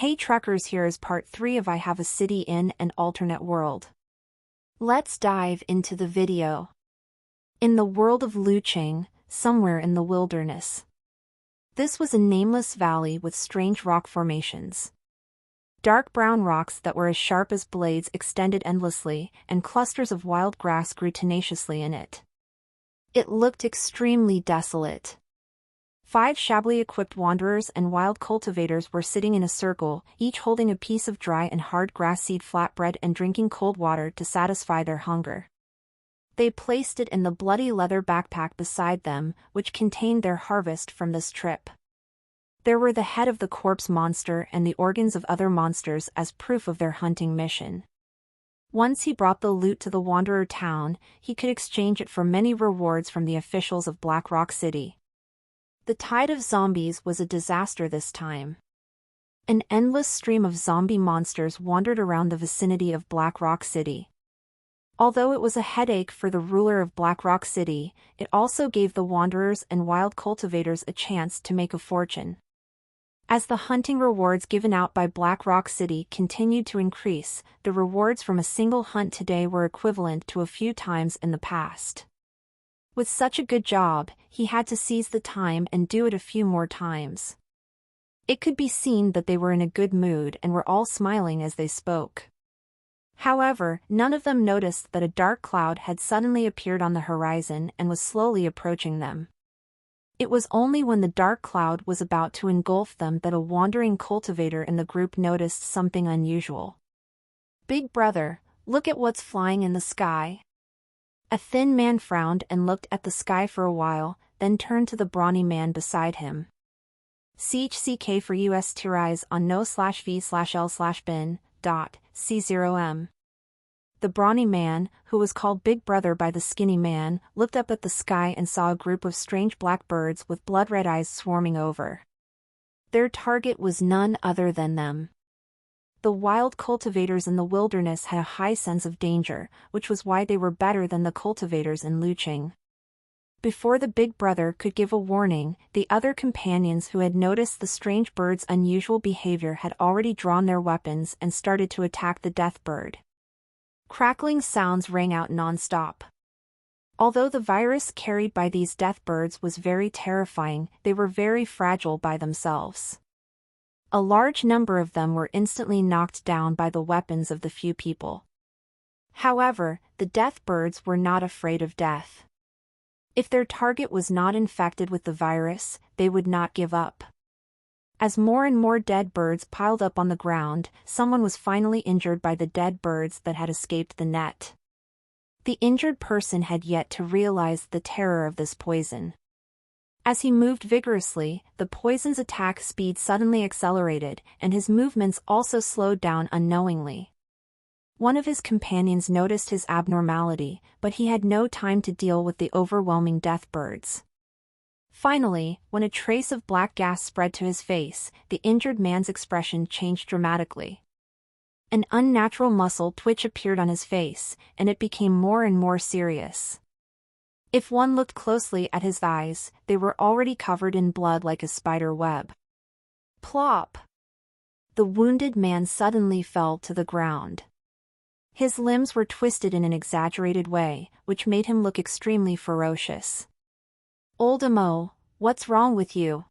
Hey truckers, here is part 3 of I Have a City in an Alternate World. Let's dive into the video. In the world of Lucheng, somewhere in the wilderness. This was a nameless valley with strange rock formations. Dark brown rocks that were as sharp as blades extended endlessly, and clusters of wild grass grew tenaciously in it. It looked extremely desolate. 5 shabbily equipped wanderers and wild cultivators were sitting in a circle, each holding a piece of dry and hard grass seed flatbread and drinking cold water to satisfy their hunger. They placed it in the bloody leather backpack beside them, which contained their harvest from this trip. There were the head of the corpse monster and the organs of other monsters as proof of their hunting mission. Once he brought the loot to the Wanderer town, he could exchange it for many rewards from the officials of Black Rock City. The tide of zombies was a disaster this time. An endless stream of zombie monsters wandered around the vicinity of Black Rock City. Although it was a headache for the ruler of Black Rock City, it also gave the wanderers and wild cultivators a chance to make a fortune. As the hunting rewards given out by Black Rock City continued to increase, the rewards from a single hunt today were equivalent to a few times in the past. With such a good job, he had to seize the time and do it a few more times. It could be seen that they were in a good mood and were all smiling as they spoke. However, none of them noticed that a dark cloud had suddenly appeared on the horizon and was slowly approaching them. It was only when the dark cloud was about to engulf them that a wandering cultivator in the group noticed something unusual. "Big brother, look at what's flying in the sky." A thin man frowned and looked at the sky for a while, then turned to the brawny man beside him. CHCK for US Tirais on no/v/l/bin. C0M. The brawny man, who was called Big Brother by the skinny man, looked up at the sky and saw a group of strange black birds with blood-red eyes swarming over. Their target was none other than them. The wild cultivators in the wilderness had a high sense of danger, which was why they were better than the cultivators in Lucheng. Before the Big Brother could give a warning, the other companions who had noticed the strange bird's unusual behavior had already drawn their weapons and started to attack the death bird. Crackling sounds rang out non-stop. Although the virus carried by these death birds was very terrifying, they were very fragile by themselves. A large number of them were instantly knocked down by the weapons of the few people. However, the death birds were not afraid of death. If their target was not infected with the virus, they would not give up. As more and more dead birds piled up on the ground, someone was finally injured by the dead birds that had escaped the net. The injured person had yet to realize the terror of this poison. As he moved vigorously, the poison's attack speed suddenly accelerated, and his movements also slowed down unknowingly. One of his companions noticed his abnormality, but he had no time to deal with the overwhelming death birds. Finally, when a trace of black gas spread to his face, the injured man's expression changed dramatically. An unnatural muscle twitch appeared on his face, and it became more and more serious. If one looked closely at his eyes, they were already covered in blood like a spider web. Plop! The wounded man suddenly fell to the ground. His limbs were twisted in an exaggerated way, which made him look extremely ferocious. "Old Amo, what's wrong with you?"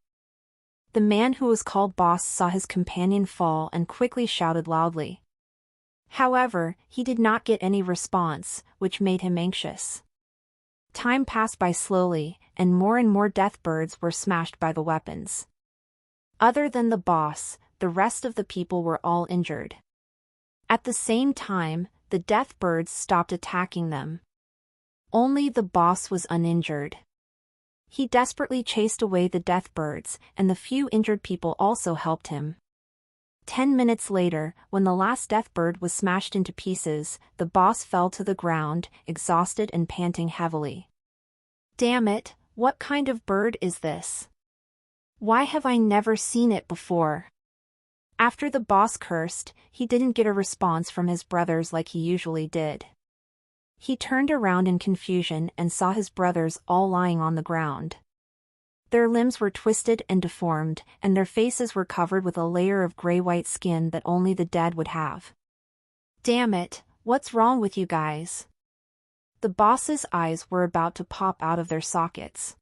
The man who was called Boss saw his companion fall and quickly shouted loudly. However, he did not get any response, which made him anxious. Time passed by slowly, and more death birds were smashed by the weapons. Other than the boss, the rest of the people were all injured. At the same time, the death birds stopped attacking them. Only the boss was uninjured. He desperately chased away the death birds, and the few injured people also helped him. 10 minutes later, when the last death bird was smashed into pieces, the boss fell to the ground, exhausted and panting heavily. "Damn it, what kind of bird is this? Why have I never seen it before?" After the boss cursed, he didn't get a response from his brothers like he usually did. He turned around in confusion and saw his brothers all lying on the ground. Their limbs were twisted and deformed, and their faces were covered with a layer of gray-white skin that only the dead would have. Damn it, what's wrong with you guys? The boss's eyes were about to pop out of their sockets.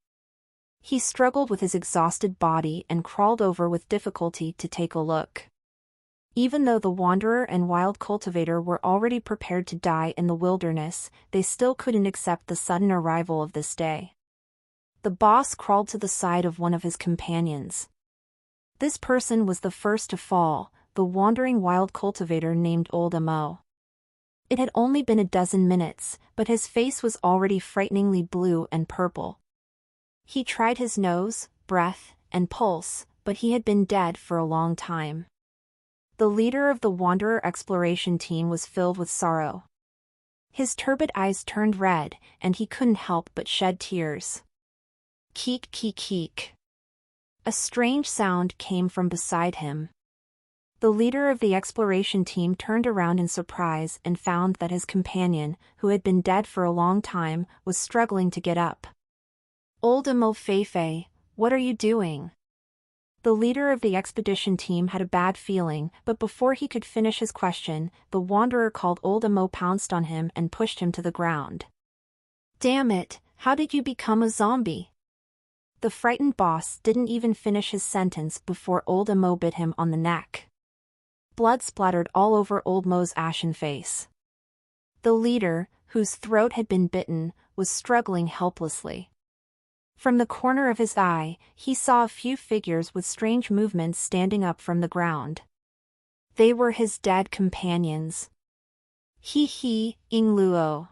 He struggled with his exhausted body and crawled over with difficulty to take a look. Even though the Wanderer and Wild Cultivator were already prepared to die in the wilderness, they still couldn't accept the sudden arrival of this day. The boss crawled to the side of one of his companions. This person was the first to fall, the wandering Wild Cultivator named Old Mo. It had only been a dozen minutes, but his face was already frighteningly blue and purple. He tried his nose, breath, and pulse, but he had been dead for a long time. The leader of the Wanderer exploration team was filled with sorrow. His turbid eyes turned red, and he couldn't help but shed tears. Keek keek keek. A strange sound came from beside him. The leader of the exploration team turned around in surprise and found that his companion, who had been dead for a long time, was struggling to get up. Old Mo Feifei, what are you doing? The leader of the expedition team had a bad feeling, but before he could finish his question, the Wanderer called Old Mo pounced on him and pushed him to the ground. Damn it, how did you become a zombie? The frightened boss didn't even finish his sentence before Old Mo bit him on the neck. Blood splattered all over Old Mo's ashen face. The leader, whose throat had been bitten, was struggling helplessly. From the corner of his eye, he saw a few figures with strange movements standing up from the ground. They were his dead companions. He, Ing Luo.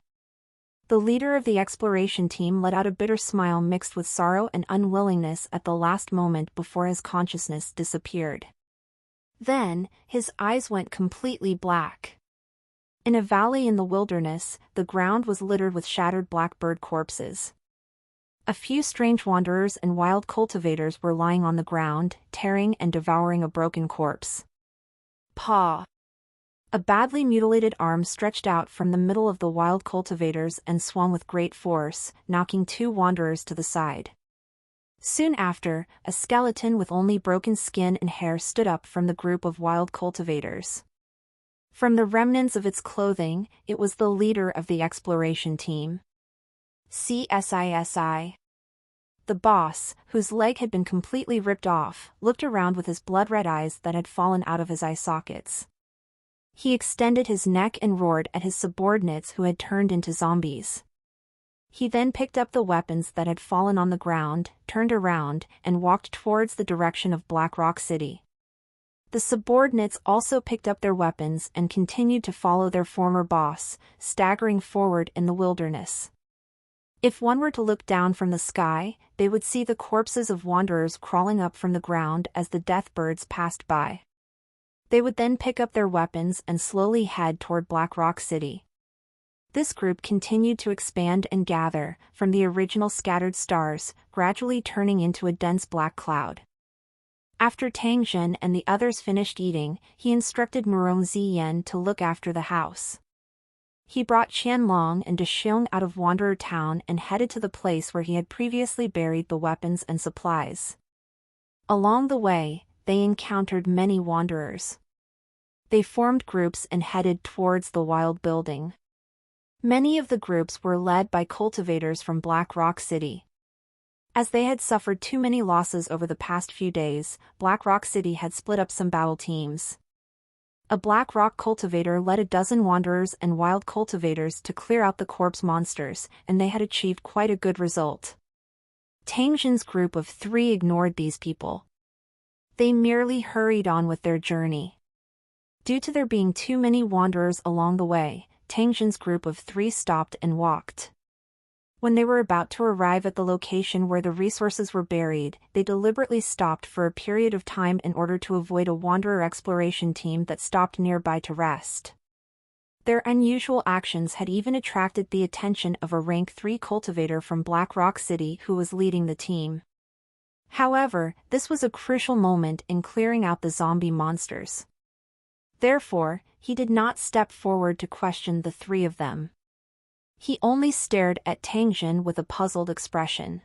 The leader of the exploration team let out a bitter smile mixed with sorrow and unwillingness at the last moment before his consciousness disappeared. Then, his eyes went completely black. In a valley in the wilderness, the ground was littered with shattered blackbird corpses. A few strange wanderers and wild cultivators were lying on the ground, tearing and devouring a broken corpse. Paw! A badly mutilated arm stretched out from the middle of the wild cultivators and swung with great force, knocking two wanderers to the side. Soon after, a skeleton with only broken skin and hair stood up from the group of wild cultivators. From the remnants of its clothing, it was the leader of the exploration team. CSISI. The boss, whose leg had been completely ripped off, looked around with his blood-red eyes that had fallen out of his eye sockets. He extended his neck and roared at his subordinates who had turned into zombies. He then picked up the weapons that had fallen on the ground, turned around, and walked towards the direction of Black Rock City. The subordinates also picked up their weapons and continued to follow their former boss, staggering forward in the wilderness. If one were to look down from the sky, they would see the corpses of wanderers crawling up from the ground as the death birds passed by. They would then pick up their weapons and slowly head toward Black Rock City. This group continued to expand and gather, from the original scattered stars, gradually turning into a dense black cloud. After Tang Zhen and the others finished eating, he instructed Murong Ziyan to look after the house. He brought Qianlong and Dexiong out of Wanderer Town and headed to the place where he had previously buried the weapons and supplies. Along the way, they encountered many wanderers. They formed groups and headed towards the wild building. Many of the groups were led by cultivators from Black Rock City. As they had suffered too many losses over the past few days, Black Rock City had split up some battle teams. A Black Rock cultivator led a dozen wanderers and wild cultivators to clear out the corpse monsters, and they had achieved quite a good result. Tang Zhen's group of 3 ignored these people. They merely hurried on with their journey. Due to there being too many wanderers along the way, Tang Zhen's group of 3 stopped and walked. When they were about to arrive at the location where the resources were buried, they deliberately stopped for a period of time in order to avoid a wanderer exploration team that stopped nearby to rest. Their unusual actions had even attracted the attention of a rank 3 cultivator from Black Rock City who was leading the team. However, this was a crucial moment in clearing out the zombie monsters. Therefore, he did not step forward to question the 3 of them. He only stared at Tang Zhen with a puzzled expression.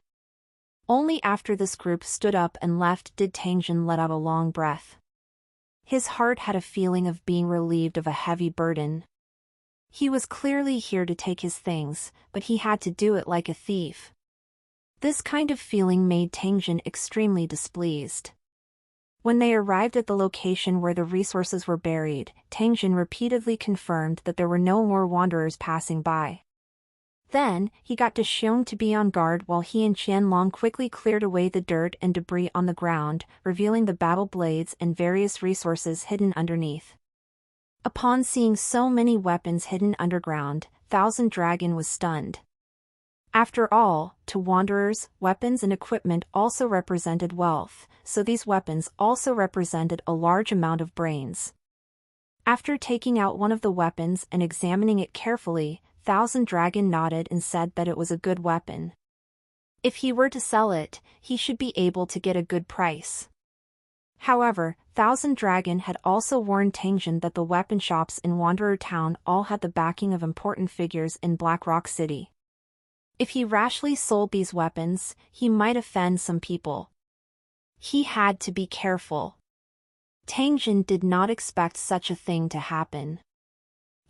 Only after this group stood up and left did Tang Jin let out a long breath. His heart had a feeling of being relieved of a heavy burden. He was clearly here to take his things, but he had to do it like a thief. This kind of feeling made Tang Jin extremely displeased. When they arrived at the location where the resources were buried, Tang Jin repeatedly confirmed that there were no more wanderers passing by. Then, he got De Xiong to be on guard while he and Qianlong quickly cleared away the dirt and debris on the ground, revealing the battle blades and various resources hidden underneath. Upon seeing so many weapons hidden underground, Thousand Dragon was stunned. After all, to wanderers, weapons and equipment also represented wealth, so these weapons also represented a large amount of brains. After taking out one of the weapons and examining it carefully, Thousand Dragon nodded and said that it was a good weapon. If he were to sell it, he should be able to get a good price. However, Thousand Dragon had also warned Tang Jin that the weapon shops in Wanderer Town all had the backing of important figures in Black Rock City. If he rashly sold these weapons, he might offend some people. He had to be careful. Tang Jin did not expect such a thing to happen.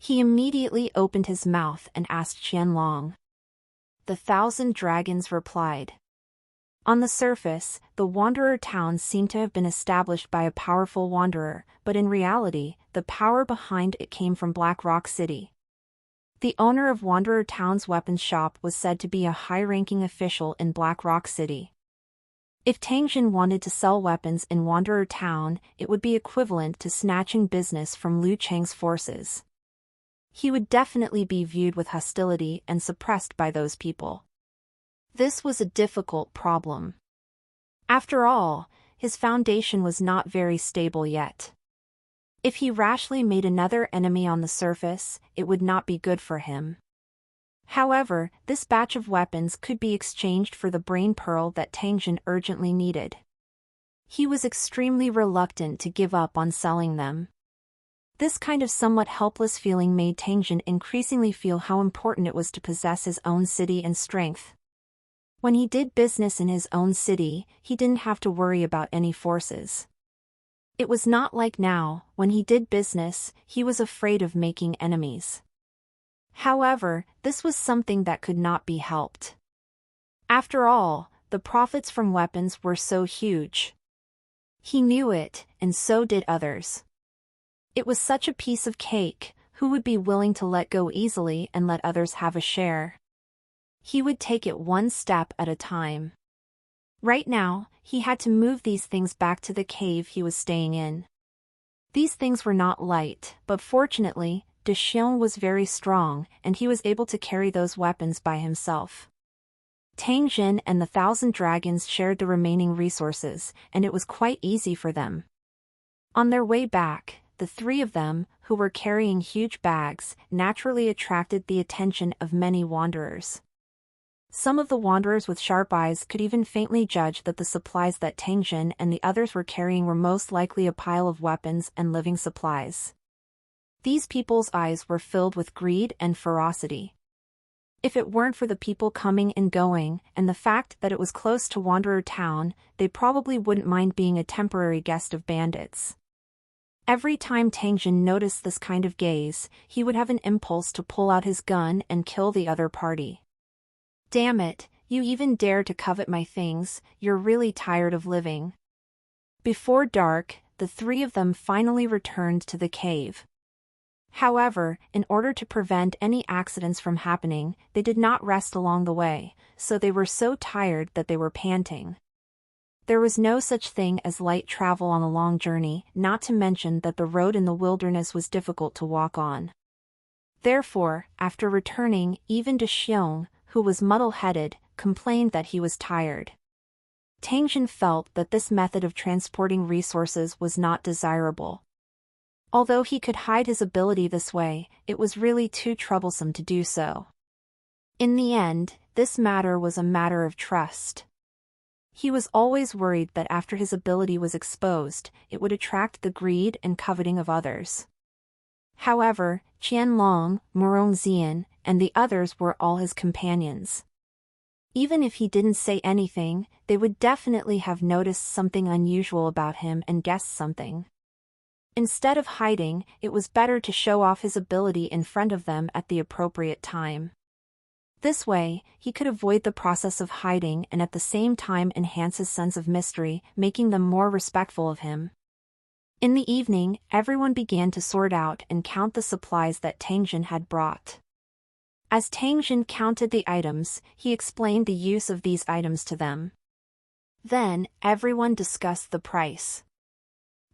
He immediately opened his mouth and asked Qianlong. The Thousand Dragons replied. On the surface, the Wanderer Town seemed to have been established by a powerful wanderer, but in reality, the power behind it came from Black Rock City. The owner of Wanderer Town's weapons shop was said to be a high-ranking official in Black Rock City. If Tang Jin wanted to sell weapons in Wanderer Town, it would be equivalent to snatching business from Liu Cheng's forces. He would definitely be viewed with hostility and suppressed by those people. This was a difficult problem. After all, his foundation was not very stable yet. If he rashly made another enemy on the surface, it would not be good for him. However, this batch of weapons could be exchanged for the brain pearl that Tang Jin urgently needed. He was extremely reluctant to give up on selling them. This kind of somewhat helpless feeling made Tang Jin increasingly feel how important it was to possess his own city and strength. When he did business in his own city, he didn't have to worry about any forces. It was not like now, when he did business, he was afraid of making enemies. However, this was something that could not be helped. After all, the profits from weapons were so huge. He knew it, and so did others. It was such a piece of cake, who would be willing to let go easily and let others have a share? He would take it one step at a time. Right now, he had to move these things back to the cave he was staying in. These things were not light, but fortunately, De Xiong was very strong, and he was able to carry those weapons by himself. Tang Jin and the Thousand Dragons shared the remaining resources, and it was quite easy for them. On their way back, the three of them, who were carrying huge bags, naturally attracted the attention of many wanderers. Some of the wanderers with sharp eyes could even faintly judge that the supplies that Tang Jin and the others were carrying were most likely a pile of weapons and living supplies. These people's eyes were filled with greed and ferocity. If it weren't for the people coming and going, and the fact that it was close to Wanderer Town, they probably wouldn't mind being a temporary guest of bandits. Every time Tang Jin noticed this kind of gaze, he would have an impulse to pull out his gun and kill the other party. Damn it, you even dare to covet my things, you're really tired of living. Before dark, the three of them finally returned to the cave. However, in order to prevent any accidents from happening, they did not rest along the way, so they were so tired that they were panting. There was no such thing as light travel on a long journey, not to mention that the road in the wilderness was difficult to walk on. Therefore, after returning, even De Xiong, who was muddle-headed, complained that he was tired. Tang Jin felt that this method of transporting resources was not desirable. Although he could hide his ability this way, it was really too troublesome to do so. In the end, this matter was a matter of trust. He was always worried that after his ability was exposed, it would attract the greed and coveting of others. However, Qianlong, Murong Xian, and the others were all his companions. Even if he didn't say anything, they would definitely have noticed something unusual about him and guessed something. Instead of hiding, it was better to show off his ability in front of them at the appropriate time. This way, he could avoid the process of hiding and at the same time enhance his sense of mystery, making them more respectful of him. In the evening, everyone began to sort out and count the supplies that Tang Jin had brought. As Tang Jin counted the items, he explained the use of these items to them. Then, everyone discussed the price.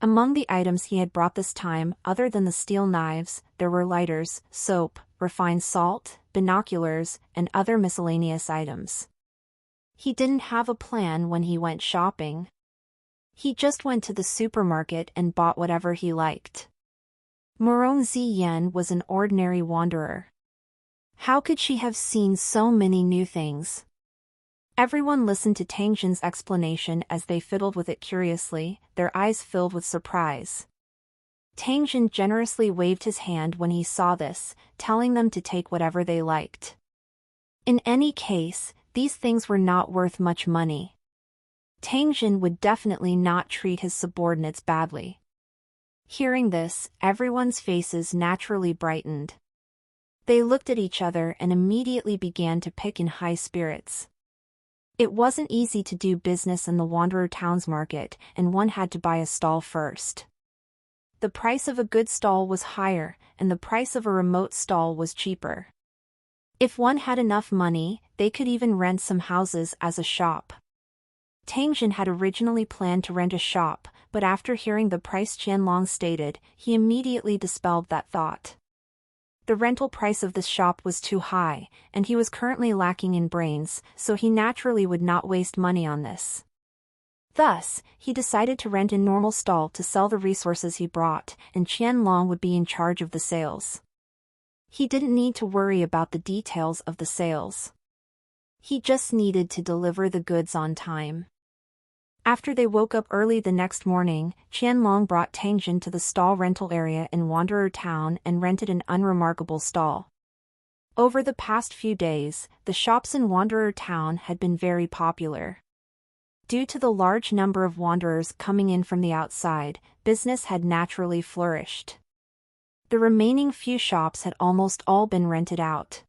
Among the items he had brought this time, other than the steel knives, there were lighters, soap, refined salt, binoculars, and other miscellaneous items. He didn't have a plan when he went shopping. He just went to the supermarket and bought whatever he liked. Murong Ziyan was an ordinary wanderer. How could she have seen so many new things? Everyone listened to Tang Jin's explanation as they fiddled with it curiously, their eyes filled with surprise. Tang Jin generously waved his hand when he saw this, telling them to take whatever they liked. In any case, these things were not worth much money. Tang Jin would definitely not treat his subordinates badly. Hearing this, everyone's faces naturally brightened. They looked at each other and immediately began to pick in high spirits. It wasn't easy to do business in the Wanderer Town's market, and one had to buy a stall first. The price of a good stall was higher, and the price of a remote stall was cheaper. If one had enough money, they could even rent some houses as a shop. Tang Jin had originally planned to rent a shop, but after hearing the price Qianlong stated, he immediately dispelled that thought. The rental price of this shop was too high, and he was currently lacking in brains, so he naturally would not waste money on this. Thus, he decided to rent a normal stall to sell the resources he brought, and Qianlong would be in charge of the sales. He didn't need to worry about the details of the sales. He just needed to deliver the goods on time. After they woke up early the next morning, Qianlong brought Tang Jin to the stall rental area in Wanderer Town and rented an unremarkable stall. Over the past few days, the shops in Wanderer Town had been very popular. Due to the large number of wanderers coming in from the outside, business had naturally flourished. The remaining few shops had almost all been rented out.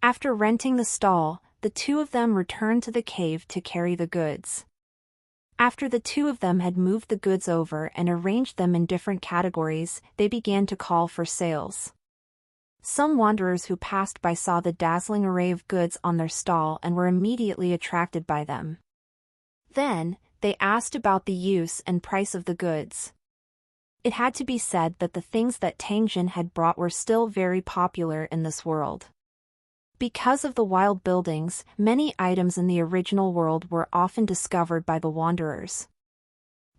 After renting the stall, the two of them returned to the cave to carry the goods. After the two of them had moved the goods over and arranged them in different categories, they began to call for sales. Some wanderers who passed by saw the dazzling array of goods on their stall and were immediately attracted by them. Then, they asked about the use and price of the goods. It had to be said that the things that Tang Jin had brought were still very popular in this world. Because of the wild buildings, many items in the original world were often discovered by the wanderers.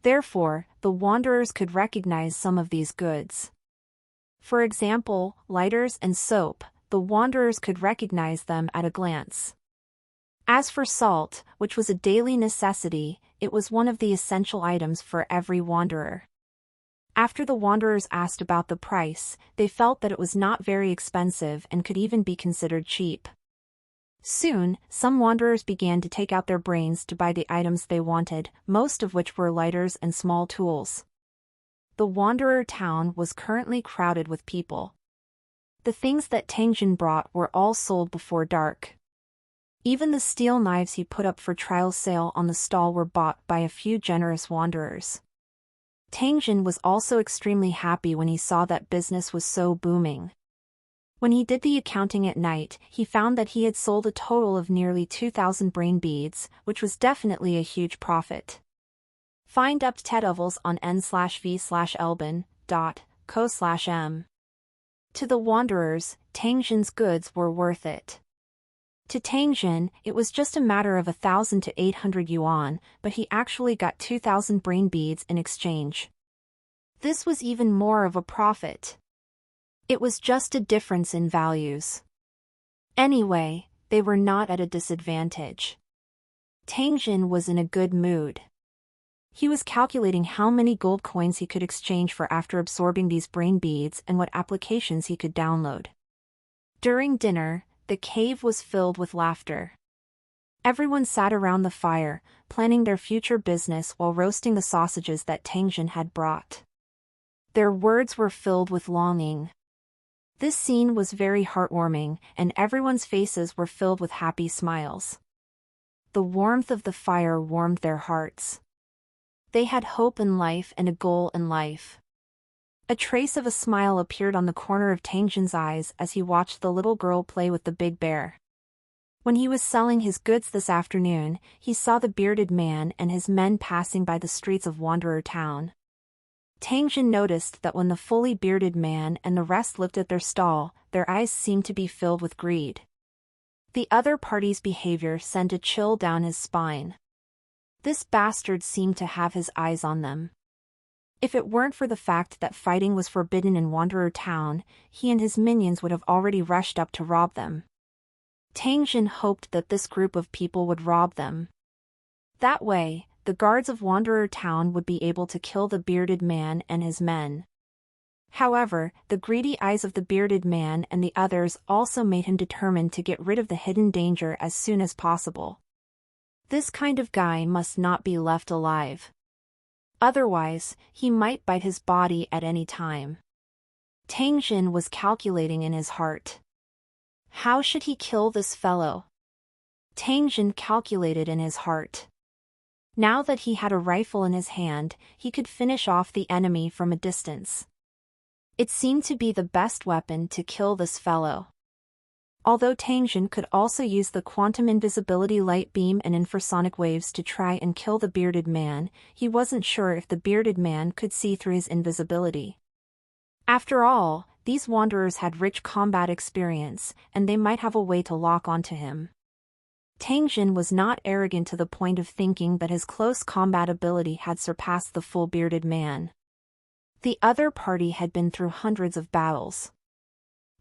Therefore, the wanderers could recognize some of these goods. For example, lighters and soap, the wanderers could recognize them at a glance. As for salt, which was a daily necessity, it was one of the essential items for every wanderer. After the wanderers asked about the price, they felt that it was not very expensive and could even be considered cheap. Soon, some wanderers began to take out their brains to buy the items they wanted, most of which were lighters and small tools. The Wanderer Town was currently crowded with people. The things that Tang Jin brought were all sold before dark. Even the steel knives he put up for trial sale on the stall were bought by a few generous wanderers. Tang Jin was also extremely happy when he saw that business was so booming. When he did the accounting at night, he found that he had sold a total of nearly 2,000 brain beads, which was definitely a huge profit. Find updates on n/v/elben.co/m. To the wanderers, Tang Jin's goods were worth it. To Tang Jin, it was just a matter of 1,000 to 800 yuan, but he actually got 2,000 brain beads in exchange. This was even more of a profit. It was just a difference in values. Anyway, they were not at a disadvantage. Tang Jin was in a good mood. He was calculating how many gold coins he could exchange for after absorbing these brain beads and what applications he could download. During dinner, the cave was filled with laughter. Everyone sat around the fire, planning their future business while roasting the sausages that Tangjin had brought. Their words were filled with longing. This scene was very heartwarming, and everyone's faces were filled with happy smiles. The warmth of the fire warmed their hearts. They had hope in life and a goal in life. A trace of a smile appeared on the corner of Tangjin's eyes as he watched the little girl play with the big bear. When he was selling his goods this afternoon, he saw the bearded man and his men passing by the streets of Wanderer Town. Tangjin noticed that when the fully bearded man and the rest looked at their stall, their eyes seemed to be filled with greed. The other party's behavior sent a chill down his spine. This bastard seemed to have his eyes on them. If it weren't for the fact that fighting was forbidden in Wanderer Town, he and his minions would have already rushed up to rob them. Tangjin hoped that this group of people would rob them. That way, the guards of Wanderer Town would be able to kill the bearded man and his men. However, the greedy eyes of the bearded man and the others also made him determined to get rid of the hidden danger as soon as possible. This kind of guy must not be left alive. Otherwise, he might bite his body at any time. Tangjin was calculating in his heart. How should he kill this fellow? Tangjin calculated in his heart. Now that he had a rifle in his hand, he could finish off the enemy from a distance. It seemed to be the best weapon to kill this fellow. Although Tangjin could also use the quantum invisibility light beam and infrasonic waves to try and kill the bearded man, he wasn't sure if the bearded man could see through his invisibility. After all, these wanderers had rich combat experience, and they might have a way to lock onto him. Tangjin was not arrogant to the point of thinking that his close combat ability had surpassed the full bearded man. The other party had been through hundreds of battles.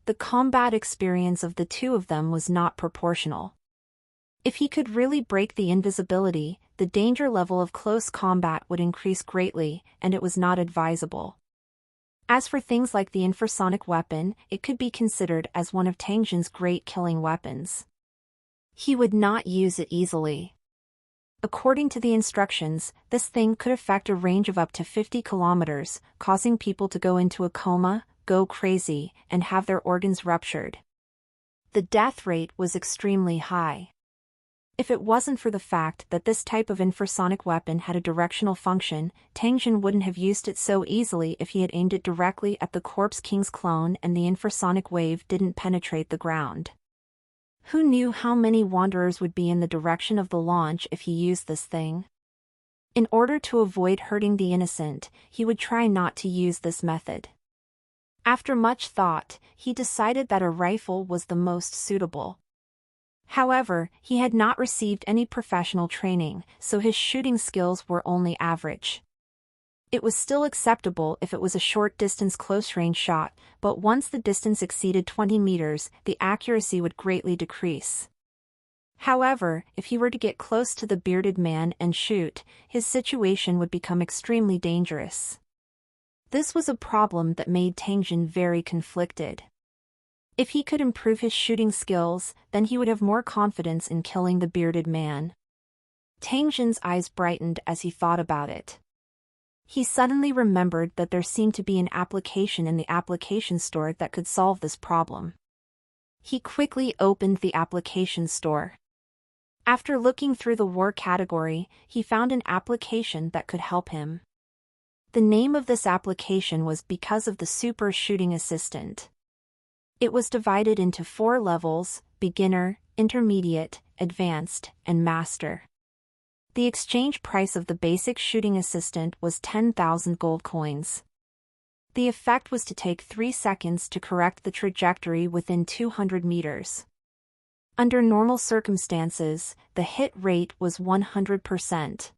The combat experience of the two of them was not proportional. If he could really break the invisibility, the danger level of close combat would increase greatly, and it was not advisable. As for things like the infrasonic weapon, it could be considered as one of Tangjin's great killing weapons. He would not use it easily. According to the instructions, this thing could affect a range of up to 50 kilometers, causing people to go into a coma, go crazy, and have their organs ruptured. The death rate was extremely high. If it wasn't for the fact that this type of infrasonic weapon had a directional function, Tangjin wouldn't have used it so easily if he had aimed it directly at the Corpse King's clone and the infrasonic wave didn't penetrate the ground. Who knew how many wanderers would be in the direction of the launch if he used this thing? In order to avoid hurting the innocent, he would try not to use this method. After much thought, he decided that a rifle was the most suitable. However, he had not received any professional training, so his shooting skills were only average. It was still acceptable if it was a short-distance close-range shot, but once the distance exceeded 20 meters, the accuracy would greatly decrease. However, if he were to get close to the bearded man and shoot, his situation would become extremely dangerous. This was a problem that made Tangjin very conflicted. If he could improve his shooting skills, then he would have more confidence in killing the bearded man. Tangjin's eyes brightened as he thought about it. He suddenly remembered that there seemed to be an application in the application store that could solve this problem. He quickly opened the application store. After looking through the war category, he found an application that could help him. The name of this application was Because of the Super Shooting Assistant. It was divided into 4 levels: beginner, intermediate, advanced, and master. The exchange price of the basic shooting assistant was 10,000 gold coins. The effect was to take 3 seconds to correct the trajectory within 200 meters. Under normal circumstances, the hit rate was 100%.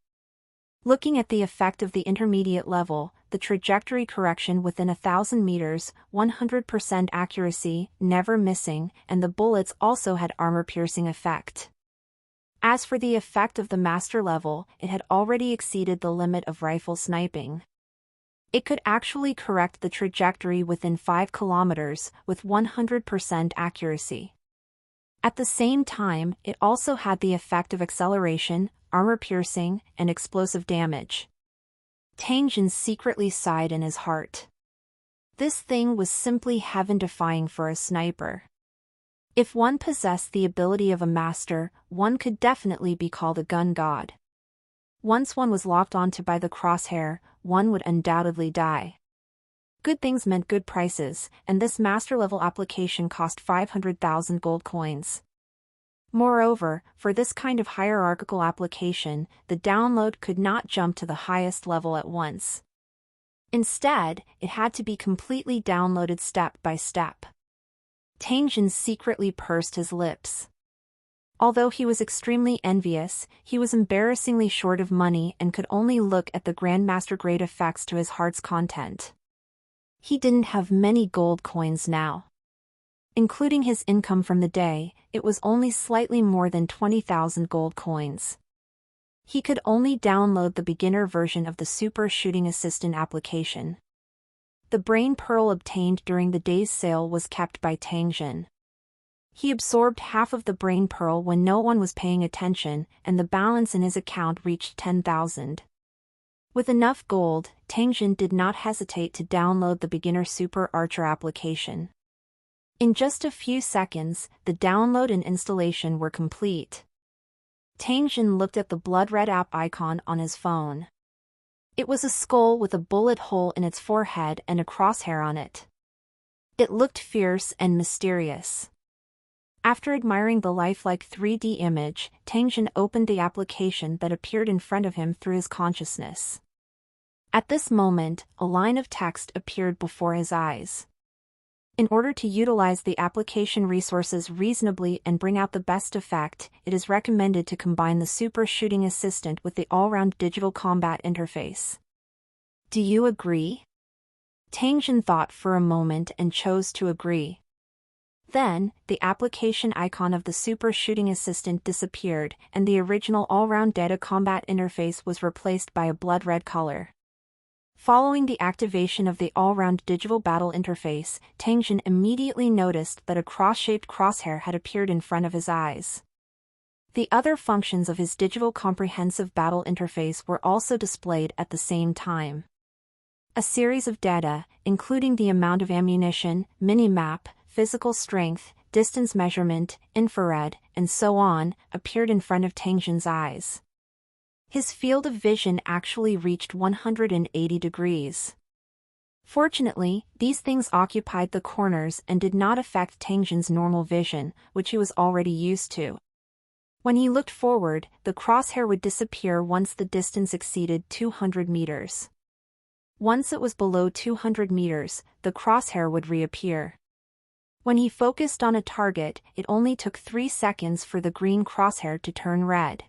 Looking at the effect of the intermediate level, the trajectory correction within 1,000 meters, 100% accuracy, never missing, and the bullets also had armor-piercing effect. As for the effect of the master level, it had already exceeded the limit of rifle sniping. It could actually correct the trajectory within 5 kilometers with 100% accuracy. At the same time, it also had the effect of acceleration, armor-piercing, and explosive damage. Tang Jin secretly sighed in his heart. This thing was simply heaven-defying for a sniper. If one possessed the ability of a master, one could definitely be called a gun god. Once one was locked onto by the crosshair, one would undoubtedly die. Good things meant good prices, and this master-level application cost 500,000 gold coins. Moreover, for this kind of hierarchical application, the download could not jump to the highest level at once. Instead, it had to be completely downloaded step by step. Tang Jin secretly pursed his lips. Although he was extremely envious, he was embarrassingly short of money and could only look at the Grandmaster grade effects to his heart's content. He didn't have many gold coins now. Including his income from the day, it was only slightly more than 20,000 gold coins. He could only download the beginner version of the Super Shooting Assistant application. The Brain Pearl obtained during the day's sale was kept by Tang Jin. He absorbed half of the Brain Pearl when no one was paying attention, and the balance in his account reached 10,000. With enough gold, Tang Jin did not hesitate to download the beginner Super Archer application. In just a few seconds, the download and installation were complete. Tang Jin looked at the blood-red app icon on his phone. It was a skull with a bullet hole in its forehead and a crosshair on it. It looked fierce and mysterious. After admiring the lifelike 3D image, Tang Jin opened the application that appeared in front of him through his consciousness. At this moment, a line of text appeared before his eyes. In order to utilize the application resources reasonably and bring out the best effect, it is recommended to combine the Super Shooting Assistant with the all-round digital combat interface. Do you agree? Tang Jin thought for a moment and chose to agree. Then, the application icon of the Super Shooting Assistant disappeared, and the original all-round data combat interface was replaced by a blood-red color. Following the activation of the all-round digital battle interface, Tang Jin immediately noticed that a cross-shaped crosshair had appeared in front of his eyes. The other functions of his digital comprehensive battle interface were also displayed at the same time. A series of data, including the amount of ammunition, minimap, physical strength, distance measurement, infrared, and so on, appeared in front of Tang Jin's eyes. His field of vision actually reached 180 degrees. Fortunately, these things occupied the corners and did not affect Tang Jin's normal vision, which he was already used to. When he looked forward, the crosshair would disappear once the distance exceeded 200 meters. Once it was below 200 meters, the crosshair would reappear. When he focused on a target, it only took 3 seconds for the green crosshair to turn red.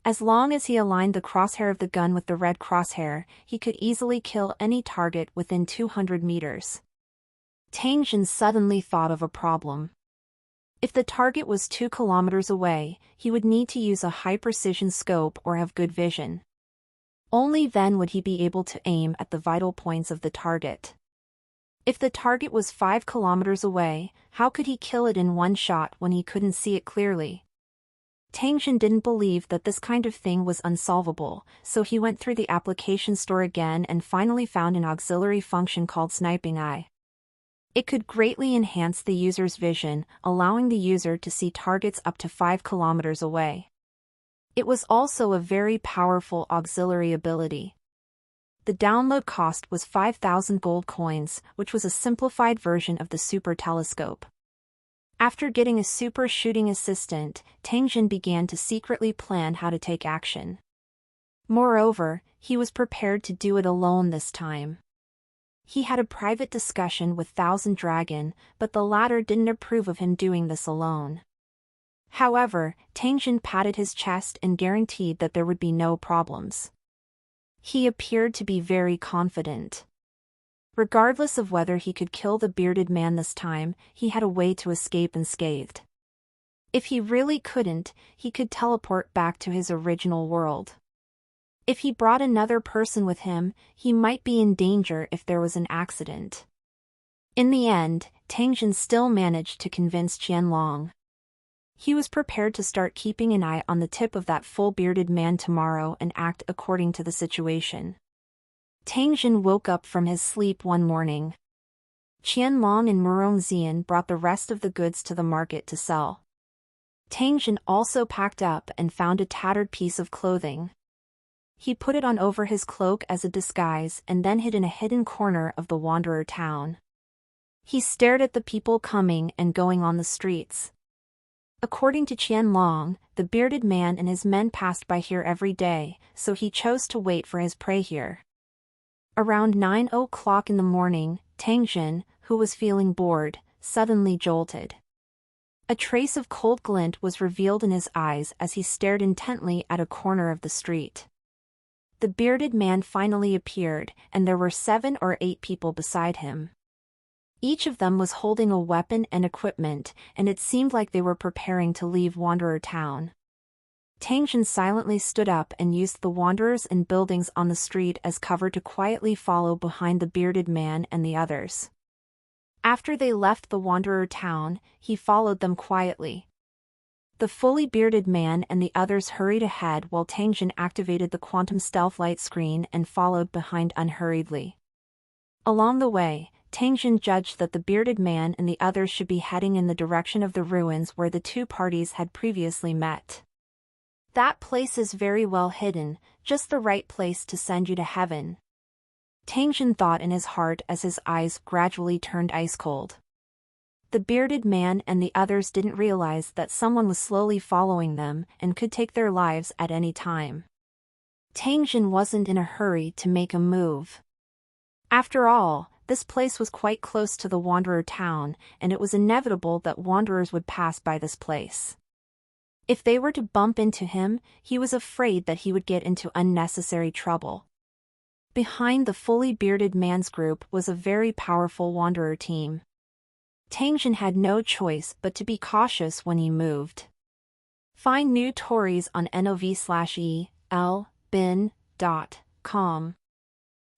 As long as he aligned the crosshair of the gun with the red crosshair, he could easily kill any target within 200 meters. Tang Jin suddenly thought of a problem. If the target was 2 kilometers away, he would need to use a high-precision scope or have good vision. Only then would he be able to aim at the vital points of the target. If the target was 5 kilometers away, how could he kill it in one shot when he couldn't see it clearly? Tang Jin didn't believe that this kind of thing was unsolvable, so he went through the application store again and finally found an auxiliary function called Sniping Eye. It could greatly enhance the user's vision, allowing the user to see targets up to 5 kilometers away. It was also a very powerful auxiliary ability. The download cost was 5,000 gold coins, which was a simplified version of the Super Telescope. After getting a Super Shooting Assistant, Tang Jin began to secretly plan how to take action. Moreover, he was prepared to do it alone this time. He had a private discussion with Thousand Dragon, but the latter didn't approve of him doing this alone. However, Tang Jin patted his chest and guaranteed that there would be no problems. He appeared to be very confident. Regardless of whether he could kill the bearded man this time, he had a way to escape unscathed. If he really couldn't, he could teleport back to his original world. If he brought another person with him, he might be in danger if there was an accident. In the end, Tang Jin still managed to convince Qianlong. He was prepared to start keeping an eye on the tip of that full-bearded man tomorrow and act according to the situation. Tang Jin woke up from his sleep one morning. Qianlong and Murong Xian brought the rest of the goods to the market to sell. Tang Jin also packed up and found a tattered piece of clothing. He put it on over his cloak as a disguise and then hid in a hidden corner of the Wanderer town. He stared at the people coming and going on the streets. According to Qianlong, the bearded man and his men passed by here every day, so he chose to wait for his prey here. Around 9 o'clock in the morning, Tang Jin, who was feeling bored, suddenly jolted. A trace of cold glint was revealed in his eyes as he stared intently at a corner of the street. The bearded man finally appeared, and there were 7 or 8 people beside him. Each of them was holding a weapon and equipment, and it seemed like they were preparing to leave Wanderer Town. Tang Jin silently stood up and used the wanderers and buildings on the street as cover to quietly follow behind the bearded man and the others. After they left the Wanderer Town, he followed them quietly. The fully bearded man and the others hurried ahead while Tang Jin activated the quantum stealth light screen and followed behind unhurriedly. Along the way, Tang Jin judged that the bearded man and the others should be heading in the direction of the ruins where the two parties had previously met. That place is very well hidden, just the right place to send you to heaven. Tang Jin thought in his heart as his eyes gradually turned ice cold. The bearded man and the others didn't realize that someone was slowly following them and could take their lives at any time. Tang Jin wasn't in a hurry to make a move. After all, this place was quite close to the Wanderer Town, and it was inevitable that wanderers would pass by this place. If they were to bump into him, he was afraid that he would get into unnecessary trouble. Behind the fully bearded man's group was a very powerful wanderer team. Tang Jin had no choice but to be cautious when he moved. Find new stories on nov/elbin.com.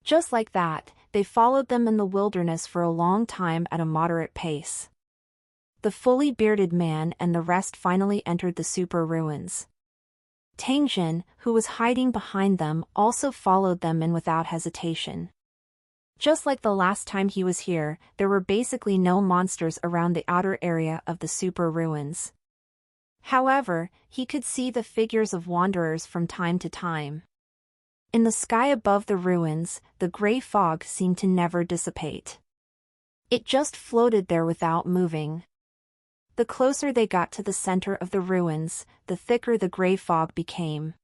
Just like that, they followed them in the wilderness for a long time at a moderate pace. The fully bearded man and the rest finally entered the super ruins. Tang Jin, who was hiding behind them, also followed them in without hesitation. Just like the last time he was here, there were basically no monsters around the outer area of the super ruins. However, he could see the figures of wanderers from time to time. In the sky above the ruins, the gray fog seemed to never dissipate. It just floated there without moving. The closer they got to the center of the ruins, the thicker the gray fog became.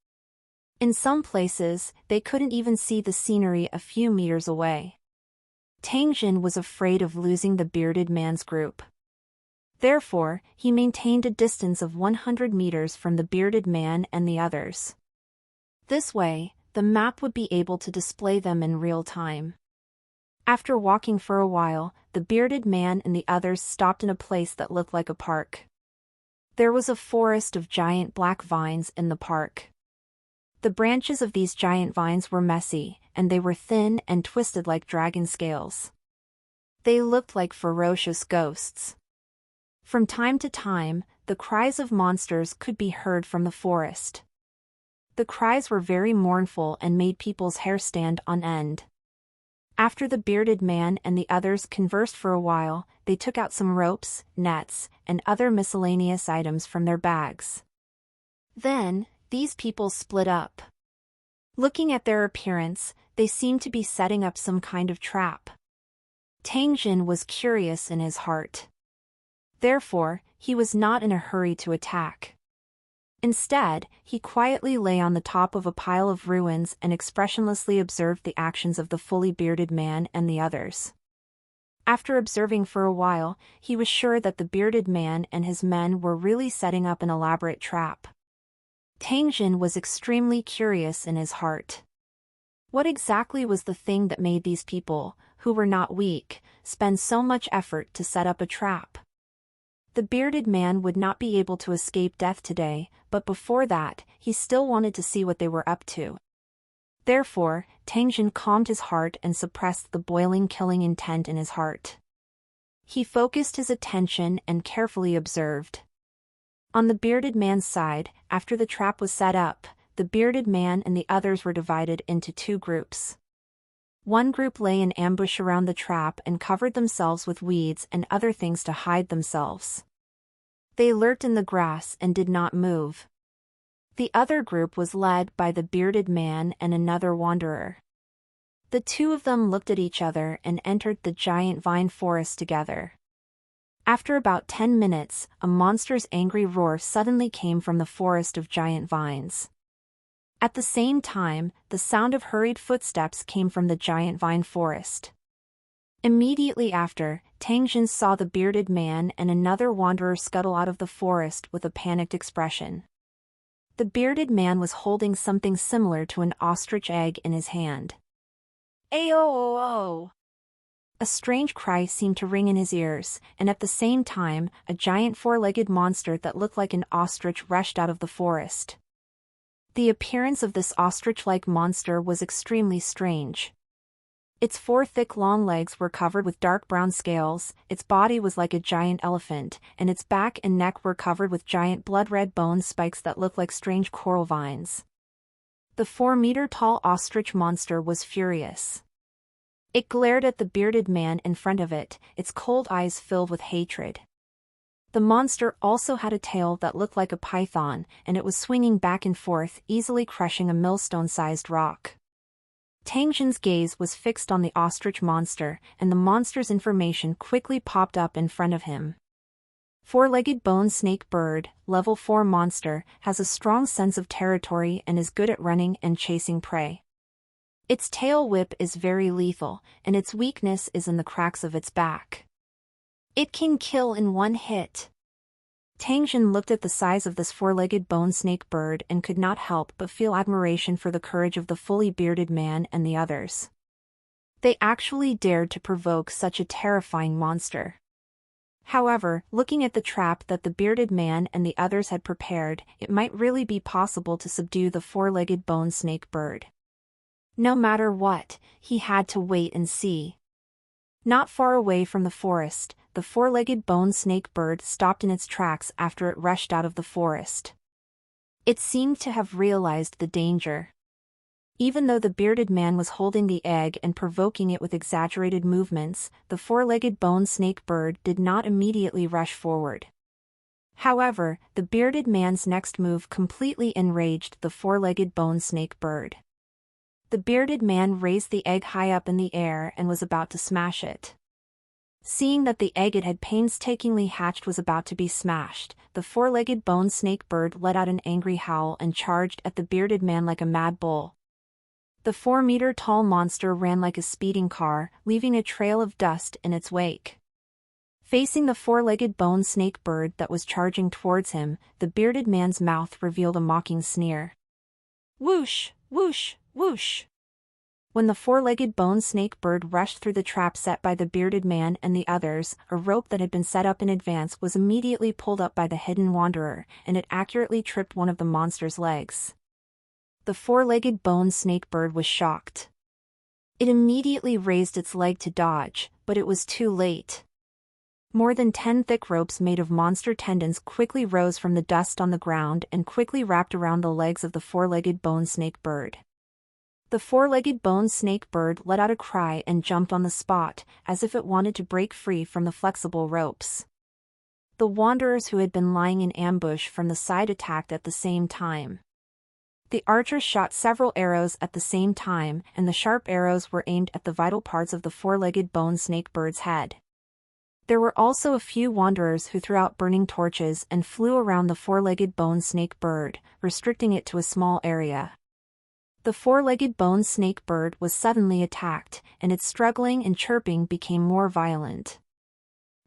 In some places, they couldn't even see the scenery a few meters away. Tang Jin was afraid of losing the bearded man's group. Therefore, he maintained a distance of 100 meters from the bearded man and the others. This way, the map would be able to display them in real time. After walking for a while, the bearded man and the others stopped in a place that looked like a park. There was a forest of giant black vines in the park. The branches of these giant vines were messy, and they were thin and twisted like dragon scales. They looked like ferocious ghosts. From time to time, the cries of monsters could be heard from the forest. The cries were very mournful and made people's hair stand on end. After the bearded man and the others conversed for a while, they took out some ropes, nets, and other miscellaneous items from their bags. Then, these people split up. Looking at their appearance, they seemed to be setting up some kind of trap. Tang Jin was curious in his heart. Therefore, he was not in a hurry to attack. Instead, he quietly lay on the top of a pile of ruins and expressionlessly observed the actions of the fully bearded man and the others. After observing for a while, he was sure that the bearded man and his men were really setting up an elaborate trap. Tang Jin was extremely curious in his heart. What exactly was the thing that made these people, who were not weak, spend so much effort to set up a trap? The bearded man would not be able to escape death today, but before that, he still wanted to see what they were up to. Therefore, Tang Jin calmed his heart and suppressed the boiling killing intent in his heart. He focused his attention and carefully observed. On the bearded man's side, after the trap was set up, the bearded man and the others were divided into two groups. One group lay in ambush around the trap and covered themselves with weeds and other things to hide themselves. They lurked in the grass and did not move. The other group was led by the bearded man and another wanderer. The two of them looked at each other and entered the giant vine forest together. After about 10 minutes, a monster's angry roar suddenly came from the forest of giant vines. At the same time, the sound of hurried footsteps came from the giant vine forest. Immediately after, Tang Jin saw the bearded man and another wanderer scuttle out of the forest with a panicked expression. The bearded man was holding something similar to an ostrich egg in his hand. Ayo! A strange cry seemed to ring in his ears, and at the same time, a giant four-legged monster that looked like an ostrich rushed out of the forest. The appearance of this ostrich-like monster was extremely strange. Its four thick long legs were covered with dark brown scales, its body was like a giant elephant, and its back and neck were covered with giant blood-red bone spikes that looked like strange coral vines. The 4-meter-tall ostrich monster was furious. It glared at the bearded man in front of it, its cold eyes filled with hatred. The monster also had a tail that looked like a python, and it was swinging back and forth, easily crushing a millstone-sized rock. Tang Jin's gaze was fixed on the ostrich monster, and the monster's information quickly popped up in front of him. Four-legged bone snake bird, level 4 monster, has a strong sense of territory and is good at running and chasing prey. Its tail whip is very lethal, and its weakness is in the cracks of its back. It can kill in one hit. Tang Jin looked at the size of this four-legged bone snake bird and could not help but feel admiration for the courage of the fully bearded man and the others. They actually dared to provoke such a terrifying monster. However, looking at the trap that the bearded man and the others had prepared, it might really be possible to subdue the four-legged bone snake bird. No matter what, he had to wait and see. Not far away from the forest, the four-legged bone snake bird stopped in its tracks after it rushed out of the forest. It seemed to have realized the danger. Even though the bearded man was holding the egg and provoking it with exaggerated movements, the four-legged bone snake bird did not immediately rush forward. However, the bearded man's next move completely enraged the four-legged bone snake bird. The bearded man raised the egg high up in the air and was about to smash it. Seeing that the egg it had painstakingly hatched was about to be smashed, the four-legged bone snake bird let out an angry howl and charged at the bearded man like a mad bull. The 4-meter-tall monster ran like a speeding car, leaving a trail of dust in its wake. Facing the four-legged bone snake bird that was charging towards him, the bearded man's mouth revealed a mocking sneer. Whoosh, whoosh, whoosh. When the four-legged bone snake bird rushed through the trap set by the bearded man and the others, a rope that had been set up in advance was immediately pulled up by the hidden wanderer, and it accurately tripped one of the monster's legs. The four-legged bone snake bird was shocked. It immediately raised its leg to dodge, but it was too late. More than 10 thick ropes made of monster tendons quickly rose from the dust on the ground and quickly wrapped around the legs of the four-legged bone snake bird. The four-legged bone snake bird let out a cry and jumped on the spot, as if it wanted to break free from the flexible ropes. The wanderers who had been lying in ambush from the side attacked at the same time. The archers shot several arrows at the same time, and the sharp arrows were aimed at the vital parts of the four-legged bone snake bird's head. There were also a few wanderers who threw out burning torches and flew around the four-legged bone snake bird, restricting it to a small area. The four-legged bone snake bird was suddenly attacked, and its struggling and chirping became more violent.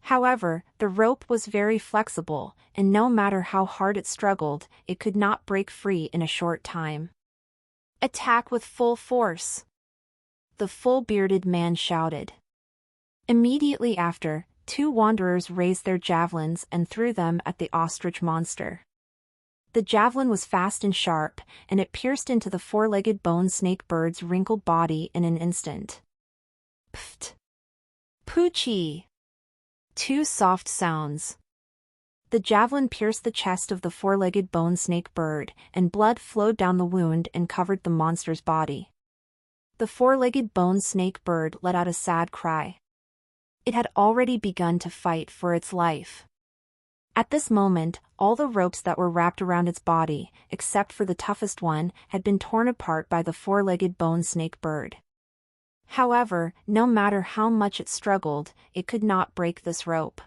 However, the rope was very flexible, and no matter how hard it struggled, it could not break free in a short time. Attack with full force! The full-bearded man shouted. Immediately after, 2 wanderers raised their javelins and threw them at the ostrich monster. The javelin was fast and sharp, and it pierced into the four-legged bone snake bird's wrinkled body in an instant. Pft! Poochie! 2 soft sounds. The javelin pierced the chest of the four-legged bone snake bird, and blood flowed down the wound and covered the monster's body. The four-legged bone snake bird let out a sad cry. It had already begun to fight for its life. At this moment, all the ropes that were wrapped around its body, except for the toughest one, had been torn apart by the four-legged bone snake bird. However, no matter how much it struggled, it could not break this rope.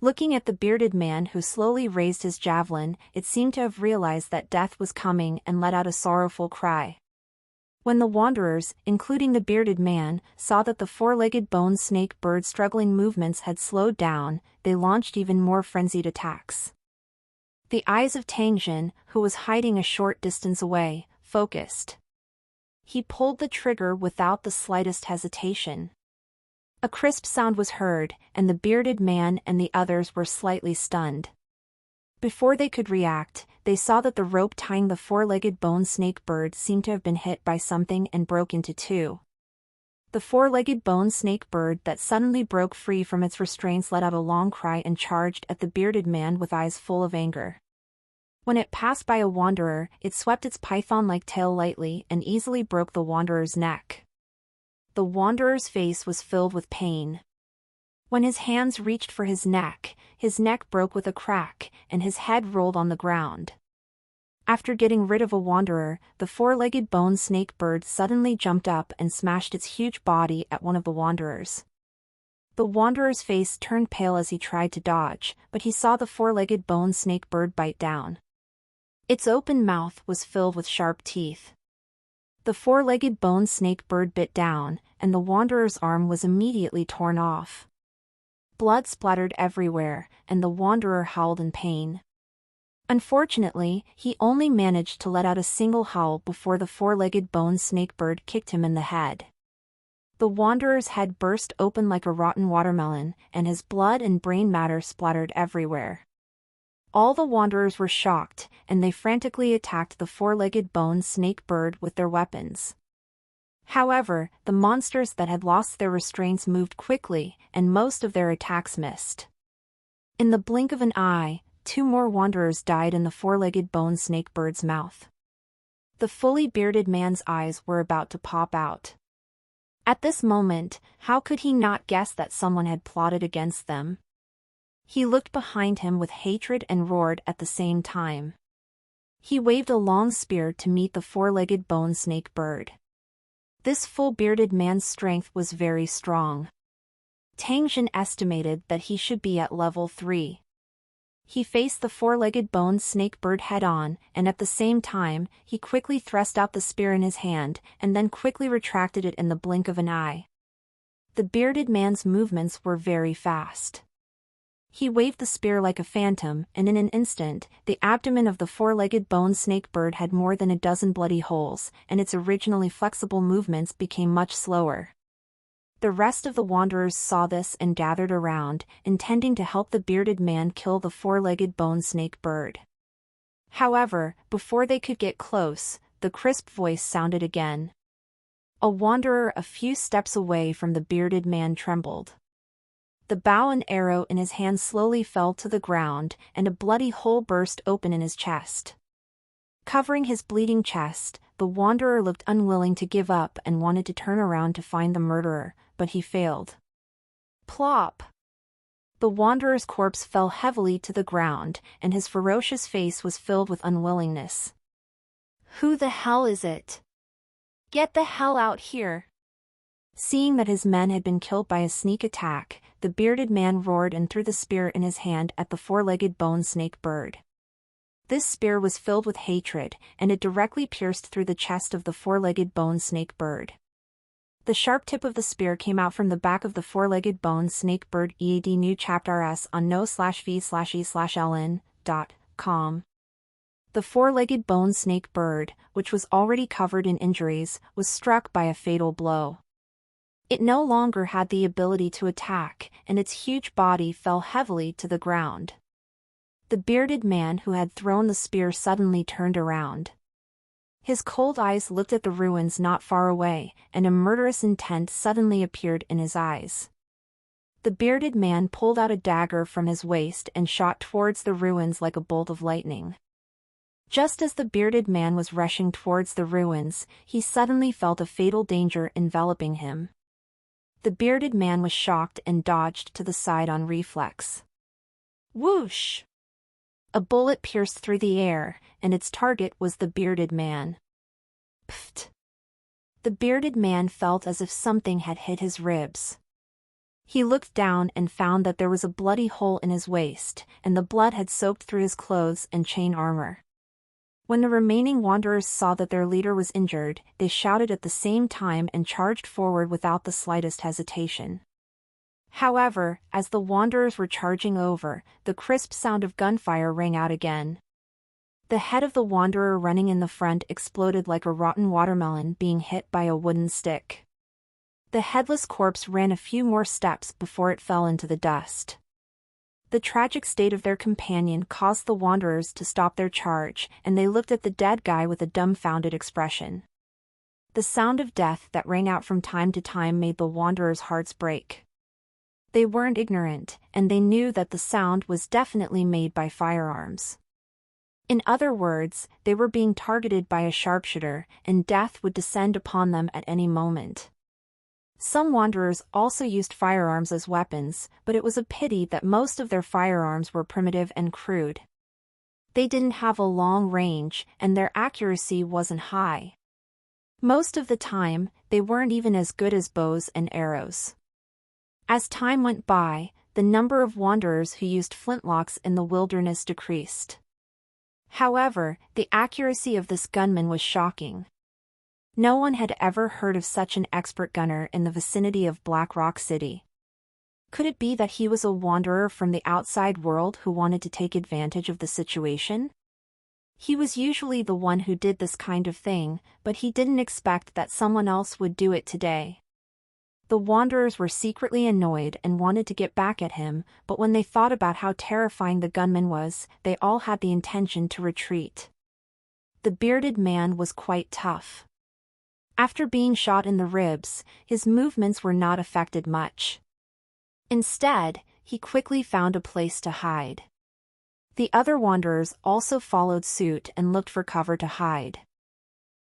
Looking at the bearded man who slowly raised his javelin, it seemed to have realized that death was coming and let out a sorrowful cry. When the wanderers, including the bearded man, saw that the four-legged bone snake bird's struggling movements had slowed down, they launched even more frenzied attacks. The eyes of Tangjin, who was hiding a short distance away, focused. He pulled the trigger without the slightest hesitation. A crisp sound was heard, and the bearded man and the others were slightly stunned. Before they could react, they saw that the rope tying the four-legged bone snake bird seemed to have been hit by something and broke into two. The four-legged bone snake bird that suddenly broke free from its restraints let out a long cry and charged at the bearded man with eyes full of anger. When it passed by a wanderer, it swept its python-like tail lightly and easily broke the wanderer's neck. The wanderer's face was filled with pain. When his hands reached for his neck broke with a crack, and his head rolled on the ground. After getting rid of a wanderer, the four-legged bone snake bird suddenly jumped up and smashed its huge body at one of the wanderers. The wanderer's face turned pale as he tried to dodge, but he saw the four-legged bone snake bird bite down. Its open mouth was filled with sharp teeth. The four-legged bone snake bird bit down, and the wanderer's arm was immediately torn off. Blood splattered everywhere, and the wanderer howled in pain. Unfortunately, he only managed to let out a single howl before the four-legged bone snake bird kicked him in the head. The wanderer's head burst open like a rotten watermelon, and his blood and brain matter splattered everywhere. All the wanderers were shocked, and they frantically attacked the four-legged bone snake bird with their weapons. However, the monsters that had lost their restraints moved quickly, and most of their attacks missed. In the blink of an eye, 2 more wanderers died in the four-legged bone snake bird's mouth. The fully bearded man's eyes were about to pop out. At this moment, how could he not guess that someone had plotted against them? He looked behind him with hatred and roared at the same time. He waved a long spear to meet the four-legged bone snake bird. This full-bearded man's strength was very strong. Tangjin estimated that he should be at level 3. He faced the four-legged bone snake bird head-on, and at the same time, he quickly thrust out the spear in his hand, and then quickly retracted it in the blink of an eye. The bearded man's movements were very fast. He waved the spear like a phantom, and in an instant, the abdomen of the four-legged bone snake bird had more than a dozen bloody holes, and its originally flexible movements became much slower. The rest of the wanderers saw this and gathered around, intending to help the bearded man kill the four-legged bone snake bird. However, before they could get close, the crisp voice sounded again. A wanderer a few steps away from the bearded man trembled. The bow and arrow in his hand slowly fell to the ground, and a bloody hole burst open in his chest. Covering his bleeding chest, the wanderer looked unwilling to give up and wanted to turn around to find the murderer, but he failed. Plop! The wanderer's corpse fell heavily to the ground, and his ferocious face was filled with unwillingness. Who the hell is it? Get the hell out here! Seeing that his men had been killed by a sneak attack, the bearded man roared and threw the spear in his hand at the four-legged bone snake bird. This spear was filled with hatred, and it directly pierced through the chest of the four-legged bone snake bird. The sharp tip of the spear came out from the back of the four-legged bone snake bird. EAD new chapter S on no/v/e/ln.com. The four-legged bone snake bird, which was already covered in injuries, was struck by a fatal blow. It no longer had the ability to attack, and its huge body fell heavily to the ground. The bearded man who had thrown the spear suddenly turned around. His cold eyes looked at the ruins not far away, and a murderous intent suddenly appeared in his eyes. The bearded man pulled out a dagger from his waist and shot towards the ruins like a bolt of lightning. Just as the bearded man was rushing towards the ruins, he suddenly felt a fatal danger enveloping him. The bearded man was shocked and dodged to the side on reflex. Whoosh! A bullet pierced through the air, and its target was the bearded man. Pfft! The bearded man felt as if something had hit his ribs. He looked down and found that there was a bloody hole in his waist, and the blood had soaked through his clothes and chain armor. When the remaining wanderers saw that their leader was injured, they shouted at the same time and charged forward without the slightest hesitation. However, as the wanderers were charging over, the crisp sound of gunfire rang out again. The head of the wanderer running in the front exploded like a rotten watermelon being hit by a wooden stick. The headless corpse ran a few more steps before it fell into the dust. The tragic state of their companion caused the wanderers to stop their charge, and they looked at the dead guy with a dumbfounded expression. The sound of death that rang out from time to time made the wanderers' hearts break. They weren't ignorant, and they knew that the sound was definitely made by firearms. In other words, they were being targeted by a sharpshooter, and death would descend upon them at any moment. Some wanderers also used firearms as weapons, but it was a pity that most of their firearms were primitive and crude. They didn't have a long range, and their accuracy wasn't high. Most of the time, they weren't even as good as bows and arrows. As time went by, the number of wanderers who used flintlocks in the wilderness decreased. However, the accuracy of this gunman was shocking. No one had ever heard of such an expert gunner in the vicinity of Black Rock City. Could it be that he was a wanderer from the outside world who wanted to take advantage of the situation? He was usually the one who did this kind of thing, but he didn't expect that someone else would do it today. The wanderers were secretly annoyed and wanted to get back at him, but when they thought about how terrifying the gunman was, they all had the intention to retreat. The bearded man was quite tough. After being shot in the ribs, his movements were not affected much. Instead, he quickly found a place to hide. The other wanderers also followed suit and looked for cover to hide.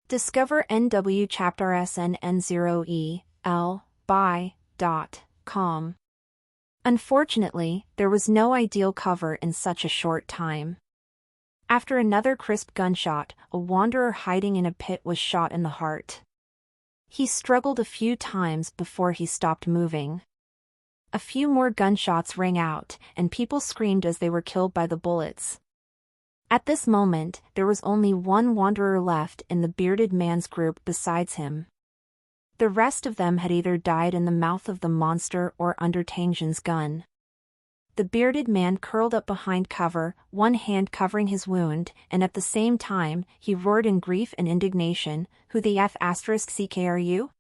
Discover NW Chapter SNN0EL by.com. Unfortunately, there was no ideal cover in such a short time. After another crisp gunshot, a wanderer hiding in a pit was shot in the heart. He struggled a few times before he stopped moving. A few more gunshots rang out, and people screamed as they were killed by the bullets. At this moment, there was only one wanderer left in the bearded man's group besides him. The rest of them had either died in the mouth of the monster or under Tangjin's gun. The bearded man curled up behind cover, one hand covering his wound, and at the same time, he roared in grief and indignation, "Who the F***ck are you?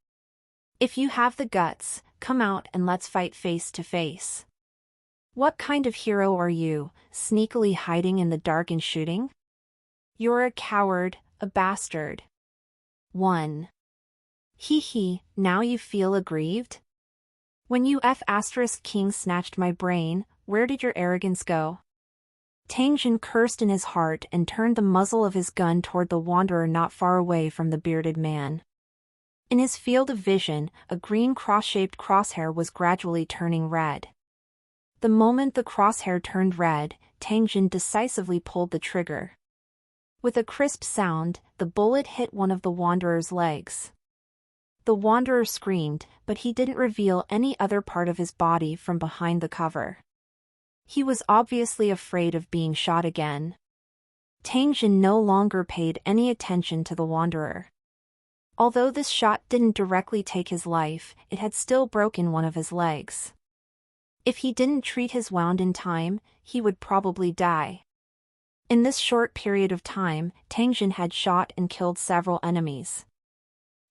If you have the guts, come out and let's fight face to face. What kind of hero are you, sneakily hiding in the dark and shooting? You're a coward, a bastard." 1. Hee hee, now you feel aggrieved? When you F***king snatched my brain, where did your arrogance go? Tangjin cursed in his heart and turned the muzzle of his gun toward the wanderer not far away from the bearded man. In his field of vision, a green cross-shaped crosshair was gradually turning red. The moment the crosshair turned red, Tangjin decisively pulled the trigger. With a crisp sound, the bullet hit one of the wanderer's legs. The wanderer screamed, but he didn't reveal any other part of his body from behind the cover. He was obviously afraid of being shot again. Tangjin no longer paid any attention to the wanderer. Although this shot didn't directly take his life, it had still broken one of his legs. If he didn't treat his wound in time, he would probably die. In this short period of time, Tangjin had shot and killed several enemies.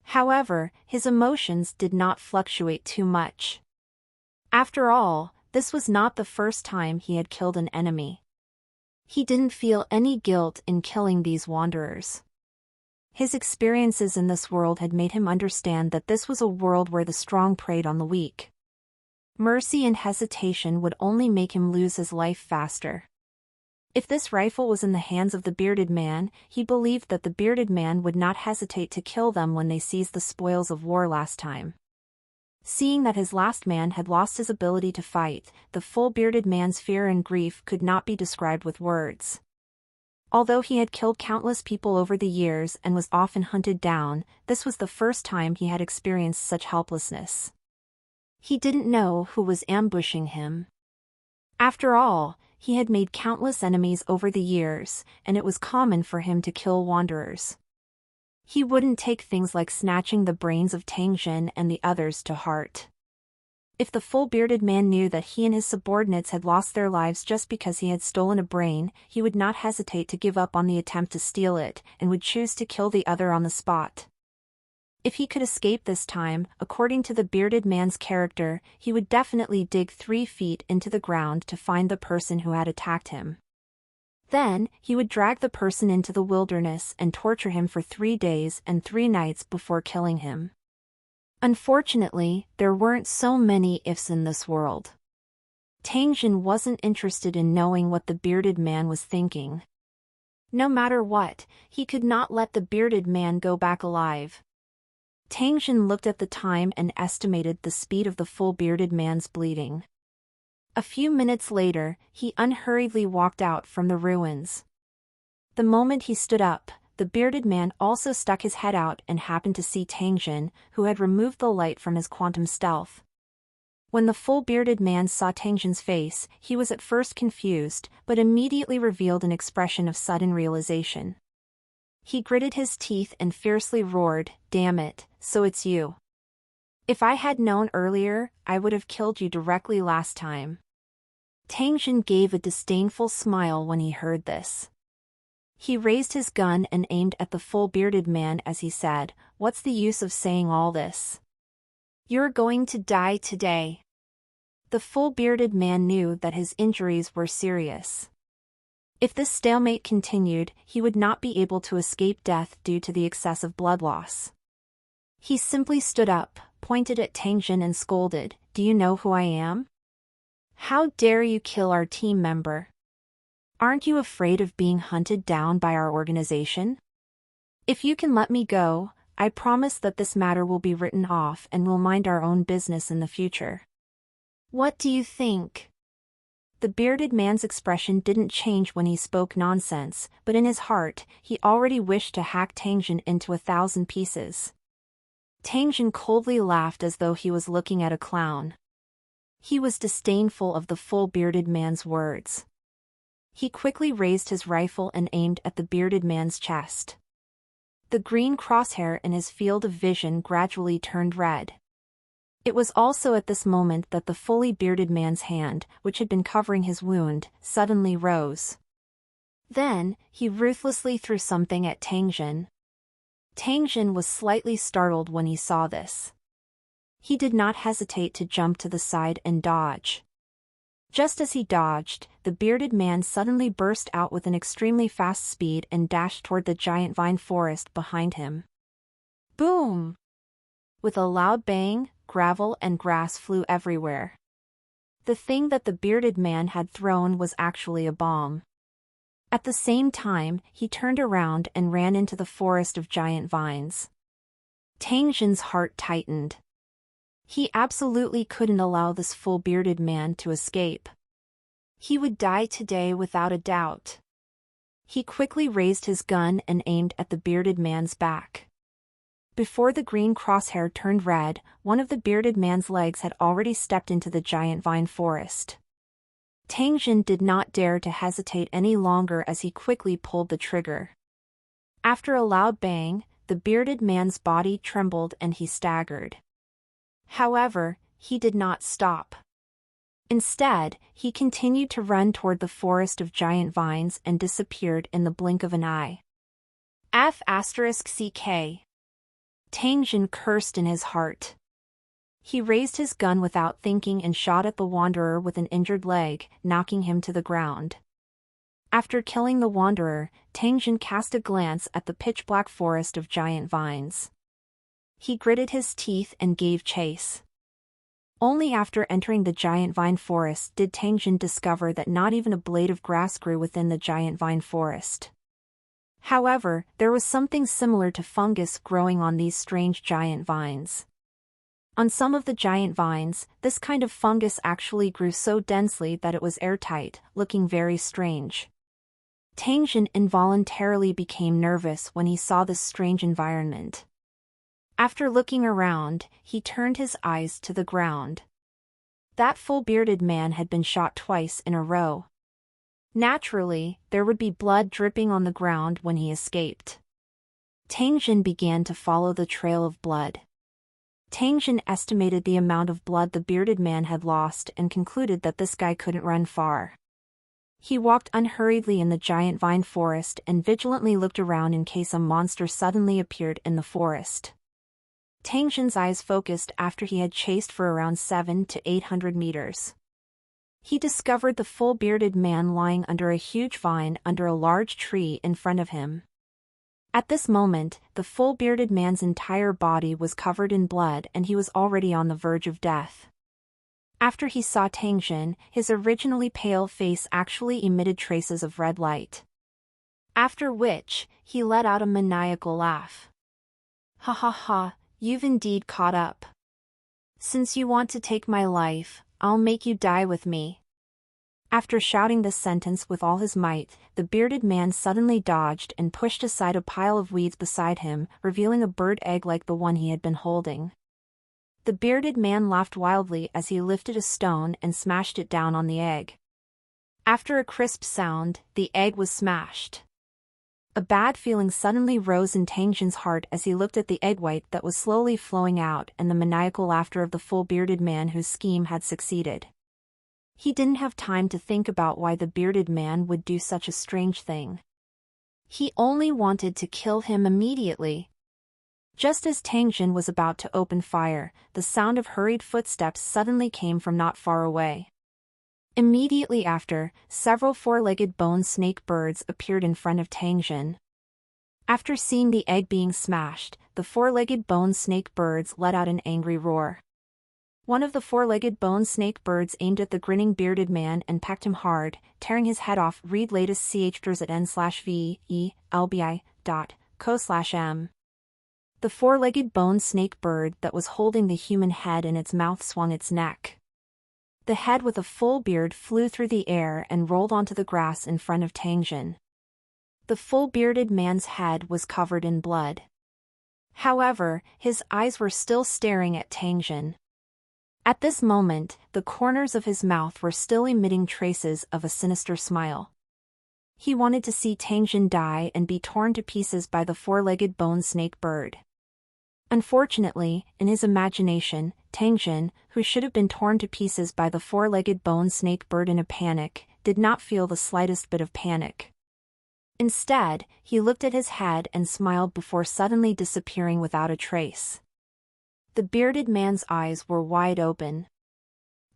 However, his emotions did not fluctuate too much. After all, this was not the first time he had killed an enemy. He didn't feel any guilt in killing these wanderers. His experiences in this world had made him understand that this was a world where the strong preyed on the weak. Mercy and hesitation would only make him lose his life faster. If this rifle was in the hands of the bearded man, he believed that the bearded man would not hesitate to kill them when they seized the spoils of war last time. Seeing that his last man had lost his ability to fight, the full bearded man's fear and grief could not be described with words. Although he had killed countless people over the years and was often hunted down, this was the first time he had experienced such helplessness. He didn't know who was ambushing him. After all, he had made countless enemies over the years, and it was common for him to kill wanderers. He wouldn't take things like snatching the brains of Tang Jin and the others to heart. If the full-bearded man knew that he and his subordinates had lost their lives just because he had stolen a brain, he would not hesitate to give up on the attempt to steal it, and would choose to kill the other on the spot. If he could escape this time, according to the bearded man's character, he would definitely dig 3 feet into the ground to find the person who had attacked him. Then, he would drag the person into the wilderness and torture him for 3 days and 3 nights before killing him. Unfortunately, there weren't so many ifs in this world. Tang Jin wasn't interested in knowing what the bearded man was thinking. No matter what, he could not let the bearded man go back alive. Tang Jin looked at the time and estimated the speed of the full bearded man's bleeding. A few minutes later, he unhurriedly walked out from the ruins. The moment he stood up, the bearded man also stuck his head out and happened to see Tang Jin, who had removed the light from his quantum stealth. When the full bearded man saw Tang Jin's face, he was at first confused, but immediately revealed an expression of sudden realization. He gritted his teeth and fiercely roared, "Damn it, so it's you. If I had known earlier, I would have killed you directly last time." Tang Jin gave a disdainful smile when he heard this. He raised his gun and aimed at the full-bearded man as he said, "What's the use of saying all this? You're going to die today." The full-bearded man knew that his injuries were serious. If this stalemate continued, he would not be able to escape death due to the excessive blood loss. He simply stood up, pointed at Tang Jin and scolded, "Do you know who I am? How dare you kill our team member? Aren't you afraid of being hunted down by our organization? If you can let me go, I promise that this matter will be written off and we'll mind our own business in the future. What do you think?" The bearded man's expression didn't change when he spoke nonsense, but in his heart, he already wished to hack Tang Jin into 1,000 pieces. Tang Jin coldly laughed as though he was looking at a clown. He was disdainful of the full-bearded man's words. He quickly raised his rifle and aimed at the bearded man's chest. The green crosshair in his field of vision gradually turned red. It was also at this moment that the fully bearded man's hand, which had been covering his wound, suddenly rose. Then, he ruthlessly threw something at Tang Jin. Tang Jin was slightly startled when he saw this. He did not hesitate to jump to the side and dodge. Just as he dodged, the bearded man suddenly burst out with an extremely fast speed and dashed toward the giant vine forest behind him. Boom! With a loud bang, gravel and grass flew everywhere. The thing that the bearded man had thrown was actually a bomb. At the same time, he turned around and ran into the forest of giant vines. Tang Jin's heart tightened. He absolutely couldn't allow this full-bearded man to escape. He would die today without a doubt. He quickly raised his gun and aimed at the bearded man's back. Before the green crosshair turned red, one of the bearded man's legs had already stepped into the giant vine forest. Tang Jin did not dare to hesitate any longer as he quickly pulled the trigger. After a loud bang, the bearded man's body trembled and he staggered. However, he did not stop. Instead, he continued to run toward the forest of giant vines and disappeared in the blink of an eye. F***CK. Tang Jin cursed in his heart. He raised his gun without thinking and shot at the wanderer with an injured leg, knocking him to the ground. After killing the wanderer, Tang Jin cast a glance at the pitch-black forest of giant vines. He gritted his teeth and gave chase. Only after entering the giant vine forest did Tangjin discover that not even a blade of grass grew within the giant vine forest. However, there was something similar to fungus growing on these strange giant vines. On some of the giant vines, this kind of fungus actually grew so densely that it was airtight, looking very strange. Tangjin involuntarily became nervous when he saw this strange environment. After looking around, he turned his eyes to the ground. That full-bearded man had been shot twice in a row. Naturally, there would be blood dripping on the ground when he escaped. Tangjin began to follow the trail of blood. Tangjin estimated the amount of blood the bearded man had lost and concluded that this guy couldn't run far. He walked unhurriedly in the giant vine forest and vigilantly looked around in case a monster suddenly appeared in the forest. Tangjin's eyes focused after he had chased for around 700 to 800 meters. He discovered the full-bearded man lying under a huge vine under a large tree in front of him. At this moment, the full-bearded man's entire body was covered in blood and he was already on the verge of death. After he saw Tangjin, his originally pale face actually emitted traces of red light. After which, he let out a maniacal laugh. "Ha ha ha, you've indeed caught up. Since you want to take my life, I'll make you die with me." After shouting this sentence with all his might, the bearded man suddenly dodged and pushed aside a pile of weeds beside him, revealing a bird egg like the one he had been holding. The bearded man laughed wildly as he lifted a stone and smashed it down on the egg. After a crisp sound, the egg was smashed. A bad feeling suddenly rose in Tangjin's heart as he looked at the egg white that was slowly flowing out and the maniacal laughter of the full-bearded man whose scheme had succeeded. He didn't have time to think about why the bearded man would do such a strange thing. He only wanted to kill him immediately. Just as Tangjin was about to open fire, the sound of hurried footsteps suddenly came from not far away. Immediately after, several four-legged bone snake birds appeared in front of Tangjin. After seeing the egg being smashed, the four-legged bone snake birds let out an angry roar. One of the four-legged bone snake birds aimed at the grinning bearded man and pecked him hard, tearing his head off. Read latest ch@n/VELBI.co/m. The four-legged bone snake bird that was holding the human head in its mouth swung its neck. The head with a full beard flew through the air and rolled onto the grass in front of Tangjin. The full-bearded man's head was covered in blood. However, his eyes were still staring at Tangjin. At this moment, the corners of his mouth were still emitting traces of a sinister smile. He wanted to see Tangjin die and be torn to pieces by the four-legged bone snake bird. Unfortunately, in his imagination, Tangjin, who should have been torn to pieces by the four-legged bone snake bird in a panic, did not feel the slightest bit of panic. Instead, he looked at his head and smiled before suddenly disappearing without a trace. The bearded man's eyes were wide open.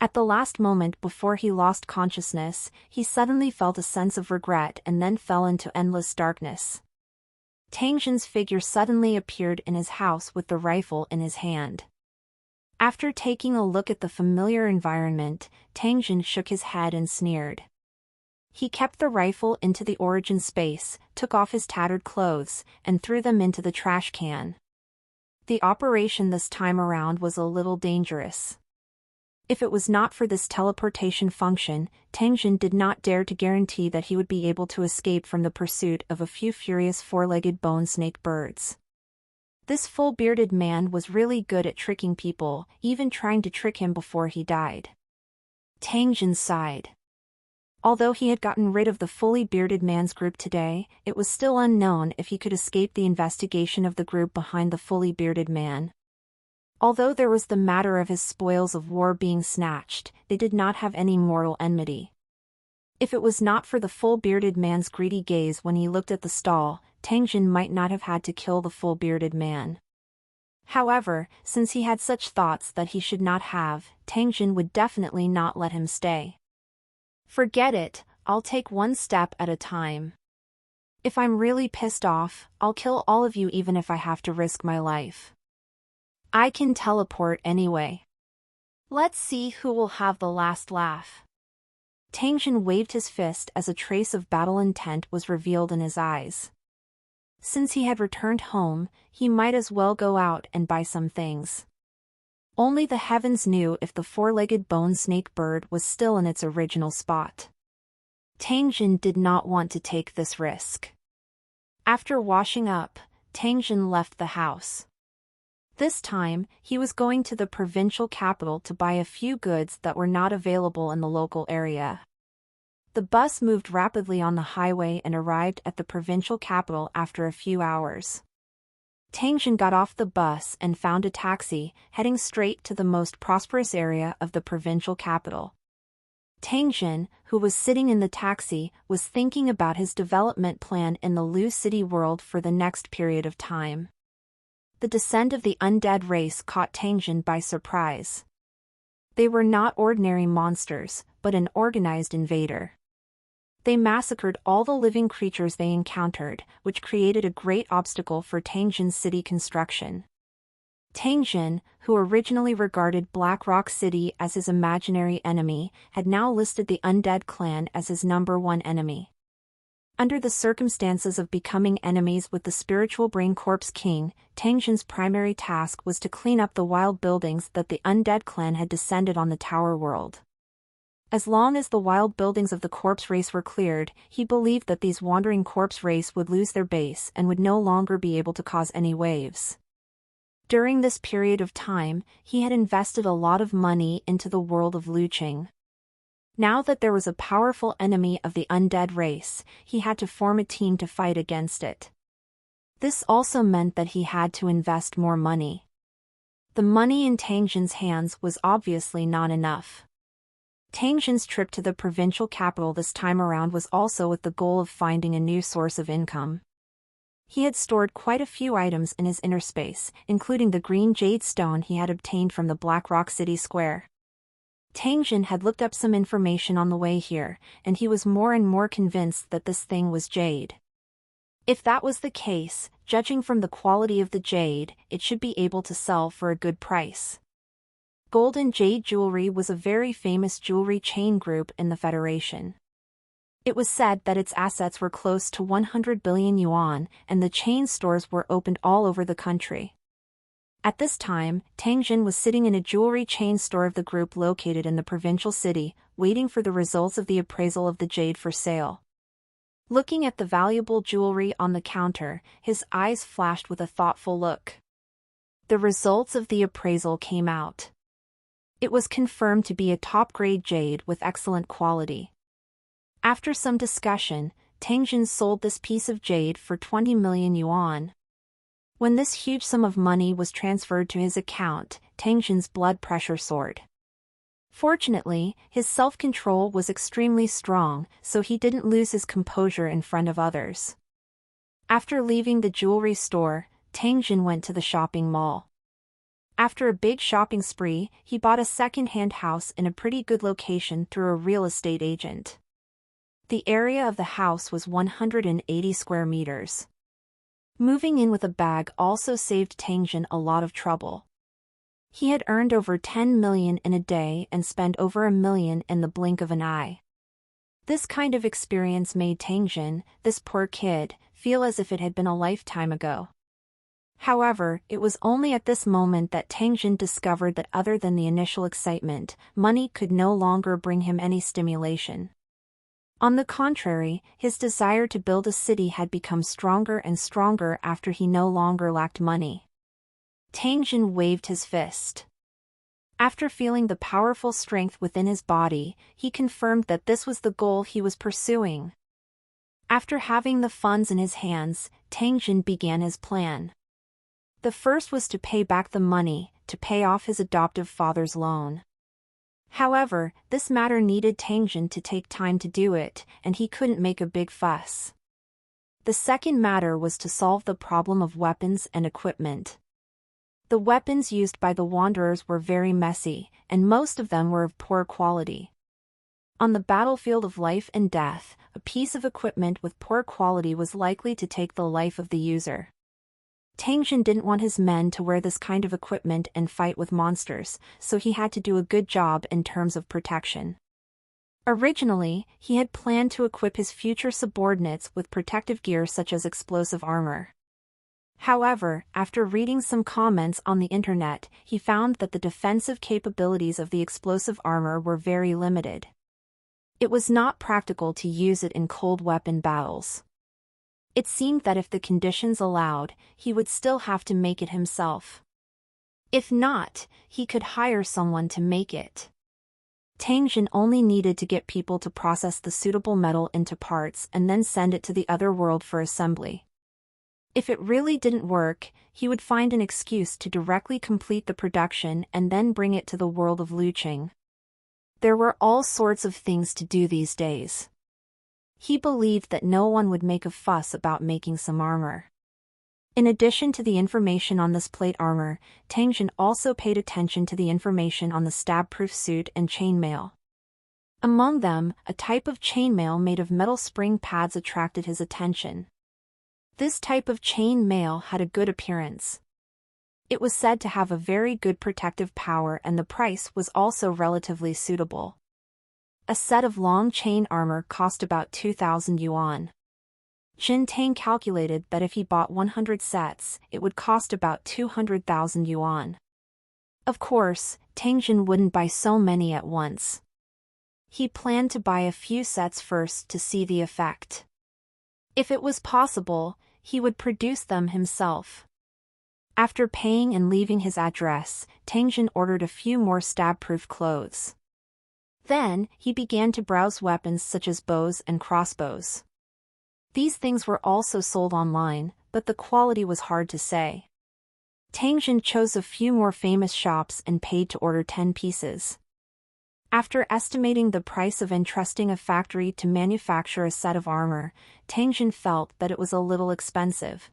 At the last moment before he lost consciousness, he suddenly felt a sense of regret and then fell into endless darkness. Tangjin's figure suddenly appeared in his house with the rifle in his hand. After taking a look at the familiar environment, Tangjin shook his head and sneered. He kept the rifle into the origin space, took off his tattered clothes, and threw them into the trash can. The operation this time around was a little dangerous. If it was not for this teleportation function, Tangjin did not dare to guarantee that he would be able to escape from the pursuit of a few furious four-legged bone snake birds. This full-bearded man was really good at tricking people, even trying to trick him before he died. Tangjin sighed. Although he had gotten rid of the fully bearded man's group today, it was still unknown if he could escape the investigation of the group behind the fully bearded man. Although there was the matter of his spoils of war being snatched, they did not have any mortal enmity. If it was not for the full-bearded man's greedy gaze when he looked at the stall, Tangjin might not have had to kill the full-bearded man. However, since he had such thoughts that he should not have, Tangjin would definitely not let him stay. Forget it, I'll take one step at a time. If I'm really pissed off, I'll kill all of you even if I have to risk my life. I can teleport anyway. Let's see who will have the last laugh. Tang Jin waved his fist as a trace of battle intent was revealed in his eyes. Since he had returned home, he might as well go out and buy some things. Only the heavens knew if the four-legged bone snake bird was still in its original spot. Tang Jin did not want to take this risk. After washing up, Tang Jin left the house. This time, he was going to the provincial capital to buy a few goods that were not available in the local area. The bus moved rapidly on the highway and arrived at the provincial capital after a few hours. Tang Jin got off the bus and found a taxi, heading straight to the most prosperous area of the provincial capital. Tang Jin, who was sitting in the taxi, was thinking about his development plan in the Lu City world for the next period of time. The descent of the undead race caught Tang Jin by surprise. They were not ordinary monsters, but an organized invader. They massacred all the living creatures they encountered, which created a great obstacle for Tang Jin's city construction. Tang Jin, who originally regarded Black Rock City as his imaginary enemy, had now listed the Undead Clan as his #1 enemy. Under the circumstances of becoming enemies with the spiritual Brain Corpse King, Tang Jin's primary task was to clean up the wild buildings that the Undead Clan had descended on the Tower World. As long as the wild buildings of the corpse race were cleared, he believed that these wandering corpse race would lose their base and would no longer be able to cause any waves. During this period of time, he had invested a lot of money into the world of Luqing. Now that there was a powerful enemy of the undead race, he had to form a team to fight against it. This also meant that he had to invest more money. The money in Tang Jin's hands was obviously not enough. Tang Jin's trip to the provincial capital this time around was also with the goal of finding a new source of income. He had stored quite a few items in his inner space, including the green jade stone he had obtained from the Black Rock City Square. Tang Jin had looked up some information on the way here, and he was more and more convinced that this thing was jade. If that was the case, judging from the quality of the jade, it should be able to sell for a good price. Golden Jade Jewelry was a very famous jewelry chain group in the Federation. It was said that its assets were close to 100 billion yuan, and the chain stores were opened all over the country. At this time, Tang Jin was sitting in a jewelry chain store of the group located in the provincial city, waiting for the results of the appraisal of the jade for sale. Looking at the valuable jewelry on the counter, his eyes flashed with a thoughtful look. The results of the appraisal came out. It was confirmed to be a top-grade jade with excellent quality. After some discussion, Tang Jin sold this piece of jade for 20 million yuan. When this huge sum of money was transferred to his account, Tang Jin's blood pressure soared. Fortunately, his self-control was extremely strong, so he didn't lose his composure in front of others. After leaving the jewelry store, Tang Jin went to the shopping mall. After a big shopping spree, he bought a second-hand house in a pretty good location through a real estate agent. The area of the house was 180 square meters. Moving in with a bag also saved Tang Jin a lot of trouble. He had earned over 10 million in a day and spent over $1 million in the blink of an eye. This kind of experience made Tang Jin, this poor kid, feel as if it had been a lifetime ago. However, it was only at this moment that Tang Jin discovered that other than the initial excitement, money could no longer bring him any stimulation. On the contrary, his desire to build a city had become stronger and stronger after he no longer lacked money. Tang Jin waved his fist. After feeling the powerful strength within his body, he confirmed that this was the goal he was pursuing. After having the funds in his hands, Tang Jin began his plan. The first was to pay back the money, to pay off his adoptive father's loan. However, this matter needed Tang Jin to take time to do it, and he couldn't make a big fuss. The second matter was to solve the problem of weapons and equipment. The weapons used by the Wanderers were very messy, and most of them were of poor quality. On the battlefield of life and death, a piece of equipment with poor quality was likely to take the life of the user. Tang Jin didn't want his men to wear this kind of equipment and fight with monsters, so he had to do a good job in terms of protection. Originally, he had planned to equip his future subordinates with protective gear such as explosive armor. However, after reading some comments on the internet, he found that the defensive capabilities of the explosive armor were very limited. It was not practical to use it in cold weapon battles. It seemed that if the conditions allowed, he would still have to make it himself. If not, he could hire someone to make it. Tang Jin only needed to get people to process the suitable metal into parts and then send it to the other world for assembly. If it really didn't work, he would find an excuse to directly complete the production and then bring it to the world of Luqing. There were all sorts of things to do these days. He believed that no one would make a fuss about making some armor. In addition to the information on this plate armor, Tang Jin also paid attention to the information on the stab-proof suit and chainmail. Among them, a type of chainmail made of metal spring pads attracted his attention. This type of chainmail had a good appearance. It was said to have a very good protective power and the price was also relatively suitable. A set of long chain armor cost about 2,000 yuan. Jin Tang calculated that if he bought 100 sets, it would cost about 200,000 yuan. Of course, Tang Jin wouldn't buy so many at once. He planned to buy a few sets first to see the effect. If it was possible, he would produce them himself. After paying and leaving his address, Tang Jin ordered a few more stab-proof clothes. Then, he began to browse weapons such as bows and crossbows. These things were also sold online, but the quality was hard to say. Tang Jin chose a few more famous shops and paid to order 10 pieces. After estimating the price of entrusting a factory to manufacture a set of armor, Tang Jin felt that it was a little expensive.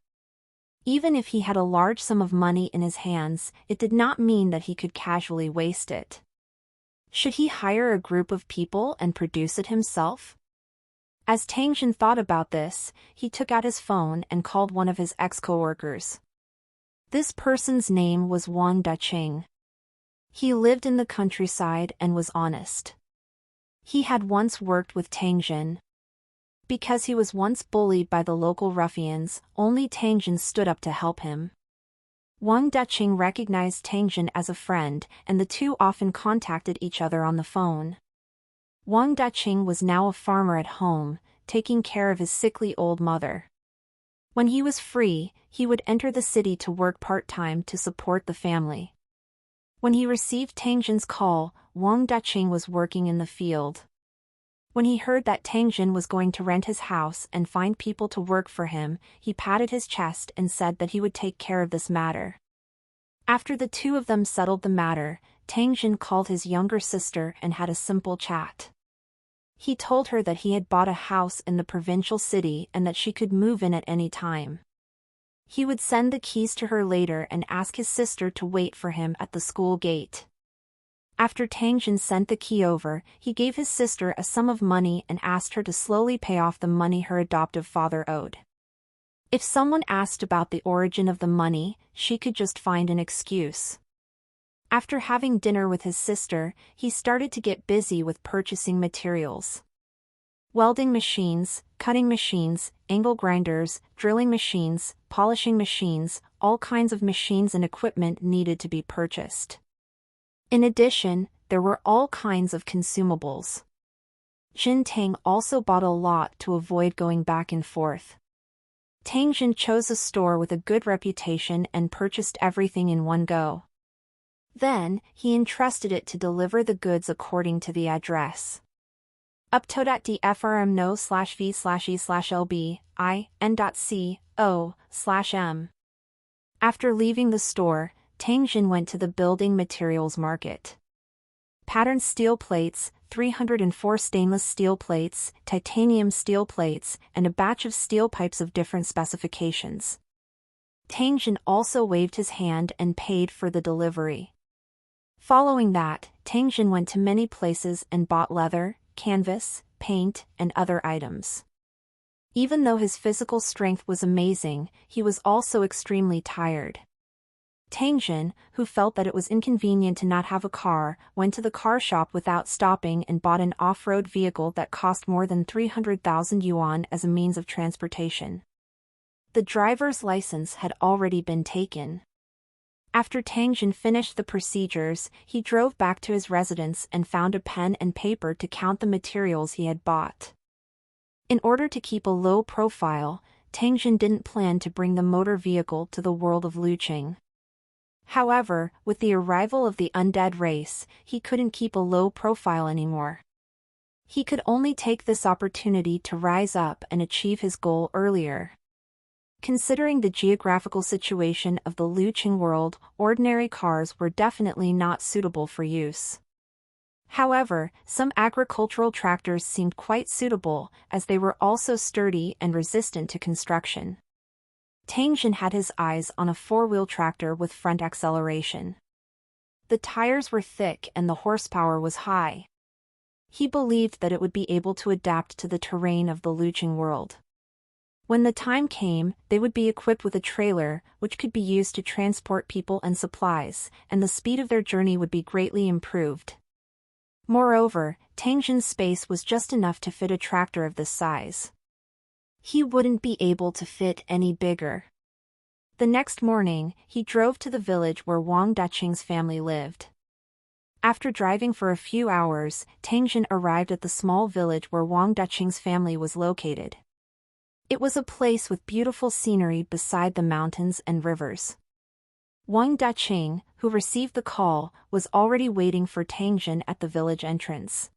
Even if he had a large sum of money in his hands, it did not mean that he could casually waste it. Should he hire a group of people and produce it himself? As Tang Jin thought about this, he took out his phone and called one of his ex-coworkers. This person's name was Wang Daqing. He lived in the countryside and was honest. He had once worked with Tang Jin. Because he was once bullied by the local ruffians, only Tang Jin stood up to help him. Wang Daqing recognized Tang Jin as a friend, and the two often contacted each other on the phone. Wang Daqing was now a farmer at home, taking care of his sickly old mother. When he was free, he would enter the city to work part-time to support the family. When he received Tang Jin's call, Wang Daqing was working in the field. When he heard that Tang Jin was going to rent his house and find people to work for him, he patted his chest and said that he would take care of this matter. After the two of them settled the matter, Tang Jin called his younger sister and had a simple chat. He told her that he had bought a house in the provincial city and that she could move in at any time. He would send the keys to her later and ask his sister to wait for him at the school gate. After Tang Jin sent the key over, he gave his sister a sum of money and asked her to slowly pay off the money her adoptive father owed. If someone asked about the origin of the money, she could just find an excuse. After having dinner with his sister, he started to get busy with purchasing materials. Welding machines, cutting machines, angle grinders, drilling machines, polishing machines, all kinds of machines and equipment needed to be purchased. In addition, there were all kinds of consumables. Jin Tang also bought a lot to avoid going back and forth. Tang Jin chose a store with a good reputation and purchased everything in one go. Then, he entrusted it to deliver the goods according to the address. Upto.dfrm no/v/e/lb/in.co/m. After leaving the store, Tang Jin went to the building materials market. Patterned steel plates, 304 stainless steel plates, titanium steel plates, and a batch of steel pipes of different specifications. Tang Jin also waved his hand and paid for the delivery. Following that, Tang Jin went to many places and bought leather, canvas, paint, and other items. Even though his physical strength was amazing, he was also extremely tired. Tang Jin, who felt that it was inconvenient to not have a car, went to the car shop without stopping and bought an off-road vehicle that cost more than 300,000 yuan as a means of transportation. The driver's license had already been taken. After Tang Jin finished the procedures, he drove back to his residence and found a pen and paper to count the materials he had bought. In order to keep a low profile, Tang Jin didn't plan to bring the motor vehicle to the world of Luqing. However, with the arrival of the undead race, he couldn't keep a low profile anymore. He could only take this opportunity to rise up and achieve his goal earlier. Considering the geographical situation of the Luqing world, ordinary cars were definitely not suitable for use. However, some agricultural tractors seemed quite suitable, as they were also sturdy and resistant to construction. Tang Jin had his eyes on a four-wheel tractor with front acceleration. The tires were thick and the horsepower was high. He believed that it would be able to adapt to the terrain of the Luqing world. When the time came, they would be equipped with a trailer, which could be used to transport people and supplies, and the speed of their journey would be greatly improved. Moreover, Tang Jin's space was just enough to fit a tractor of this size. He wouldn't be able to fit any bigger. The next morning, he drove to the village where Wang Daqing's family lived. After driving for a few hours, Tang Jin arrived at the small village where Wang Daqing's family was located. It was a place with beautiful scenery beside the mountains and rivers. Wang Daqing, who received the call, was already waiting for Tang Jin at the village entrance.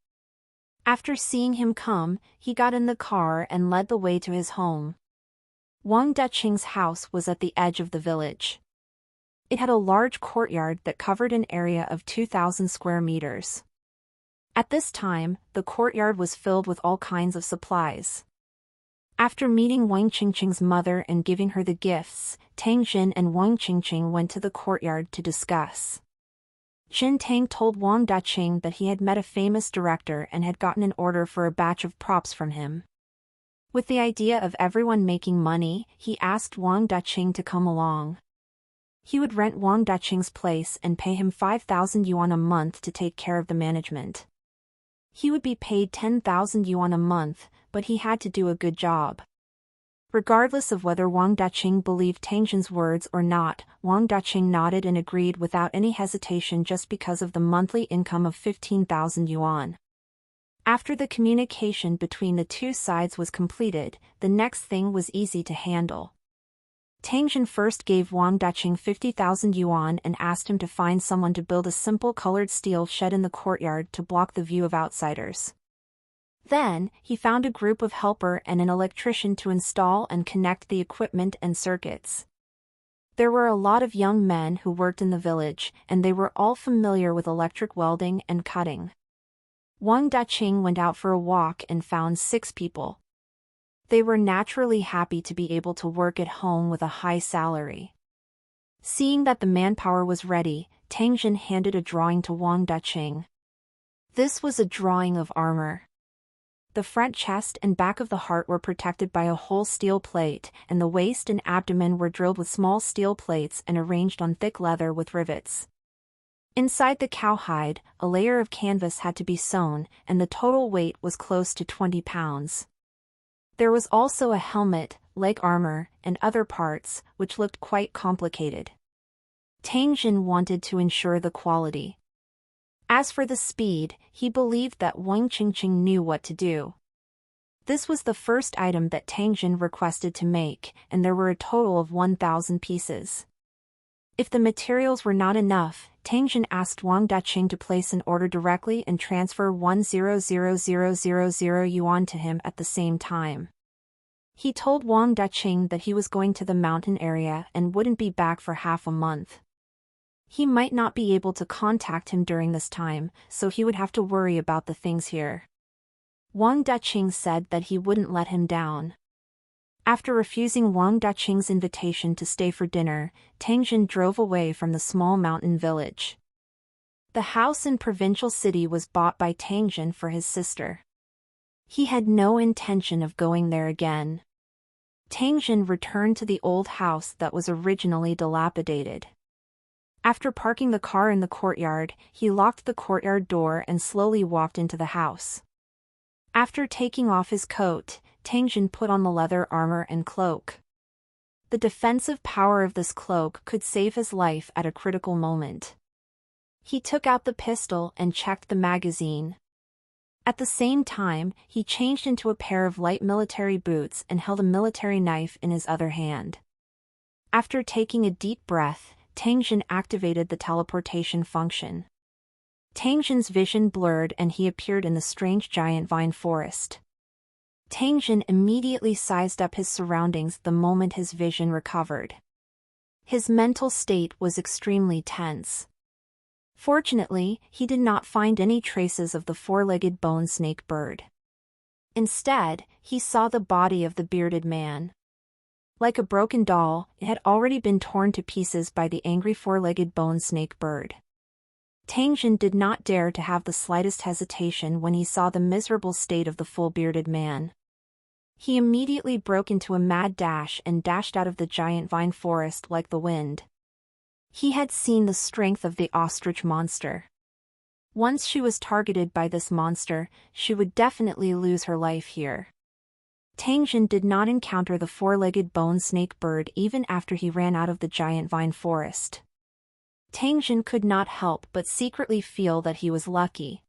After seeing him come, he got in the car and led the way to his home. Wang Daqing's house was at the edge of the village. It had a large courtyard that covered an area of 2,000 square meters. At this time, the courtyard was filled with all kinds of supplies. After meeting Wang Qingqing's mother and giving her the gifts, Tang Jin and Wang Qingqing went to the courtyard to discuss. Jin Tang told Wang Daqing that he had met a famous director and had gotten an order for a batch of props from him. With the idea of everyone making money, he asked Wang Daqing to come along. He would rent Wang Daqing's place and pay him 5,000 yuan a month to take care of the management. He would be paid 10,000 yuan a month, but he had to do a good job. Regardless of whether Wang Daqing believed Tang Jin's words or not, Wang Daqing nodded and agreed without any hesitation just because of the monthly income of 15,000 yuan. After the communication between the two sides was completed, the next thing was easy to handle. Tang Jin first gave Wang Daqing 50,000 yuan and asked him to find someone to build a simple colored steel shed in the courtyard to block the view of outsiders. Then, he found a group of helper and an electrician to install and connect the equipment and circuits. There were a lot of young men who worked in the village, and they were all familiar with electric welding and cutting. Wang Daqing went out for a walk and found 6 people. They were naturally happy to be able to work at home with a high salary. Seeing that the manpower was ready, Tang Jin handed a drawing to Wang Daqing. This was a drawing of armor. The front chest and back of the heart were protected by a whole steel plate, and the waist and abdomen were drilled with small steel plates and arranged on thick leather with rivets. Inside the cowhide, a layer of canvas had to be sewn, and the total weight was close to 20 pounds. There was also a helmet, leg armor, and other parts, which looked quite complicated. Tang Jin wanted to ensure the quality. As for the speed, he believed that Wang Qingqing knew what to do. This was the first item that Tang Jin requested to make, and there were a total of 1,000 pieces. If the materials were not enough, Tang Jin asked Wang Daqing to place an order directly and transfer 100,000 yuan to him at the same time. He told Wang Daqing that he was going to the mountain area and wouldn't be back for half a month. He might not be able to contact him during this time, so he would have to worry about the things here. Wang Daqing said that he wouldn't let him down. After refusing Wang Daqing's invitation to stay for dinner, Tang Jin drove away from the small mountain village. The house in Provincial City was bought by Tang Jin for his sister. He had no intention of going there again. Tang Jin returned to the old house that was originally dilapidated. After parking the car in the courtyard, he locked the courtyard door and slowly walked into the house. After taking off his coat, Tang Jin put on the leather armor and cloak. The defensive power of this cloak could save his life at a critical moment. He took out the pistol and checked the magazine. At the same time, he changed into a pair of light military boots and held a military knife in his other hand. After taking a deep breath, Tang Jin activated the teleportation function. Tang Jin's vision blurred and he appeared in the strange giant vine forest. Tang Jin immediately sized up his surroundings the moment his vision recovered. His mental state was extremely tense. Fortunately, he did not find any traces of the four-legged bone snake bird. Instead, he saw the body of the bearded man. Like a broken doll, it had already been torn to pieces by the angry four-legged bone snake bird. Tang Jin did not dare to have the slightest hesitation when he saw the miserable state of the full-bearded man. He immediately broke into a mad dash and dashed out of the giant vine forest like the wind. He had seen the strength of the ostrich monster. Once she was targeted by this monster, she would definitely lose her life here. Tang Jin did not encounter the four-legged bone snake bird even after he ran out of the giant vine forest. Tang Jin could not help but secretly feel that he was lucky.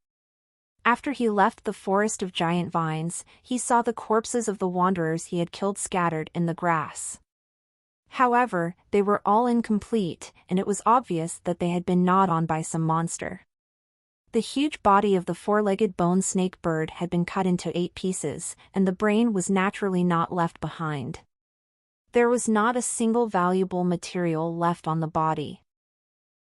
After he left the forest of giant vines, he saw the corpses of the wanderers he had killed scattered in the grass. However, they were all incomplete, and it was obvious that they had been gnawed on by some monster. The huge body of the four-legged bone snake bird had been cut into 8 pieces, and the brain was naturally not left behind. There was not a single valuable material left on the body.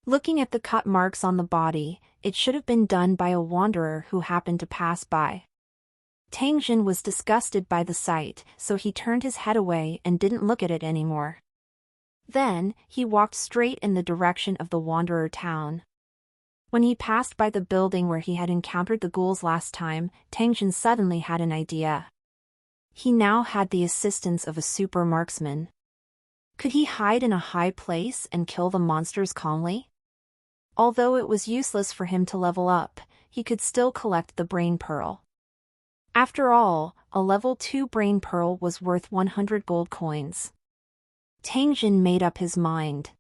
Looking at the cut marks on the body, it should have been done by a wanderer who happened to pass by. Tang Jin was disgusted by the sight, so he turned his head away and didn't look at it anymore. Then, he walked straight in the direction of the Wanderer town. When he passed by the building where he had encountered the ghouls last time, Tang Jin suddenly had an idea. He now had the assistance of a super marksman. Could he hide in a high place and kill the monsters calmly? Although it was useless for him to level up, he could still collect the brain pearl. After all, a level 2 brain pearl was worth 100 gold coins. Tang Jin made up his mind.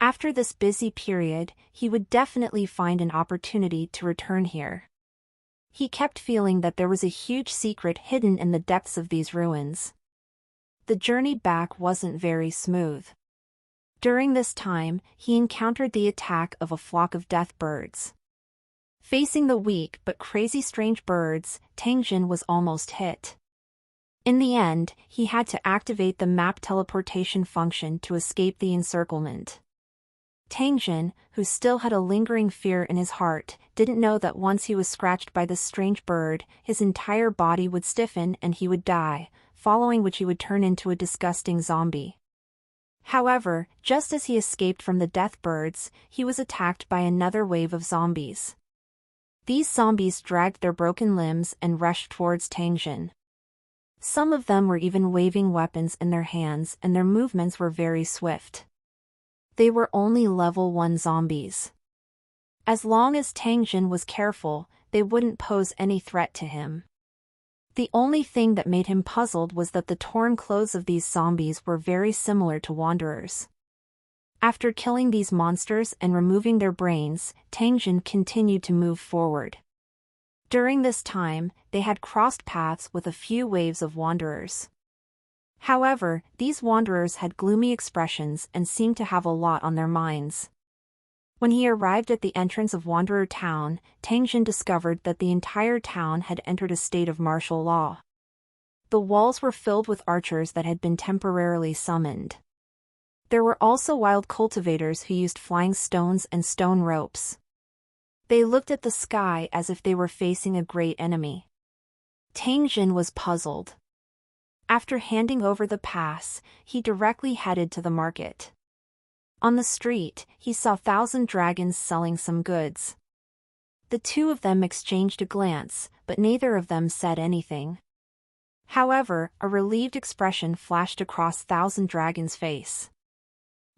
After this busy period, he would definitely find an opportunity to return here. He kept feeling that there was a huge secret hidden in the depths of these ruins. The journey back wasn't very smooth. During this time, he encountered the attack of a flock of death birds. Facing the weak but crazy strange birds, Tang Jin was almost hit. In the end, he had to activate the map teleportation function to escape the encirclement. Tang Jin, who still had a lingering fear in his heart, didn't know that once he was scratched by this strange bird, his entire body would stiffen and he would die, following which he would turn into a disgusting zombie. However, just as he escaped from the death birds, he was attacked by another wave of zombies. These zombies dragged their broken limbs and rushed towards Tang Jin. Some of them were even waving weapons in their hands and their movements were very swift. They were only level 1 zombies. As long as Tang Jin was careful, they wouldn't pose any threat to him. The only thing that made him puzzled was that the torn clothes of these zombies were very similar to wanderers. After killing these monsters and removing their brains, Tang Jin continued to move forward. During this time, they had crossed paths with a few waves of wanderers. However, these wanderers had gloomy expressions and seemed to have a lot on their minds. When he arrived at the entrance of Wanderer Town, Tang Jin discovered that the entire town had entered a state of martial law. The walls were filled with archers that had been temporarily summoned. There were also wild cultivators who used flying stones and stone ropes. They looked at the sky as if they were facing a great enemy. Tang Jin was puzzled. After handing over the pass, he directly headed to the market. On the street, he saw 1,000 dragons selling some goods. The two of them exchanged a glance, but neither of them said anything. However, a relieved expression flashed across Thousand Dragon's face.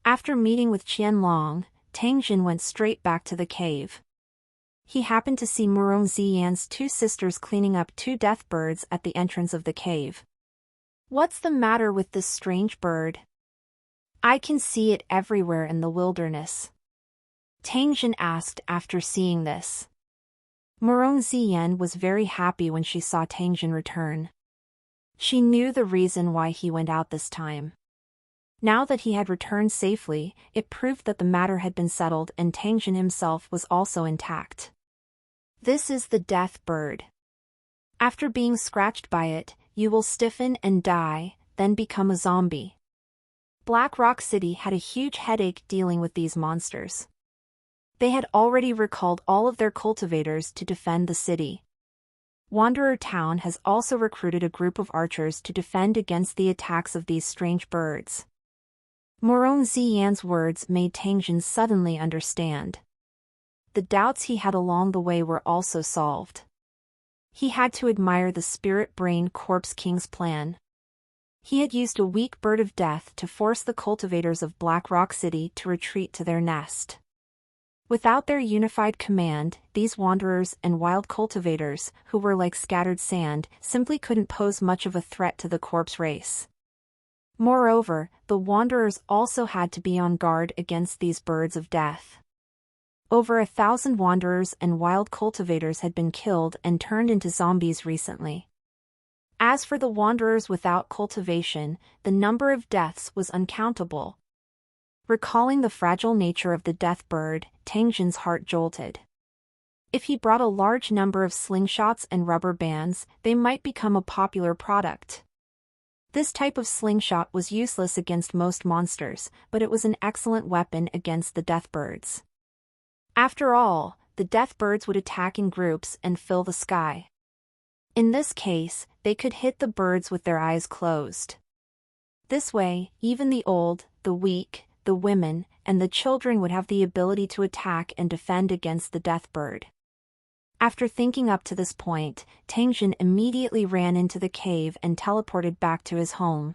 After meeting with Qianlong, Tang Jin went straight back to the cave. He happened to see Murong Ziyan's two sisters cleaning up two death birds at the entrance of the cave. "What's the matter with this strange bird? I can see it everywhere in the wilderness," Tang Jin asked after seeing this. Murong Ziyan was very happy when she saw Tang Jin return. She knew the reason why he went out this time. Now that he had returned safely, it proved that the matter had been settled and Tang Jin himself was also intact. "This is the death bird. After being scratched by it, you will stiffen and die, then become a zombie." Black Rock City had a huge headache dealing with these monsters. They had already recalled all of their cultivators to defend the city. Wanderer Town has also recruited a group of archers to defend against the attacks of these strange birds. Murong Ziyan's words made Tang Jin suddenly understand. The doubts he had along the way were also solved. He had to admire the Spirit Brain Corpse King's plan. He had used a weak bird of death to force the cultivators of Black Rock City to retreat to their nest. Without their unified command, these wanderers and wild cultivators, who were like scattered sand, simply couldn't pose much of a threat to the corpse race. Moreover, the wanderers also had to be on guard against these birds of death. Over 1,000 wanderers and wild cultivators had been killed and turned into zombies recently. As for the wanderers without cultivation, the number of deaths was uncountable. Recalling the fragile nature of the death bird, Tang Jin's heart jolted. If he brought a large number of slingshots and rubber bands, they might become a popular product. This type of slingshot was useless against most monsters, but it was an excellent weapon against the death birds. After all, the death birds would attack in groups and fill the sky. In this case, they could hit the birds with their eyes closed. This way, even the old, the weak, the women, and the children would have the ability to attack and defend against the death bird. After thinking up to this point, Tang Jin immediately ran into the cave and teleported back to his home.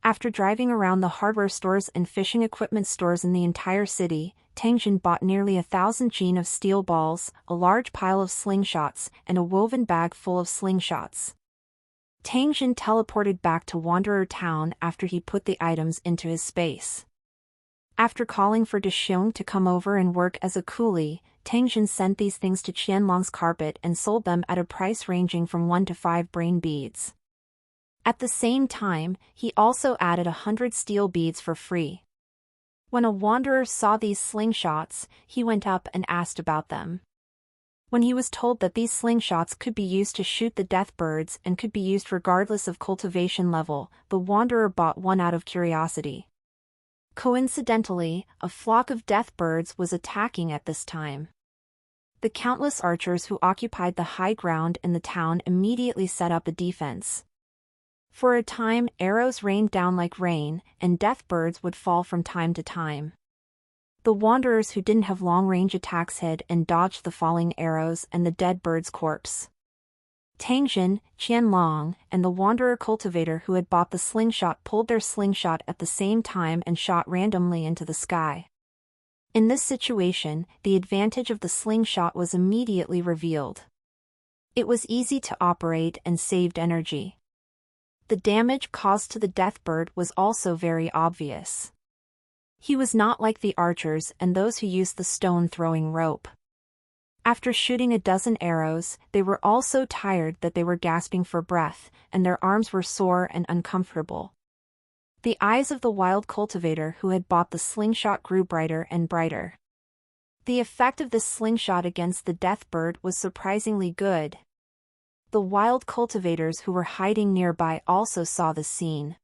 After driving around the hardware stores and fishing equipment stores in the entire city, Tang Jin bought nearly 1,000 jean of steel balls, a large pile of slingshots, and a woven bag full of slingshots. Tang Jin teleported back to Wanderer Town after he put the items into his space. After calling for Dexiong to come over and work as a coolie, Tang Jin sent these things to Qianlong's carpet and sold them at a price ranging from 1 to 5 brain beads. At the same time, he also added 100 steel beads for free. When a wanderer saw these slingshots, he went up and asked about them. When he was told that these slingshots could be used to shoot the death birds and could be used regardless of cultivation level, the wanderer bought one out of curiosity. Coincidentally, a flock of death birds was attacking at this time. The countless archers who occupied the high ground in the town immediately set up a defense. For a time, arrows rained down like rain, and death birds would fall from time to time. The wanderers who didn't have long-range attacks hid and dodged the falling arrows and the dead bird's corpse. Tang Jin, Qianlong, and the wanderer cultivator who had bought the slingshot pulled their slingshot at the same time and shot randomly into the sky. In this situation, the advantage of the slingshot was immediately revealed. It was easy to operate and saved energy. The damage caused to the death bird was also very obvious. He was not like the archers and those who used the stone-throwing rope. After shooting a dozen arrows, they were all so tired that they were gasping for breath, and their arms were sore and uncomfortable. The eyes of the wild cultivator who had bought the slingshot grew brighter and brighter. The effect of this slingshot against the death bird was surprisingly good. The wild cultivators who were hiding nearby also saw the scene.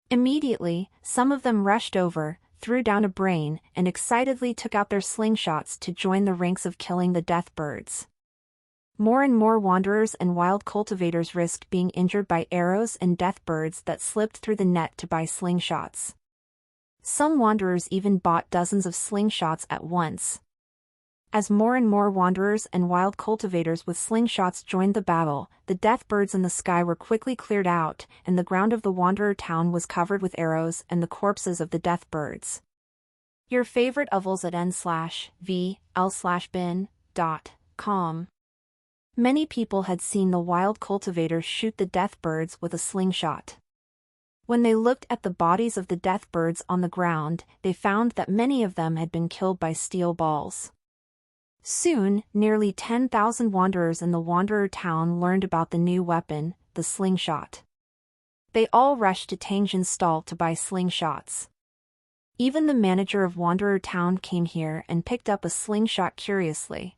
Immediately, some of them rushed over, threw down a brain, and excitedly took out their slingshots to join the ranks of killing the death birds. More and more wanderers and wild cultivators risked being injured by arrows and death birds that slipped through the net to buy slingshots. Some wanderers even bought dozens of slingshots at once. As more and more wanderers and wild cultivators with slingshots joined the battle, the death birds in the sky were quickly cleared out, and the ground of the wanderer town was covered with arrows and the corpses of the death birds. Your favorite ovals at n/vl/bin.com. Many people had seen the wild cultivators shoot the death birds with a slingshot. When they looked at the bodies of the death birds on the ground, they found that many of them had been killed by steel balls. Soon, nearly 10,000 wanderers in the wanderer town learned about the new weapon, the slingshot. They all rushed to Tangjin's stall to buy slingshots. Even the manager of Wanderer Town came here and picked up a slingshot curiously.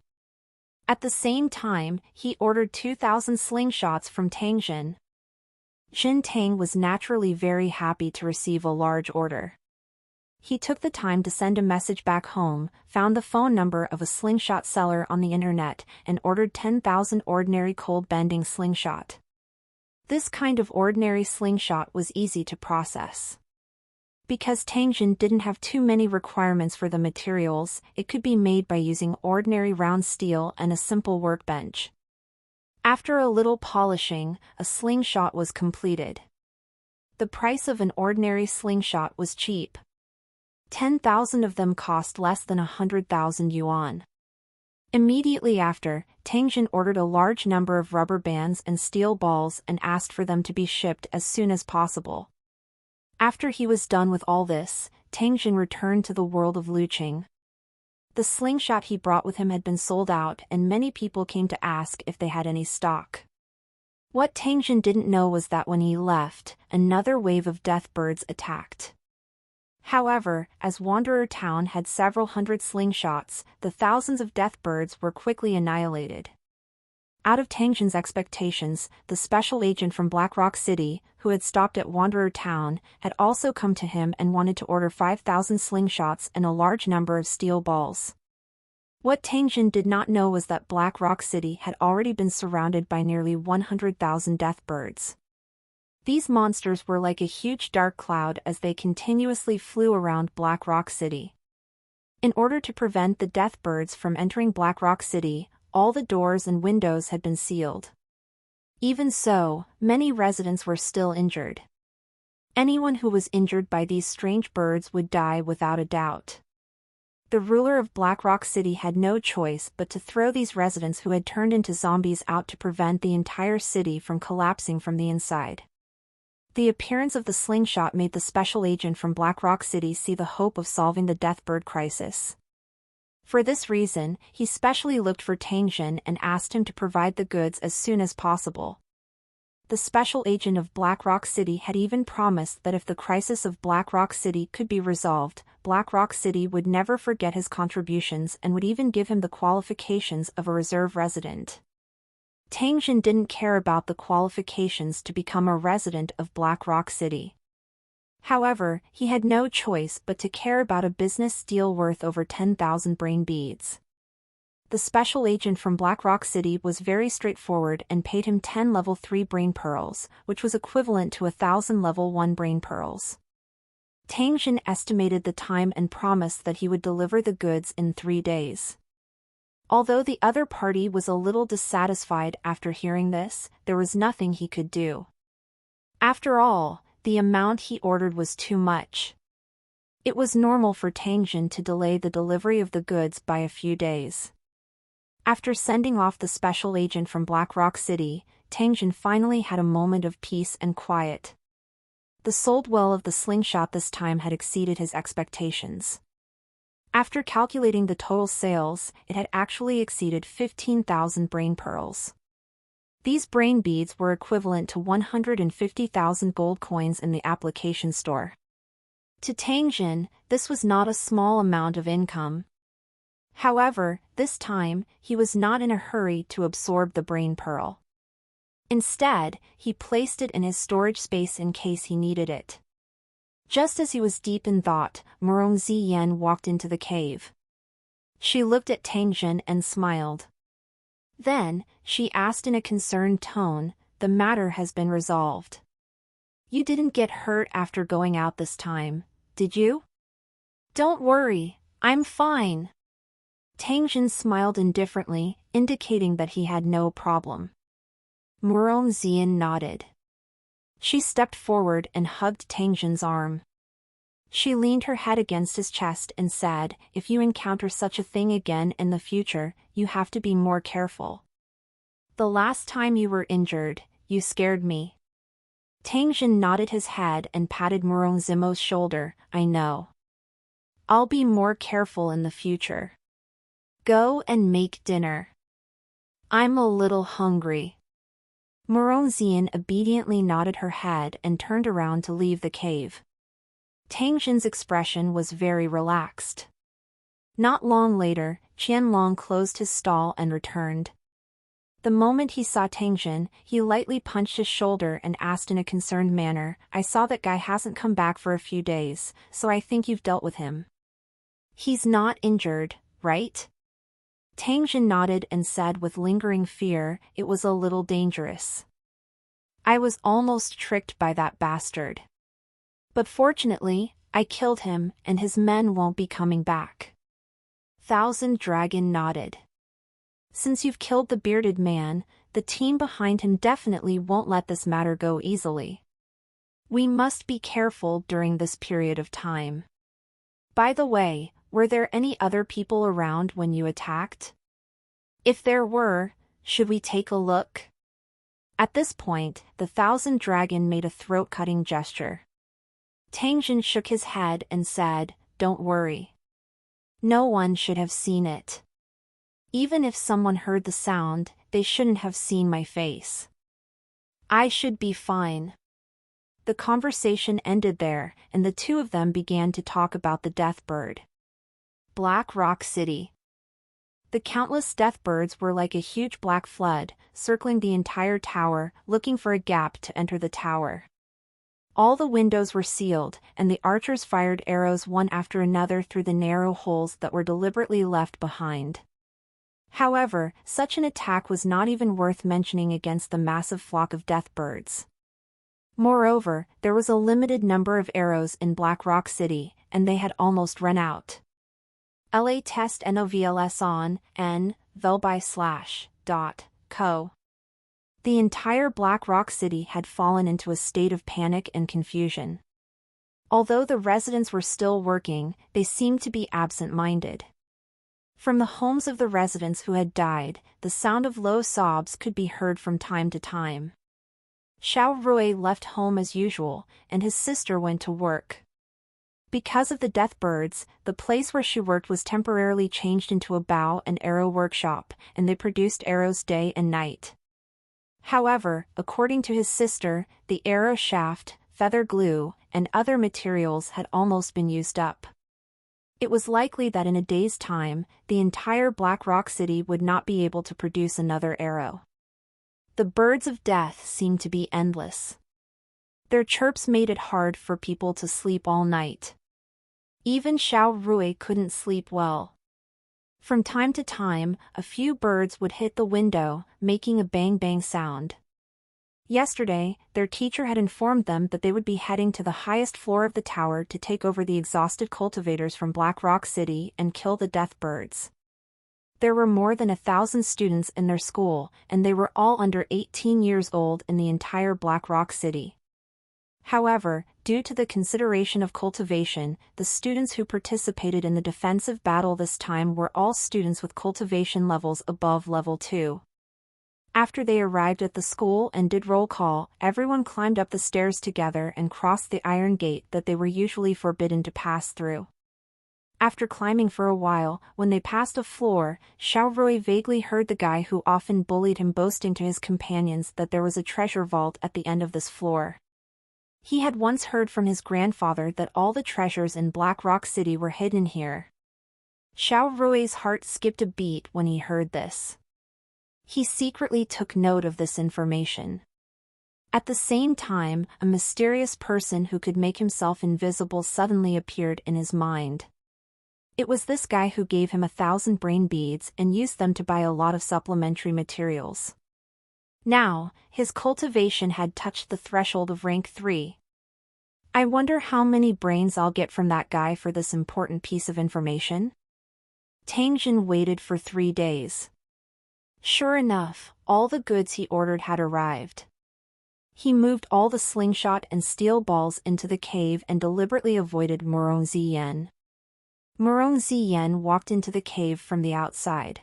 At the same time, he ordered 2,000 slingshots from Tangjin. Jin Tang was naturally very happy to receive a large order. He took the time to send a message back home, found the phone number of a slingshot seller on the internet, and ordered 10,000 ordinary cold-bending slingshot. This kind of ordinary slingshot was easy to process. Because Tangjin didn't have too many requirements for the materials, it could be made by using ordinary round steel and a simple workbench. After a little polishing, a slingshot was completed. The price of an ordinary slingshot was cheap. 10,000 of them cost less than 100,000 yuan. Immediately after, Tangjin ordered a large number of rubber bands and steel balls and asked for them to be shipped as soon as possible. After he was done with all this, Tangjin returned to the world of Luqing. The slingshot he brought with him had been sold out and many people came to ask if they had any stock. What Tangjin didn't know was that when he left, another wave of death birds attacked. However, as Wanderer Town had several hundred slingshots, the thousands of death birds were quickly annihilated. Out of Tangjin's expectations, the special agent from Black Rock City, who had stopped at Wanderer Town, had also come to him and wanted to order 5,000 slingshots and a large number of steel balls. What Tangjin did not know was that Black Rock City had already been surrounded by nearly 100,000 death birds. These monsters were like a huge dark cloud as they continuously flew around Black Rock City. In order to prevent the death birds from entering Black Rock City, all the doors and windows had been sealed. Even so, many residents were still injured. Anyone who was injured by these strange birds would die without a doubt. The ruler of Black Rock City had no choice but to throw these residents who had turned into zombies out to prevent the entire city from collapsing from the inside. The appearance of the slingshot made the special agent from Black Rock City see the hope of solving the death bird crisis. For this reason, he specially looked for Tangjin and asked him to provide the goods as soon as possible. The special agent of Black Rock City had even promised that if the crisis of Black Rock City could be resolved, Black Rock City would never forget his contributions and would even give him the qualifications of a reserve resident. Tangjin didn't care about the qualifications to become a resident of Black Rock City. However, he had no choice but to care about a business deal worth over 10,000 brain beads. The special agent from Black Rock City was very straightforward and paid him 10 level 3 brain pearls, which was equivalent to 1,000 level 1 brain pearls. Tangjin estimated the time and promised that he would deliver the goods in 3 days. Although the other party was a little dissatisfied after hearing this, there was nothing he could do. After all, the amount he ordered was too much. It was normal for Tangjin to delay the delivery of the goods by a few days. After sending off the special agent from Black Rock City, Tangjin finally had a moment of peace and quiet. The sold well of the slingshot this time had exceeded his expectations. After calculating the total sales, it had actually exceeded 15,000 brain pearls. These brain beads were equivalent to 150,000 gold coins in the application store. To Tangjin, this was not a small amount of income. However, this time, he was not in a hurry to absorb the brain pearl. Instead, he placed it in his storage space in case he needed it. Just as he was deep in thought, Murong Ziyan walked into the cave. She looked at Tangjin and smiled. Then, she asked in a concerned tone, "The matter has been resolved. You didn't get hurt after going out this time, did you?" "Don't worry, I'm fine." Tangjin smiled indifferently, indicating that he had no problem. Murong Xian nodded. She stepped forward and hugged Tangjin's arm. She leaned her head against his chest and said, "If you encounter such a thing again in the future, you have to be more careful. The last time you were injured, you scared me." Tangjin nodded his head and patted Murong Zimo's shoulder. "I know. I'll be more careful in the future. Go and make dinner. I'm a little hungry." Murong Xian obediently nodded her head and turned around to leave the cave. Tangjin's expression was very relaxed. Not long later, Qianlong closed his stall and returned. The moment he saw Tangjin, he lightly punched his shoulder and asked in a concerned manner, "I saw that guy hasn't come back for a few days, so I think you've dealt with him. He's not injured, right?" Tangjin nodded and said with lingering fear, "It was a little dangerous. I was almost tricked by that bastard. But fortunately, I killed him and his men won't be coming back." Thousand Dragon nodded. "Since you've killed the bearded man, the team behind him definitely won't let this matter go easily. We must be careful during this period of time. By the way, were there any other people around when you attacked? If there were, should we take a look?" At this point, the Thousand Dragon made a throat-cutting gesture. Tangjin shook his head and said, "Don't worry. No one should have seen it. Even if someone heard the sound, they shouldn't have seen my face. I should be fine." The conversation ended there, and the two of them began to talk about the Death Bird. Black Rock City. The countless death birds were like a huge black flood, circling the entire tower, looking for a gap to enter the tower. All the windows were sealed, and the archers fired arrows one after another through the narrow holes that were deliberately left behind. However, such an attack was not even worth mentioning against the massive flock of death birds. Moreover, there was a limited number of arrows in Black Rock City, and they had almost run out. La test novls on n velby/.co. The entire Black Rock City had fallen into a state of panic and confusion. Although the residents were still working, they seemed to be absent-minded. From the homes of the residents who had died, the sound of low sobs could be heard from time to time. Xiao Rui left home as usual, and his sister went to work. Because of the death birds, the place where she worked was temporarily changed into a bow and arrow workshop, and they produced arrows day and night. However, according to his sister, the arrow shaft, feather glue, and other materials had almost been used up. It was likely that in a day's time, the entire Black Rock City would not be able to produce another arrow. The birds of death seemed to be endless. Their chirps made it hard for people to sleep all night. Even Xiao Rui couldn't sleep well. From time to time, a few birds would hit the window, making a bang-bang sound. Yesterday, their teacher had informed them that they would be heading to the highest floor of the tower to take over the exhausted cultivators from Black Rock City and kill the death birds. There were more than 1,000 students in their school, and they were all under 18 years old in the entire Black Rock City. However, due to the consideration of cultivation, the students who participated in the defensive battle this time were all students with cultivation levels above level 2. After they arrived at the school and did roll call, everyone climbed up the stairs together and crossed the iron gate that they were usually forbidden to pass through. After climbing for a while, when they passed a floor, Xiao Rui vaguely heard the guy who often bullied him boasting to his companions that there was a treasure vault at the end of this floor. He had once heard from his grandfather that all the treasures in Black Rock City were hidden here. Xiao Rui's heart skipped a beat when he heard this. He secretly took note of this information. At the same time, a mysterious person who could make himself invisible suddenly appeared in his mind. It was this guy who gave him 1,000 brain beads and used them to buy a lot of supplementary materials. Now, his cultivation had touched the threshold of rank 3. I wonder how many brains I'll get from that guy for this important piece of information? Tangjin waited for 3 days. Sure enough, all the goods he ordered had arrived. He moved all the slingshot and steel balls into the cave and deliberately avoided Murong Ziyan. Murong Ziyan walked into the cave from the outside.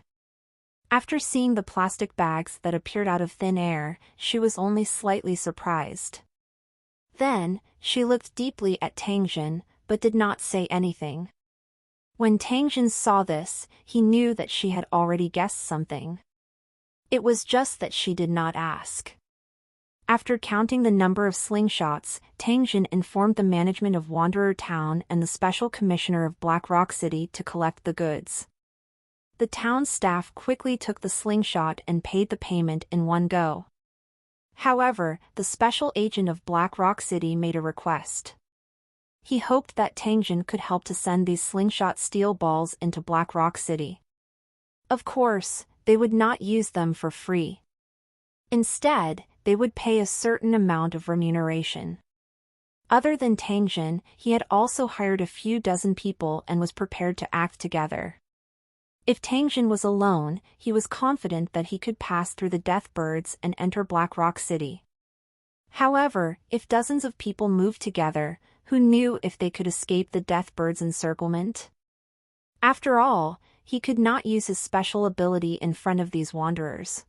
After seeing the plastic bags that appeared out of thin air, she was only slightly surprised. Then, she looked deeply at Tangjin, but did not say anything. When Tangjin saw this, he knew that she had already guessed something. It was just that she did not ask. After counting the number of slingshots, Tangjin informed the management of Wanderer Town and the special commissioner of Black Rock City to collect the goods. The town staff quickly took the slingshot and paid the payment in one go. However, the special agent of Black Rock City made a request. He hoped that Tangjin could help to send these slingshot steel balls into Black Rock City. Of course, they would not use them for free. Instead, they would pay a certain amount of remuneration. Other than Tangjin, he had also hired a few dozen people and was prepared to act together. If Tangjin was alone, he was confident that he could pass through the Death Birds and enter Black Rock City. However, if dozens of people moved together, who knew if they could escape the Death Birds' encirclement? After all, he could not use his special ability in front of these wanderers.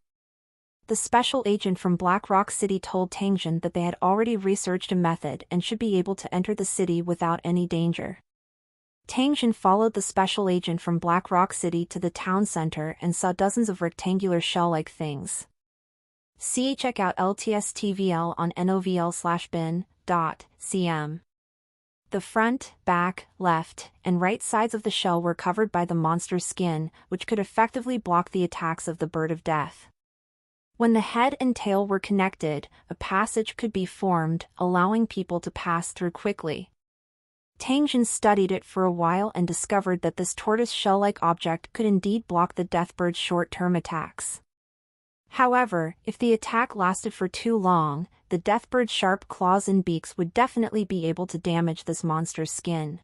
The special agent from Black Rock City told Tangjin that they had already researched a method and should be able to enter the city without any danger. Tangjin followed the special agent from Black Rock City to the town center and saw dozens of rectangular shell-like things. Check out LTSTVL on novl/bin.cm. The front, back, left, and right sides of the shell were covered by the monster's skin, which could effectively block the attacks of the Bird of Death. When the head and tail were connected, a passage could be formed, allowing people to pass through quickly. Tangjin studied it for a while and discovered that this tortoise shell-like object could indeed block the Deathbird's short-term attacks. However, if the attack lasted for too long, the Deathbird's sharp claws and beaks would definitely be able to damage this monster's skin.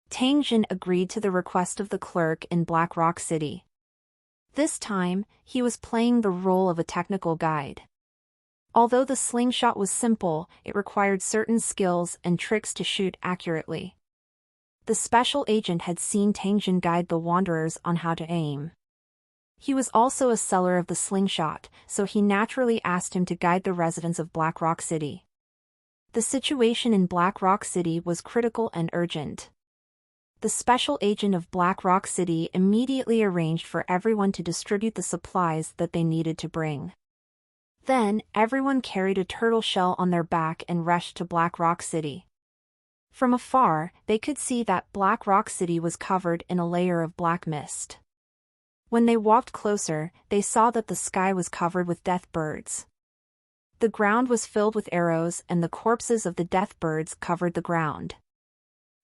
Tangjin agreed to the request of the clerk in Black Rock City. This time, he was playing the role of a technical guide. Although the slingshot was simple, it required certain skills and tricks to shoot accurately. The special agent had seen Tangjin guide the wanderers on how to aim. He was also a seller of the slingshot, so he naturally asked him to guide the residents of Black Rock City. The situation in Black Rock City was critical and urgent. The special agent of Black Rock City immediately arranged for everyone to distribute the supplies that they needed to bring. Then, everyone carried a turtle shell on their back and rushed to Black Rock City. From afar, they could see that Black Rock City was covered in a layer of black mist. When they walked closer, they saw that the sky was covered with death birds. The ground was filled with arrows and the corpses of the death birds covered the ground.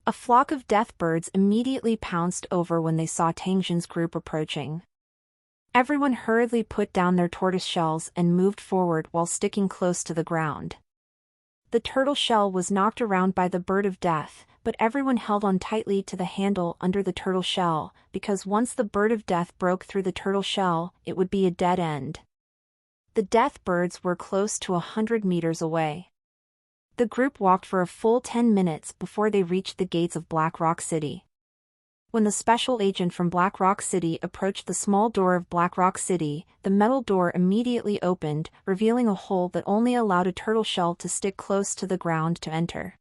A flock of death birds immediately pounced over when they saw Tangjin's group approaching. Everyone hurriedly put down their tortoise shells and moved forward while sticking close to the ground. The turtle shell was knocked around by the Bird of Death, but everyone held on tightly to the handle under the turtle shell, because once the Bird of Death broke through the turtle shell, it would be a dead end. The death birds were close to 100 meters away. The group walked for a full 10 minutes before they reached the gates of Black Rock City. When the special agent from Black Rock City approached the small door of Black Rock City, the metal door immediately opened, revealing a hole that only allowed a turtle shell to stick close to the ground to enter.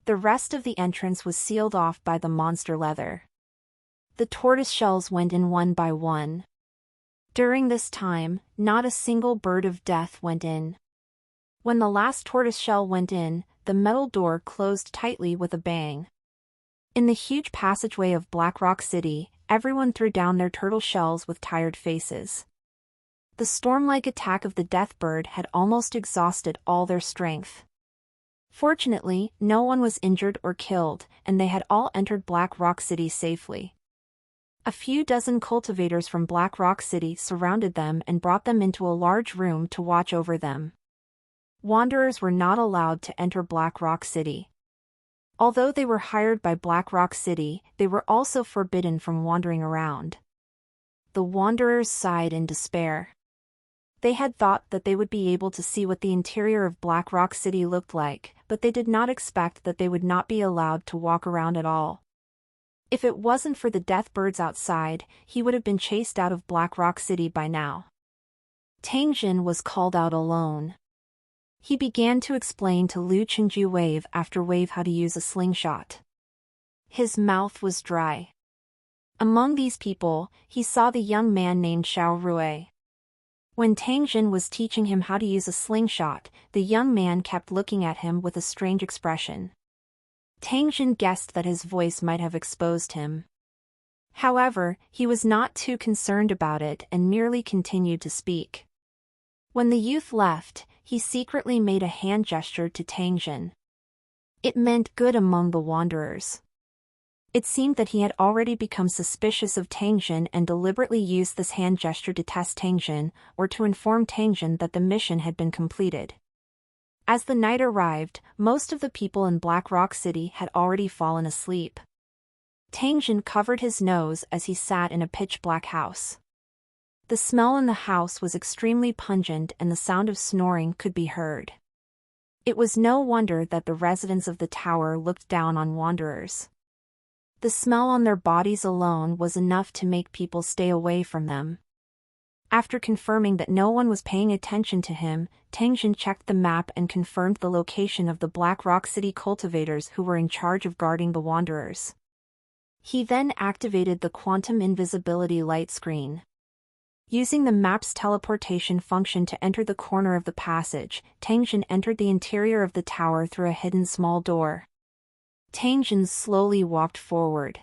The rest of the entrance was sealed off by the monster leather. The tortoise shells went in one by one. During this time, not a single Bird of Death went in. When the last tortoise shell went in, the metal door closed tightly with a bang. In the huge passageway of Black Rock City, everyone threw down their turtle shells with tired faces. The storm-like attack of the death bird had almost exhausted all their strength. Fortunately, no one was injured or killed, and they had all entered Black Rock City safely. A few dozen cultivators from Black Rock City surrounded them and brought them into a large room to watch over them. Wanderers were not allowed to enter Black Rock City. Although they were hired by Black Rock City, they were also forbidden from wandering around. The wanderers sighed in despair. They had thought that they would be able to see what the interior of Black Rock City looked like, but they did not expect that they would not be allowed to walk around at all. If it wasn't for the death birds outside, he would have been chased out of Black Rock City by now. Tang Jin was called out alone. He began to explain to Lu Qingju wave after wave how to use a slingshot. His mouth was dry. Among these people, he saw the young man named Xiao Rui. When Tang Jin was teaching him how to use a slingshot, the young man kept looking at him with a strange expression. Tang Jin guessed that his voice might have exposed him. However, he was not too concerned about it and merely continued to speak. When the youth left, he secretly made a hand gesture to Tang Jin. It meant good among the wanderers. It seemed that he had already become suspicious of Tang Jin and deliberately used this hand gesture to test Tang Jin, or to inform Tang Jin that the mission had been completed. As the night arrived, most of the people in Black Rock City had already fallen asleep. Tang Jin covered his nose as he sat in a pitch-black house. The smell in the house was extremely pungent and the sound of snoring could be heard. It was no wonder that the residents of the tower looked down on wanderers. The smell on their bodies alone was enough to make people stay away from them. After confirming that no one was paying attention to him, Tang Jin checked the map and confirmed the location of the Black Rock City cultivators who were in charge of guarding the wanderers. He then activated the quantum invisibility light screen. Using the map's teleportation function to enter the corner of the passage, Tang Jin entered the interior of the tower through a hidden small door. Tang Jin slowly walked forward.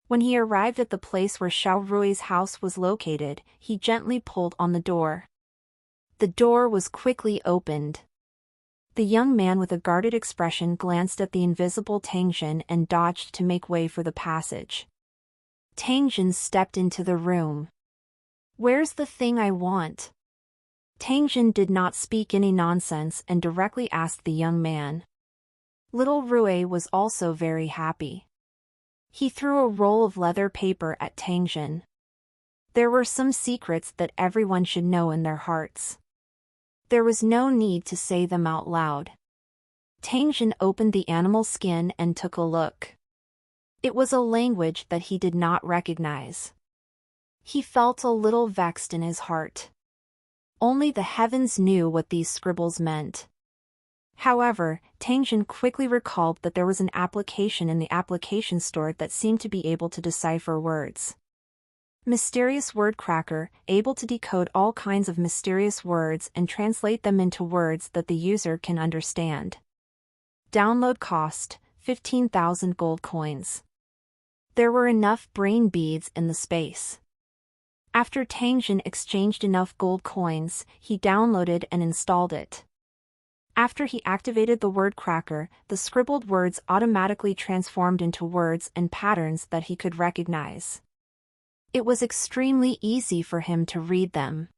When he arrived at the place where Xiao Rui's house was located, he gently pulled on the door. The door was quickly opened. The young man with a guarded expression glanced at the invisible Tang Jin and dodged to make way for the passage. Tang Jin stepped into the room. "Where's the thing I want?" Tang Jin did not speak any nonsense and directly asked the young man. Little Rui was also very happy. He threw a roll of leather paper at Tang Jin. There were some secrets that everyone should know in their hearts. There was no need to say them out loud. Tang Jin opened the animal skin and took a look. It was a language that he did not recognize. He felt a little vexed in his heart. Only the heavens knew what these scribbles meant. However, Tang Jin quickly recalled that there was an application in the application store that seemed to be able to decipher words. Mysterious Word Cracker, able to decode all kinds of mysterious words and translate them into words that the user can understand. Download cost, 15,000 gold coins. There were enough brain beads in the space. After Tang Jin exchanged enough gold coins, he downloaded and installed it. After he activated the word cracker, the scribbled words automatically transformed into words and patterns that he could recognize. It was extremely easy for him to read them.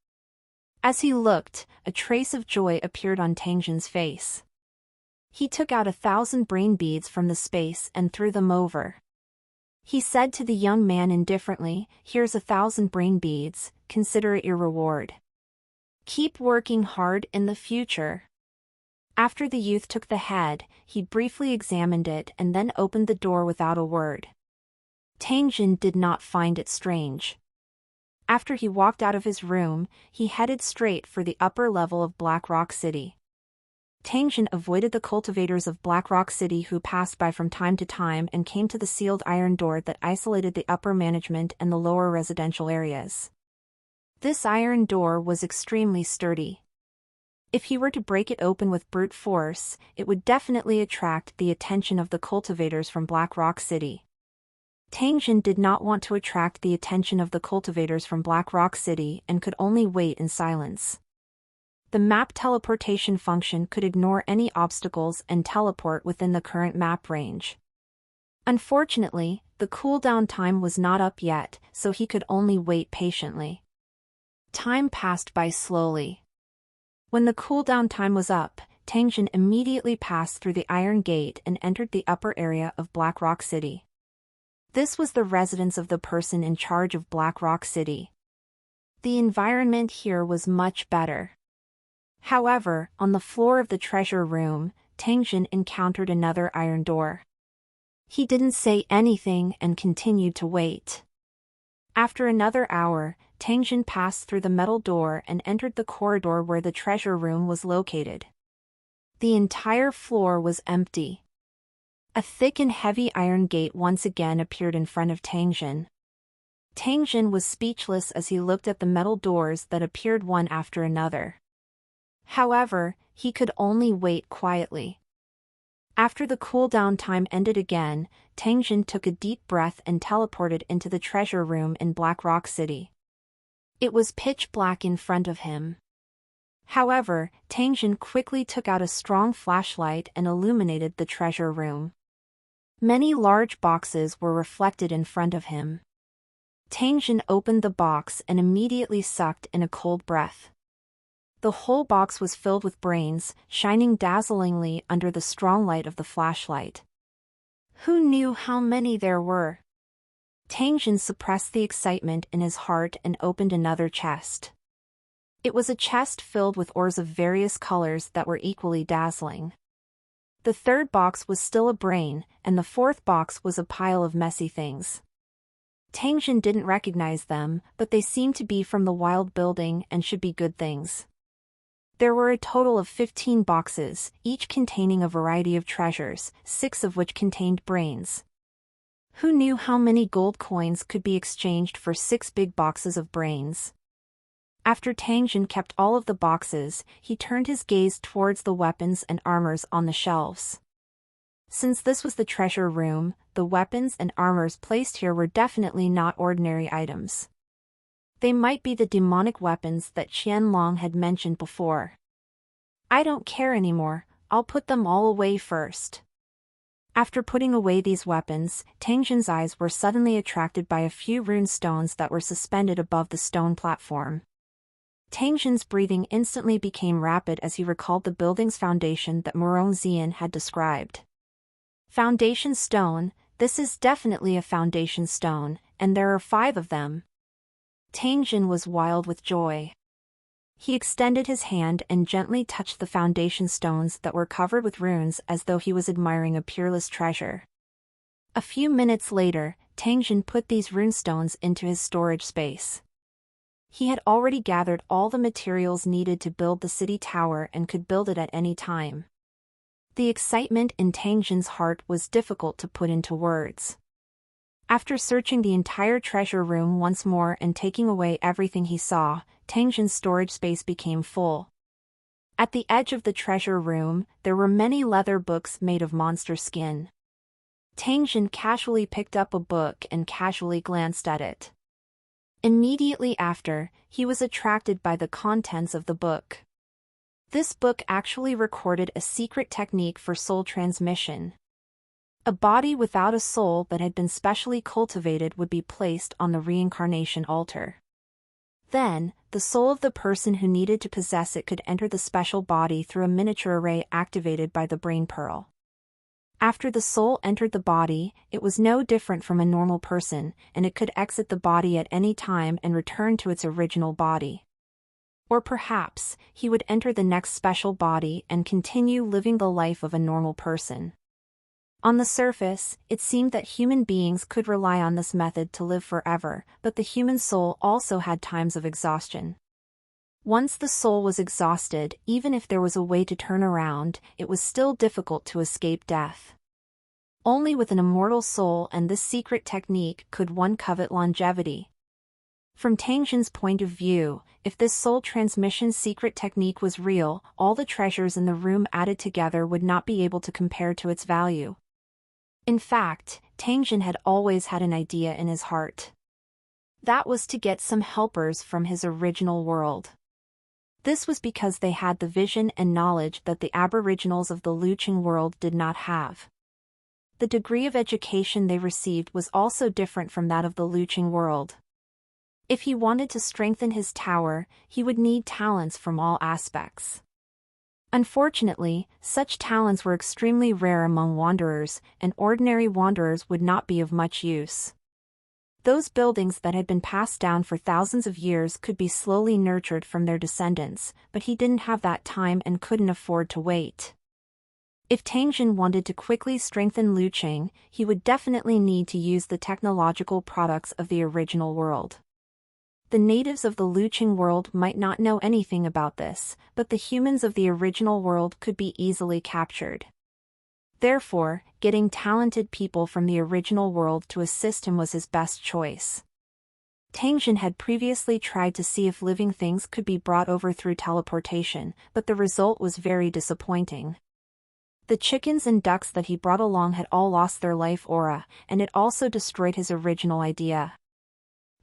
As he looked, a trace of joy appeared on Tang Jin's face. He took out 1,000 brain beads from the space and threw them over. He said to the young man indifferently, "Here's 1,000 brain beads, consider it your reward. Keep working hard in the future." After the youth took the head, he briefly examined it and then opened the door without a word. Tang Jin did not find it strange. After he walked out of his room, he headed straight for the upper level of Black Rock City. Tang Jin avoided the cultivators of Black Rock City who passed by from time to time and came to the sealed iron door that isolated the upper management and the lower residential areas. This iron door was extremely sturdy. If he were to break it open with brute force, it would definitely attract the attention of the cultivators from Black Rock City. Tang Jin did not want to attract the attention of the cultivators from Black Rock City and could only wait in silence. The map teleportation function could ignore any obstacles and teleport within the current map range. Unfortunately, the cooldown time was not up yet, so he could only wait patiently. Time passed by slowly. When the cooldown time was up, Tangjin immediately passed through the Iron Gate and entered the upper area of Black Rock City. This was the residence of the person in charge of Black Rock City. The environment here was much better. However, on the floor of the treasure room, Tangjin encountered another iron door. He didn't say anything and continued to wait. After another hour, Tangjin passed through the metal door and entered the corridor where the treasure room was located. The entire floor was empty. A thick and heavy iron gate once again appeared in front of Tangjin. Tangjin was speechless as he looked at the metal doors that appeared one after another. However, he could only wait quietly. After the cooldown time ended again, Tangjin took a deep breath and teleported into the treasure room in Black Rock City. It was pitch black in front of him. However, Tangjin quickly took out a strong flashlight and illuminated the treasure room. Many large boxes were reflected in front of him. Tangjin opened the box and immediately sucked in a cold breath. The whole box was filled with brains, shining dazzlingly under the strong light of the flashlight. Who knew how many there were? Tangjin suppressed the excitement in his heart and opened another chest. It was a chest filled with ores of various colors that were equally dazzling. The third box was still a brain, and the fourth box was a pile of messy things. Tangjin didn't recognize them, but they seemed to be from the wild building and should be good things. There were a total of 15 boxes, each containing a variety of treasures, 6 of which contained brains. Who knew how many gold coins could be exchanged for 6 big boxes of brains? After Tangjin kept all of the boxes, he turned his gaze towards the weapons and armors on the shelves. Since this was the treasure room, the weapons and armors placed here were definitely not ordinary items. They might be the demonic weapons that Qianlong had mentioned before. I don't care anymore, I'll put them all away first. After putting away these weapons, Tangjin's eyes were suddenly attracted by a few rune stones that were suspended above the stone platform. Tangjin's breathing instantly became rapid as he recalled the building's foundation that Murong Xian had described. Foundation stone, this is definitely a foundation stone, and there are 5 of them. Tangjin was wild with joy. He extended his hand and gently touched the foundation stones that were covered with runes as though he was admiring a peerless treasure. A few minutes later, Tangjin put these runestones into his storage space. He had already gathered all the materials needed to build the city tower and could build it at any time. The excitement in Tangjin's heart was difficult to put into words. After searching the entire treasure room once more and taking away everything he saw, Tangjin's storage space became full. At the edge of the treasure room, there were many leather books made of monster skin. Tangjin casually picked up a book and casually glanced at it. Immediately after, he was attracted by the contents of the book. This book actually recorded a secret technique for soul transmission. A body without a soul that had been specially cultivated would be placed on the reincarnation altar. Then, the soul of the person who needed to possess it could enter the special body through a miniature array activated by the brain pearl. After the soul entered the body, it was no different from a normal person, and it could exit the body at any time and return to its original body. Or perhaps, he would enter the next special body and continue living the life of a normal person. On the surface, it seemed that human beings could rely on this method to live forever, but the human soul also had times of exhaustion. Once the soul was exhausted, even if there was a way to turn around, it was still difficult to escape death. Only with an immortal soul and this secret technique could one covet longevity. From Tangjin's point of view, if this soul transmission secret technique was real, all the treasures in the room added together would not be able to compare to its value. In fact, Tangjin had always had an idea in his heart. That was to get some helpers from his original world. This was because they had the vision and knowledge that the aboriginals of the Luqing world did not have. The degree of education they received was also different from that of the Luqing world. If he wanted to strengthen his tower, he would need talents from all aspects. Unfortunately, such talents were extremely rare among wanderers, and ordinary wanderers would not be of much use. Those buildings that had been passed down for thousands of years could be slowly nurtured from their descendants, but he didn't have that time and couldn't afford to wait. If Tang Jin wanted to quickly strengthen Luqing, he would definitely need to use the technological products of the original world. The natives of the Luqing world might not know anything about this, but the humans of the original world could be easily captured. Therefore, getting talented people from the original world to assist him was his best choice. Tang Jin had previously tried to see if living things could be brought over through teleportation, but the result was very disappointing. The chickens and ducks that he brought along had all lost their life aura, and it also destroyed his original idea.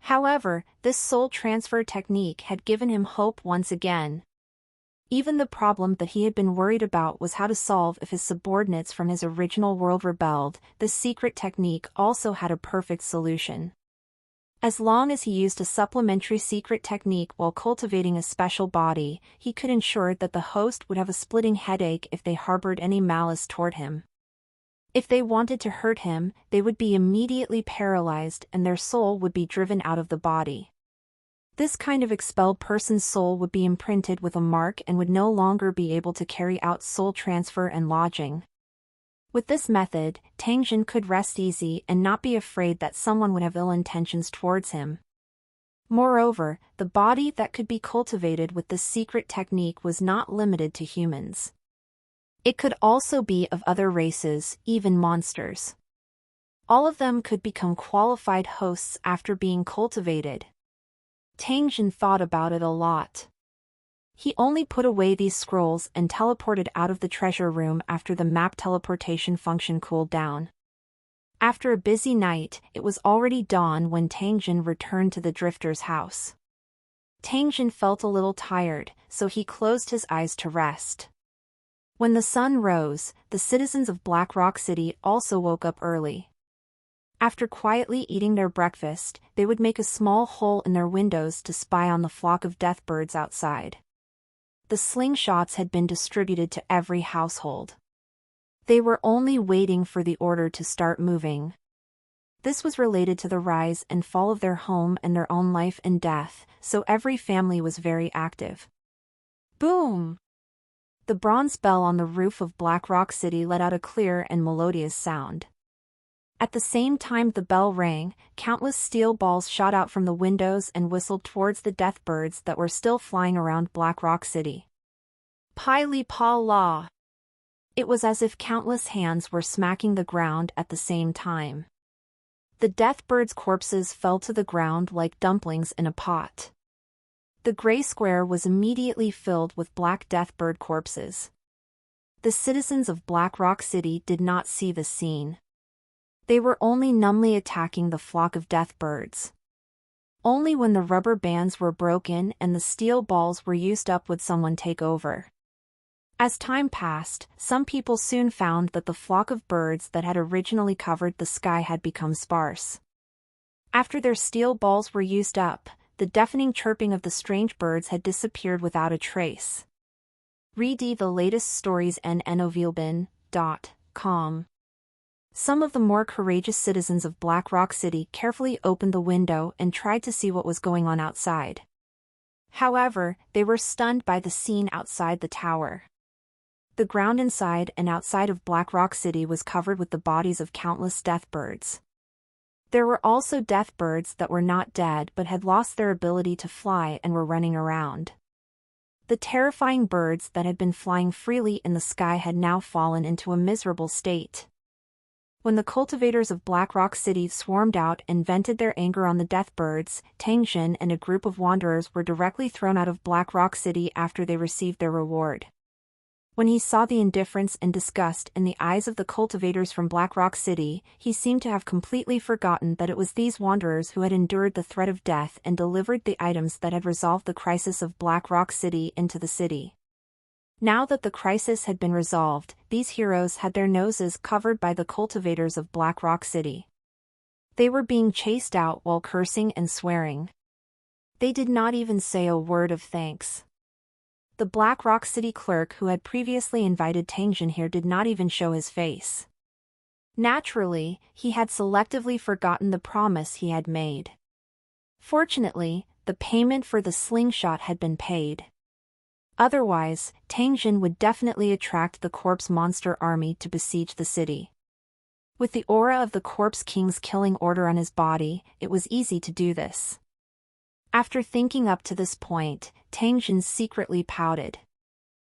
However, this soul transfer technique had given him hope once again. Even the problem that he had been worried about was how to solve if his subordinates from his original world rebelled. This secret technique also had a perfect solution. As long as he used a supplementary secret technique while cultivating a special body, he could ensure that the host would have a splitting headache if they harbored any malice toward him. If they wanted to hurt him, they would be immediately paralyzed and their soul would be driven out of the body. This kind of expelled person's soul would be imprinted with a mark and would no longer be able to carry out soul transfer and lodging. With this method, Tang Jin could rest easy and not be afraid that someone would have ill intentions towards him. Moreover, the body that could be cultivated with this secret technique was not limited to humans. It could also be of other races, even monsters. All of them could become qualified hosts after being cultivated. Tang Jin thought about it a lot. He only put away these scrolls and teleported out of the treasure room after the map teleportation function cooled down. After a busy night, it was already dawn when Tang Jin returned to the drifter's house. Tang Jin felt a little tired, so he closed his eyes to rest. When the sun rose, the citizens of Black Rock City also woke up early. After quietly eating their breakfast, they would make a small hole in their windows to spy on the flock of death birds outside. The slingshots had been distributed to every household. They were only waiting for the order to start moving. This was related to the rise and fall of their home and their own life and death, so every family was very active. Boom! The bronze bell on the roof of Black Rock City let out a clear and melodious sound. At the same time the bell rang, countless steel balls shot out from the windows and whistled towards the death birds that were still flying around Black Rock City. Pai Li Pa La! It was as if countless hands were smacking the ground at the same time. The death birds' corpses fell to the ground like dumplings in a pot. The gray square was immediately filled with black death bird corpses. The citizens of Black Rock City did not see the scene. They were only numbly attacking the flock of death birds. Only when the rubber bands were broken and the steel balls were used up would someone take over. As time passed, some people soon found that the flock of birds that had originally covered the sky had become sparse. After their steel balls were used up, the deafening chirping of the strange birds had disappeared without a trace. Read the latest stories novilbin.com. Some of the more courageous citizens of Black Rock City carefully opened the window and tried to see what was going on outside. However, they were stunned by the scene outside the tower. The ground inside and outside of Black Rock City was covered with the bodies of countless death birds. There were also death birds that were not dead but had lost their ability to fly and were running around. The terrifying birds that had been flying freely in the sky had now fallen into a miserable state. When the cultivators of Black Rock City swarmed out and vented their anger on the death birds, Tang Jin and a group of wanderers were directly thrown out of Black Rock City after they received their reward. When he saw the indifference and disgust in the eyes of the cultivators from Black Rock City, he seemed to have completely forgotten that it was these wanderers who had endured the threat of death and delivered the items that had resolved the crisis of Black Rock City into the city. Now that the crisis had been resolved, these heroes had their noses covered by the cultivators of Black Rock City. They were being chased out while cursing and swearing. They did not even say a word of thanks. The Black Rock City clerk who had previously invited Tangjin here did not even show his face. Naturally, he had selectively forgotten the promise he had made. Fortunately, the payment for the slingshot had been paid. Otherwise, Tangjin would definitely attract the Corpse Monster army to besiege the city. With the aura of the Corpse King's killing order on his body, it was easy to do this. After thinking up to this point, Tangjin secretly pouted.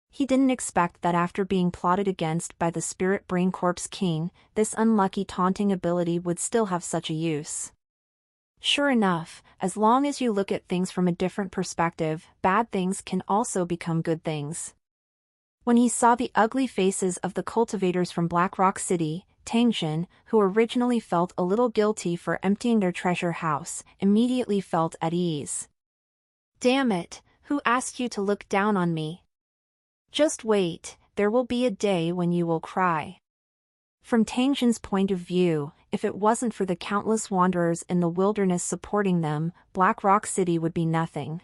He didn't expect that after being plotted against by the Spirit Brain Corpse King, this unlucky taunting ability would still have such a use. Sure enough, as long as you look at things from a different perspective, bad things can also become good things. When he saw the ugly faces of the cultivators from Black Rock City, Tangjin, who originally felt a little guilty for emptying their treasure house, immediately felt at ease. Damn it, who asked you to look down on me? Just wait, there will be a day when you will cry. From Tangjin's point of view, if it wasn't for the countless wanderers in the wilderness supporting them, Black Rock City would be nothing.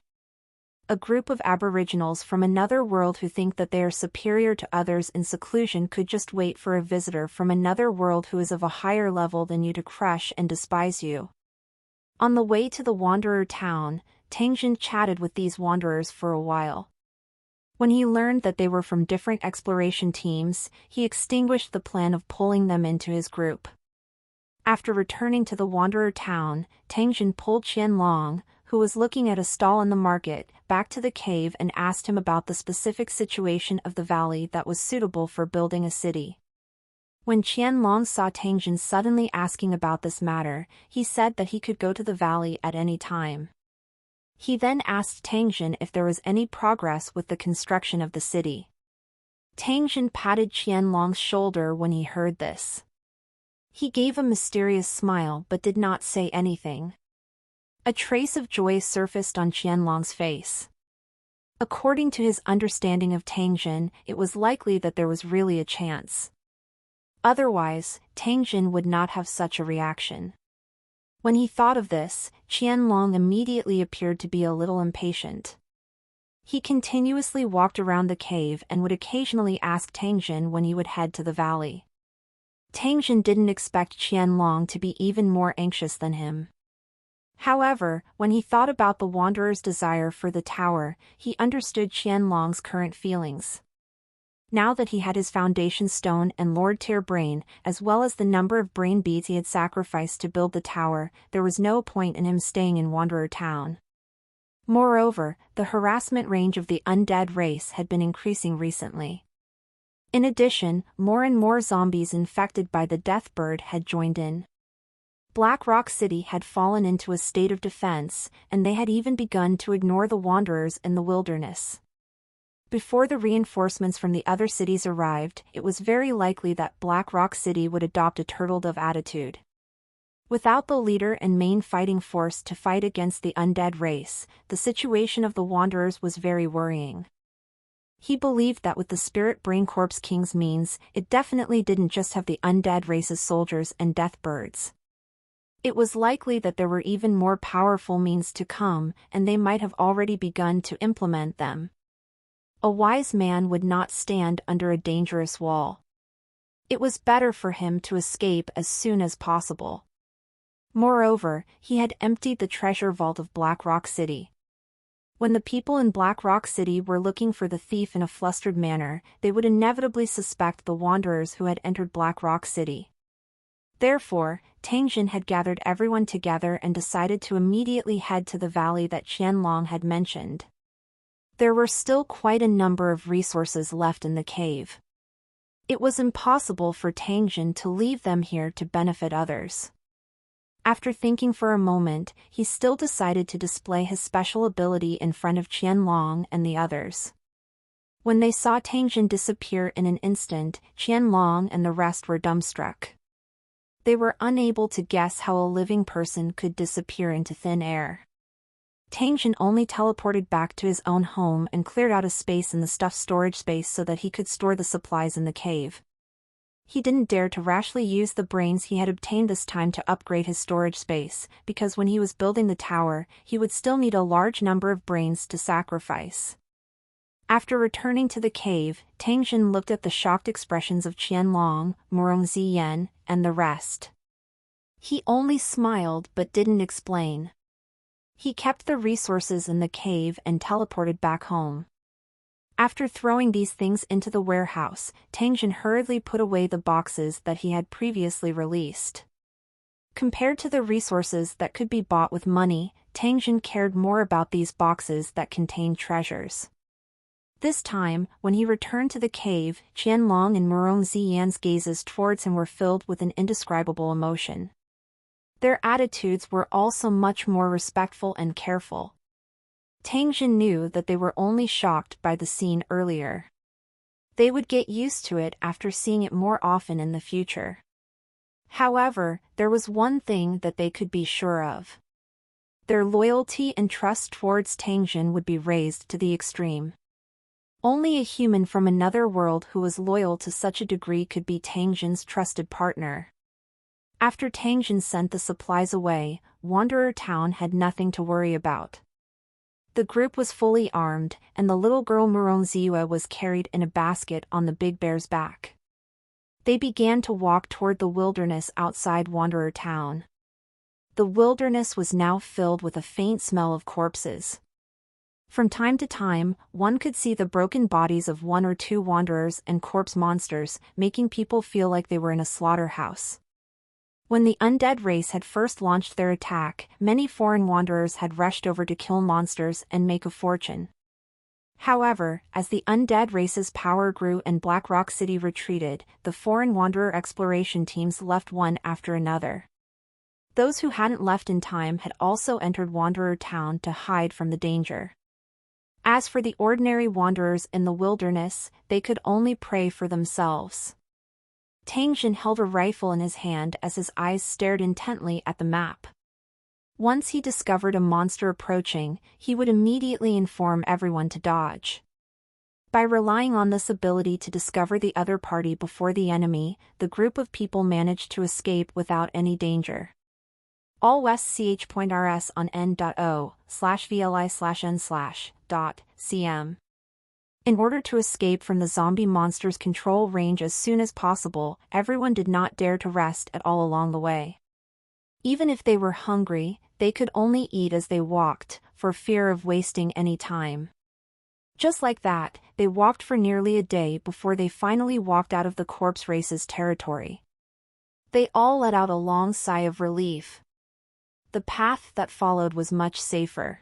A group of aboriginals from another world who think that they are superior to others in seclusion could just wait for a visitor from another world who is of a higher level than you to crush and despise you. On the way to the Wanderer town, Tangjin chatted with these wanderers for a while. When he learned that they were from different exploration teams, he extinguished the plan of pulling them into his group. After returning to the Wanderer town, Tangjin pulled Qianlong, who was looking at a stall in the market, back to the cave and asked him about the specific situation of the valley that was suitable for building a city. When Qianlong saw Tangjin suddenly asking about this matter, he said that he could go to the valley at any time. He then asked Tangjin if there was any progress with the construction of the city. Tangjin patted Qianlong's shoulder when he heard this. He gave a mysterious smile but did not say anything. A trace of joy surfaced on Qianlong's face. According to his understanding of Tangjin, it was likely that there was really a chance. Otherwise, Tangjin would not have such a reaction. When he thought of this, Qianlong immediately appeared to be a little impatient. He continuously walked around the cave and would occasionally ask Tangjin when he would head to the valley. Tangjin didn't expect Qianlong to be even more anxious than him. However, when he thought about the Wanderer's desire for the tower, he understood Qianlong's current feelings. Now that he had his foundation stone and Lord Tier brain, as well as the number of brain beads he had sacrificed to build the tower, there was no point in him staying in Wanderer Town. Moreover, the harassment range of the undead race had been increasing recently. In addition, more and more zombies infected by the Death Bird had joined in. Black Rock City had fallen into a state of defense, and they had even begun to ignore the wanderers in the wilderness. Before the reinforcements from the other cities arrived, it was very likely that Black Rock City would adopt a turtle-dove attitude. Without the leader and main fighting force to fight against the undead race, the situation of the wanderers was very worrying. He believed that with the Spirit Brain Corpse King's means, it definitely didn't just have the undead race's soldiers and death birds. It was likely that there were even more powerful means to come, and they might have already begun to implement them. A wise man would not stand under a dangerous wall. It was better for him to escape as soon as possible. Moreover, he had emptied the treasure vault of Black Rock City. When the people in Black Rock City were looking for the thief in a flustered manner, they would inevitably suspect the wanderers who had entered Black Rock City. Therefore, Tangjin had gathered everyone together and decided to immediately head to the valley that Qianlong had mentioned. There were still quite a number of resources left in the cave. It was impossible for Tangjin to leave them here to benefit others. After thinking for a moment, he still decided to display his special ability in front of Qianlong and the others. When they saw Tangjin disappear in an instant, Qianlong and the rest were dumbstruck. They were unable to guess how a living person could disappear into thin air. Tangjin only teleported back to his own home and cleared out a space in the stuff storage space so that he could store the supplies in the cave. He didn't dare to rashly use the brains he had obtained this time to upgrade his storage space, because when he was building the tower, he would still need a large number of brains to sacrifice. After returning to the cave, Tang Jin looked at the shocked expressions of Qianlong, Murong Ziyan, and the rest. He only smiled but didn't explain. He kept the resources in the cave and teleported back home. After throwing these things into the warehouse, Tang Jin hurriedly put away the boxes that he had previously released. Compared to the resources that could be bought with money, Tang Jin cared more about these boxes that contained treasures. This time, when he returned to the cave, Qianlong and Murong Ziyan's gazes towards him were filled with an indescribable emotion. Their attitudes were also much more respectful and careful. Tang Jin knew that they were only shocked by the scene earlier. They would get used to it after seeing it more often in the future. However, there was one thing that they could be sure of. Their loyalty and trust towards Tang Jin would be raised to the extreme. Only a human from another world who was loyal to such a degree could be Tang Jin's trusted partner. After Tang Jin sent the supplies away, Wanderer Town had nothing to worry about. The group was fully armed, and the little girl Murong Ziya was carried in a basket on the big bear's back. They began to walk toward the wilderness outside Wanderer Town. The wilderness was now filled with a faint smell of corpses. From time to time, one could see the broken bodies of one or two wanderers and corpse monsters, making people feel like they were in a slaughterhouse. When the undead race had first launched their attack, many foreign wanderers had rushed over to kill monsters and make a fortune. However, as the undead race's power grew and Black Rock City retreated, the foreign wanderer exploration teams left one after another. Those who hadn't left in time had also entered Wanderer Town to hide from the danger. As for the ordinary wanderers in the wilderness, they could only pray for themselves. Tang Jin held a rifle in his hand as his eyes stared intently at the map. Once he discovered a monster approaching, he would immediately inform everyone to dodge. By relying on this ability to discover the other party before the enemy, the group of people managed to escape without any danger. All West ch.rs on n.o/vli/n/.cm. In order to escape from the zombie monster's control range as soon as possible, everyone did not dare to rest at all along the way. Even if they were hungry, they could only eat as they walked, for fear of wasting any time. Just like that, they walked for nearly a day before they finally walked out of the corpse race's territory. They all let out a long sigh of relief. The path that followed was much safer.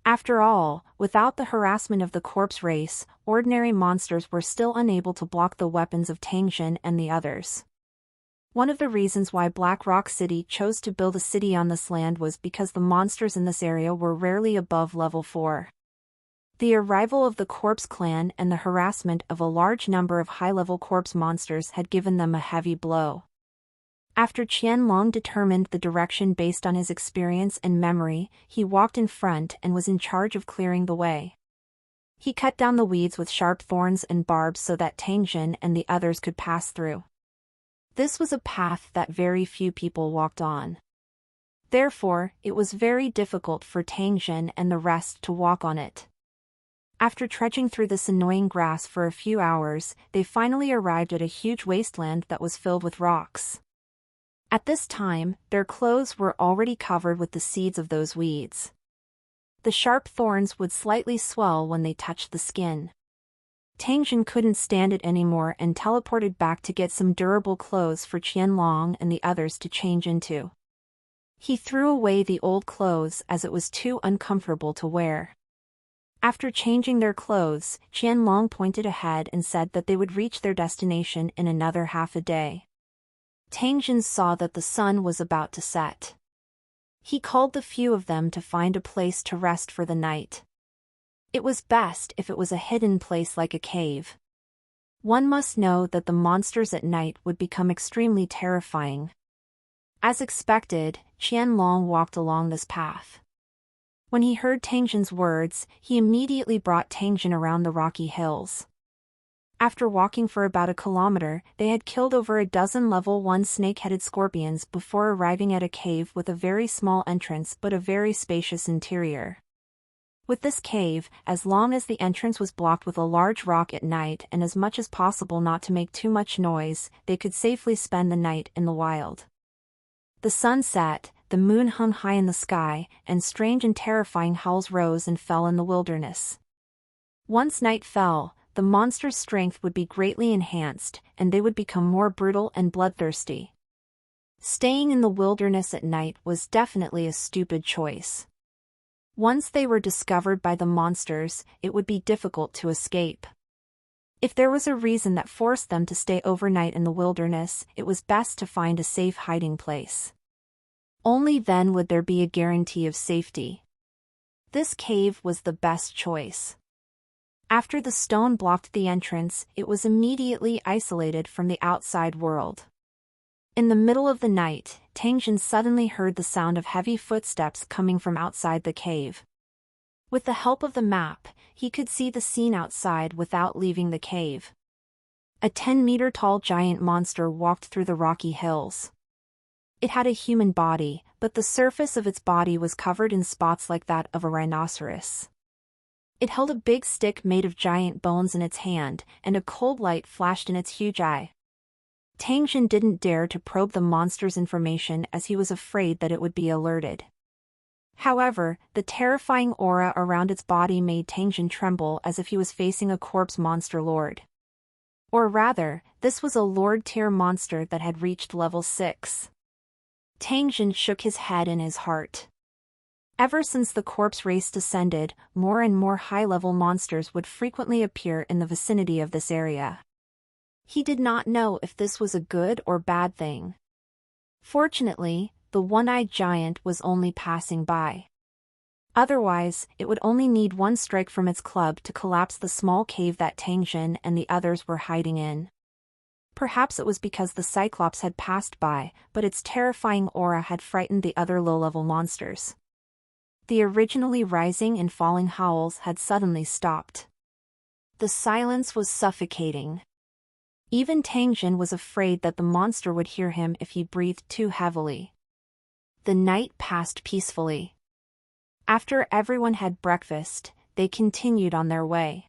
After all, without the harassment of the corpse race, ordinary monsters were still unable to block the weapons of Tang Jin and the others. One of the reasons why Black Rock City chose to build a city on this land was because the monsters in this area were rarely above level 4. The arrival of the Corpse Clan and the harassment of a large number of high-level corpse monsters had given them a heavy blow. After Qianlong determined the direction based on his experience and memory, he walked in front and was in charge of clearing the way. He cut down the weeds with sharp thorns and barbs so that Tang Jin and the others could pass through. This was a path that very few people walked on. Therefore, it was very difficult for Tang Jin and the rest to walk on it. After trudging through this annoying grass for a few hours, they finally arrived at a huge wasteland that was filled with rocks. At this time, their clothes were already covered with the seeds of those weeds. The sharp thorns would slightly swell when they touched the skin. Tang Jin couldn't stand it anymore and teleported back to get some durable clothes for Qianlong and the others to change into. He threw away the old clothes as it was too uncomfortable to wear. After changing their clothes, Qianlong pointed ahead and said that they would reach their destination in another half a day. Tang Jin saw that the sun was about to set. He called the few of them to find a place to rest for the night. It was best if it was a hidden place like a cave. One must know that the monsters at night would become extremely terrifying. As expected, Qianlong walked along this path. When he heard Tang Jin's words, he immediately brought Tang Jin around the rocky hills. After walking for about a kilometer, they had killed over a dozen level 1 snake-headed scorpions before arriving at a cave with a very small entrance but a very spacious interior. With this cave, as long as the entrance was blocked with a large rock at night and as much as possible not to make too much noise, they could safely spend the night in the wild. The sun set, the moon hung high in the sky, and strange and terrifying howls rose and fell in the wilderness. Once night fell, the monster's strength would be greatly enhanced, and they would become more brutal and bloodthirsty. Staying in the wilderness at night was definitely a stupid choice. Once they were discovered by the monsters, it would be difficult to escape. If there was a reason that forced them to stay overnight in the wilderness, it was best to find a safe hiding place. Only then would there be a guarantee of safety. This cave was the best choice. After the stone blocked the entrance, it was immediately isolated from the outside world. In the middle of the night, Tangjin suddenly heard the sound of heavy footsteps coming from outside the cave. With the help of the map, he could see the scene outside without leaving the cave. A 10-meter-tall giant monster walked through the rocky hills. It had a human body, but the surface of its body was covered in spots like that of a rhinoceros. It held a big stick made of giant bones in its hand, and a cold light flashed in its huge eye. Tangjin didn't dare to probe the monster's information as he was afraid that it would be alerted. However, the terrifying aura around its body made Tangjin tremble as if he was facing a corpse monster lord. Or rather, this was a lord-tier monster that had reached level 6. Tangjin shook his head in his heart. Ever since the corpse race descended, more and more high-level monsters would frequently appear in the vicinity of this area. He did not know if this was a good or bad thing. Fortunately, the one-eyed giant was only passing by. Otherwise, it would only need one strike from its club to collapse the small cave that Tangjin and the others were hiding in. Perhaps it was because the Cyclops had passed by, but its terrifying aura had frightened the other low-level monsters. The originally rising and falling howls had suddenly stopped. The silence was suffocating. Even Tangjin was afraid that the monster would hear him if he breathed too heavily. The night passed peacefully. After everyone had breakfast, they continued on their way.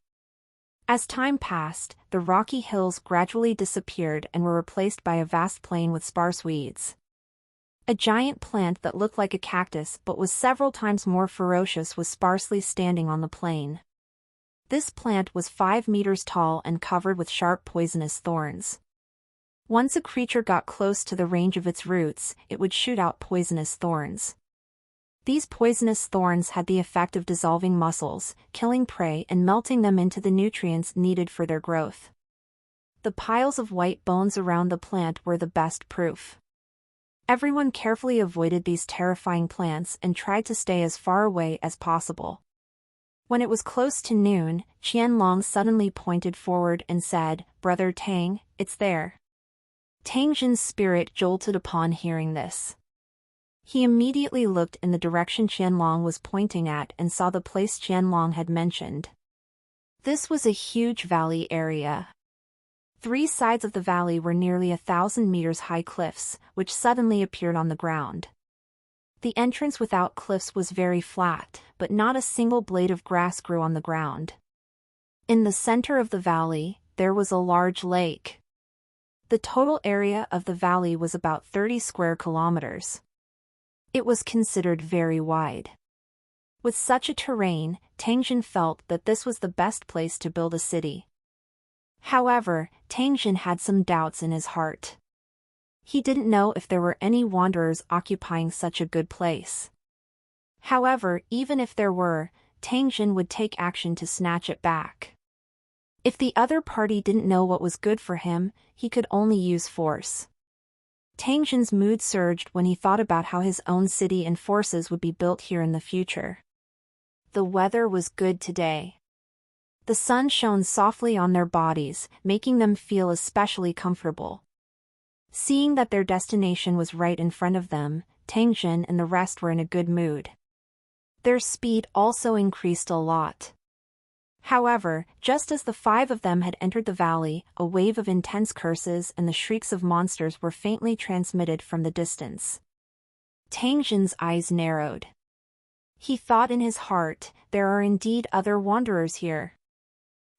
As time passed, the rocky hills gradually disappeared and were replaced by a vast plain with sparse weeds. A giant plant that looked like a cactus but was several times more ferocious was sparsely standing on the plain. This plant was 5 meters tall and covered with sharp poisonous thorns. Once a creature got close to the range of its roots, it would shoot out poisonous thorns. These poisonous thorns had the effect of dissolving muscles, killing prey and melting them into the nutrients needed for their growth. The piles of white bones around the plant were the best proof. Everyone carefully avoided these terrifying plants and tried to stay as far away as possible. When it was close to noon, Qianlong suddenly pointed forward and said, "Brother Tang, it's there." Tangjin's spirit jolted upon hearing this. He immediately looked in the direction Qianlong was pointing at and saw the place Qianlong had mentioned. This was a huge valley area. 3 sides of the valley were nearly 1,000 meters high cliffs, which suddenly appeared on the ground. The entrance without cliffs was very flat, but not a single blade of grass grew on the ground. In the center of the valley, there was a large lake. The total area of the valley was about 30 square kilometers. It was considered very wide. With such a terrain, Tangjin felt that this was the best place to build a city. However, Tangjin had some doubts in his heart. He didn't know if there were any wanderers occupying such a good place. However, even if there were, Tangjin would take action to snatch it back. If the other party didn't know what was good for him, he could only use force. Tangjin's mood surged when he thought about how his own city and forces would be built here in the future. The weather was good today. The sun shone softly on their bodies, making them feel especially comfortable. Seeing that their destination was right in front of them, Tangjin and the rest were in a good mood. Their speed also increased a lot. However, just as the 5 of them had entered the valley, a wave of intense curses and the shrieks of monsters were faintly transmitted from the distance. Tangjin's eyes narrowed. He thought in his heart, there are indeed other wanderers here.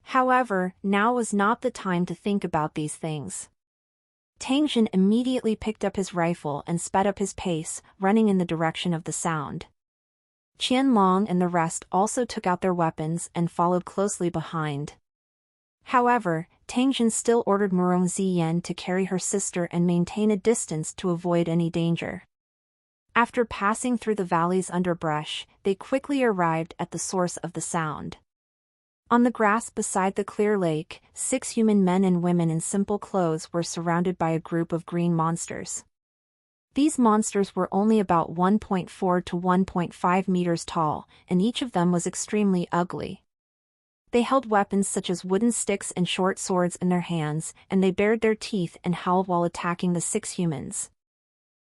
However, now was not the time to think about these things. Tang Jin immediately picked up his rifle and sped up his pace, running in the direction of the sound. Qianlong and the rest also took out their weapons and followed closely behind. However, Tang Jin still ordered Murong Ziyan to carry her sister and maintain a distance to avoid any danger. After passing through the valley's underbrush, they quickly arrived at the source of the sound. On the grass beside the clear lake, 6 human men and women in simple clothes were surrounded by a group of green monsters. These monsters were only about 1.4 to 1.5 meters tall, and each of them was extremely ugly. They held weapons such as wooden sticks and short swords in their hands, and they bared their teeth and howled while attacking the 6 humans.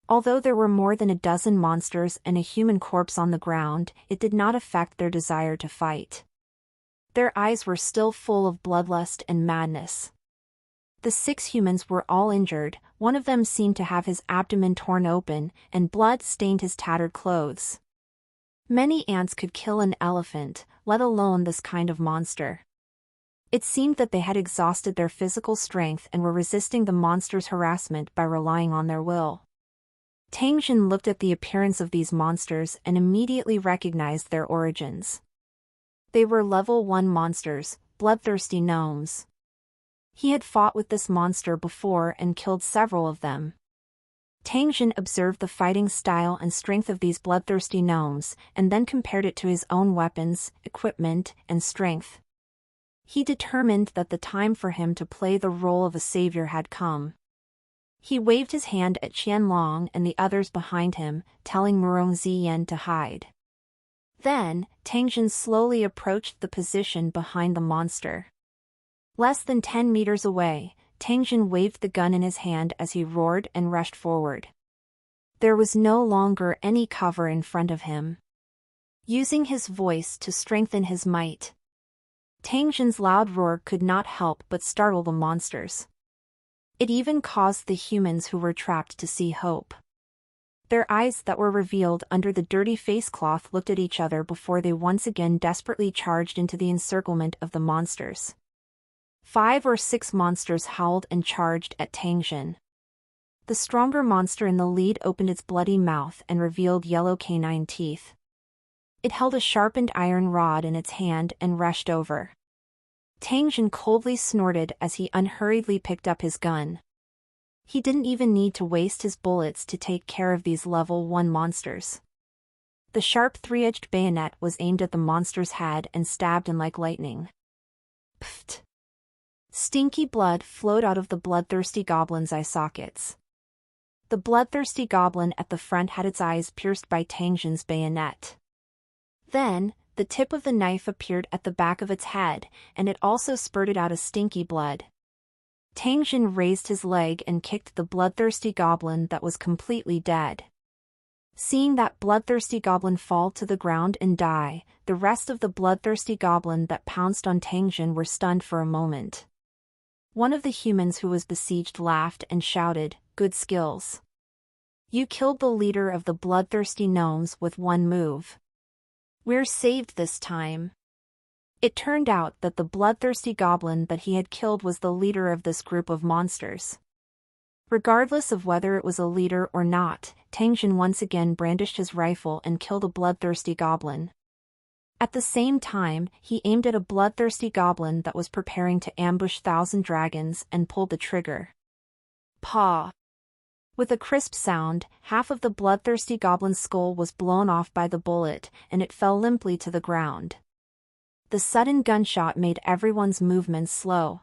Although there were more than a dozen monsters and a human corpse on the ground, it did not affect their desire to fight. Their eyes were still full of bloodlust and madness. The 6 humans were all injured, one of them seemed to have his abdomen torn open, and blood stained his tattered clothes. Many ants could kill an elephant, let alone this kind of monster. It seemed that they had exhausted their physical strength and were resisting the monster's harassment by relying on their will. Tang Jin looked at the appearance of these monsters and immediately recognized their origins. They were level 1 monsters, bloodthirsty gnomes. He had fought with this monster before and killed several of them. Tang Jin observed the fighting style and strength of these bloodthirsty gnomes, and then compared it to his own weapons, equipment, and strength. He determined that the time for him to play the role of a savior had come. He waved his hand at Qianlong and the others behind him, telling Murong Ziyan to hide. Then, Tang Jin slowly approached the position behind the monster. Less than 10 meters away, Tang Jin waved the gun in his hand as he roared and rushed forward. There was no longer any cover in front of him. Using his voice to strengthen his might, Tang Jin's loud roar could not help but startle the monsters. It even caused the humans who were trapped to see hope. Their eyes that were revealed under the dirty face cloth looked at each other before they once again desperately charged into the encirclement of the monsters. 5 or 6 monsters howled and charged at Tang Jin. The stronger monster in the lead opened its bloody mouth and revealed yellow canine teeth. It held a sharpened iron rod in its hand and rushed over. Tang Jin coldly snorted as he unhurriedly picked up his gun. He didn't even need to waste his bullets to take care of these level 1 monsters. The sharp 3-edged bayonet was aimed at the monster's head and stabbed him like lightning. Pfft! Stinky blood flowed out of the bloodthirsty goblin's eye sockets. The bloodthirsty goblin at the front had its eyes pierced by Tang Jin's bayonet. Then, the tip of the knife appeared at the back of its head, and it also spurted out a stinky blood. Tang Jin raised his leg and kicked the bloodthirsty goblin that was completely dead. Seeing that bloodthirsty goblin fall to the ground and die, the rest of the bloodthirsty goblin that pounced on Tang Jin were stunned for a moment. One of the humans who was besieged laughed and shouted, "Good skills. You killed the leader of the bloodthirsty gnomes with one move. We're saved this time." It turned out that the bloodthirsty goblin that he had killed was the leader of this group of monsters. Regardless of whether it was a leader or not, Tang Jin once again brandished his rifle and killed a bloodthirsty goblin. At the same time, he aimed at a bloodthirsty goblin that was preparing to ambush 1,000 dragons and pulled the trigger. Paw! With a crisp sound, half of the bloodthirsty goblin's skull was blown off by the bullet, and it fell limply to the ground. The sudden gunshot made everyone's movements slow.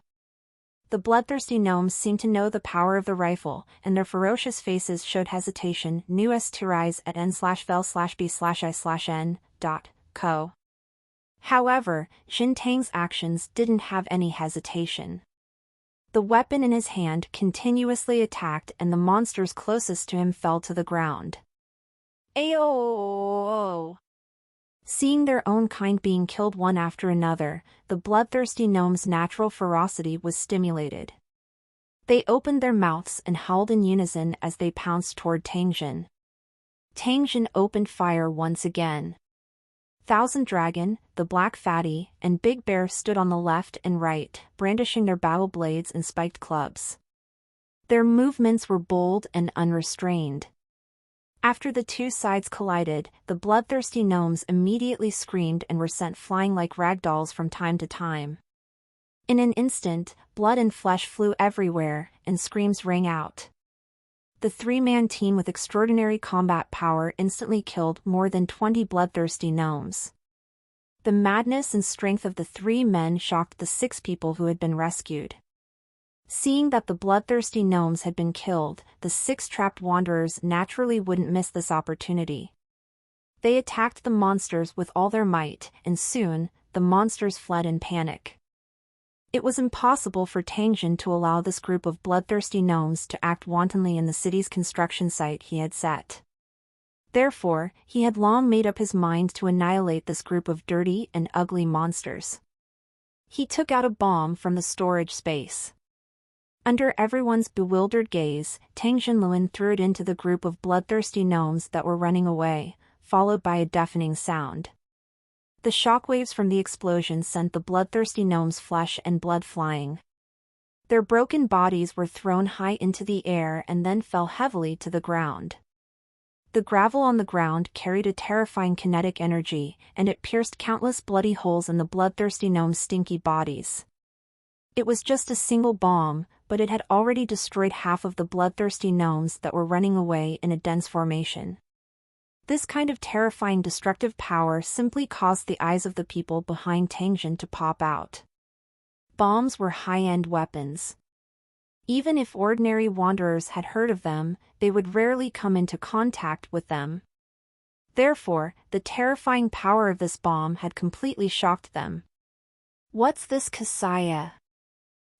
The bloodthirsty gnomes seemed to know the power of the rifle, and their ferocious faces showed hesitation. News to rise at n/vel/b/i/n.co. However, Jin Tang's actions didn't have any hesitation. The weapon in his hand continuously attacked and the monsters closest to him fell to the ground. Ayo! Seeing their own kind being killed one after another, the bloodthirsty gnomes' natural ferocity was stimulated. They opened their mouths and howled in unison as they pounced toward Tang Jin. Tang Jin opened fire once again. Thousand Dragon, the Black Fatty, and Big Bear stood on the left and right, brandishing their battle blades and spiked clubs. Their movements were bold and unrestrained. After the two sides collided, the bloodthirsty gnomes immediately screamed and were sent flying like ragdolls from time to time. In an instant, blood and flesh flew everywhere, and screams rang out. The three-man team with extraordinary combat power instantly killed more than 20 bloodthirsty gnomes. The madness and strength of the three men shocked the 6 people who had been rescued. Seeing that the bloodthirsty gnomes had been killed, the 6 trapped wanderers naturally wouldn't miss this opportunity. They attacked the monsters with all their might, and soon, the monsters fled in panic. It was impossible for Tangjin to allow this group of bloodthirsty gnomes to act wantonly in the city's construction site he had set. Therefore, he had long made up his mind to annihilate this group of dirty and ugly monsters. He took out a bomb from the storage space. Under everyone's bewildered gaze, Tang Xinluan threw it into the group of bloodthirsty gnomes that were running away, followed by a deafening sound. The shockwaves from the explosion sent the bloodthirsty gnomes' flesh and blood flying. Their broken bodies were thrown high into the air and then fell heavily to the ground. The gravel on the ground carried a terrifying kinetic energy, and it pierced countless bloody holes in the bloodthirsty gnomes' stinky bodies. It was just a single bomb, but it had already destroyed half of the bloodthirsty gnomes that were running away in a dense formation. This kind of terrifying destructive power simply caused the eyes of the people behind Tangjin to pop out. Bombs were high-end weapons. Even if ordinary wanderers had heard of them, they would rarely come into contact with them. Therefore, the terrifying power of this bomb had completely shocked them. "What's this Kasaya?"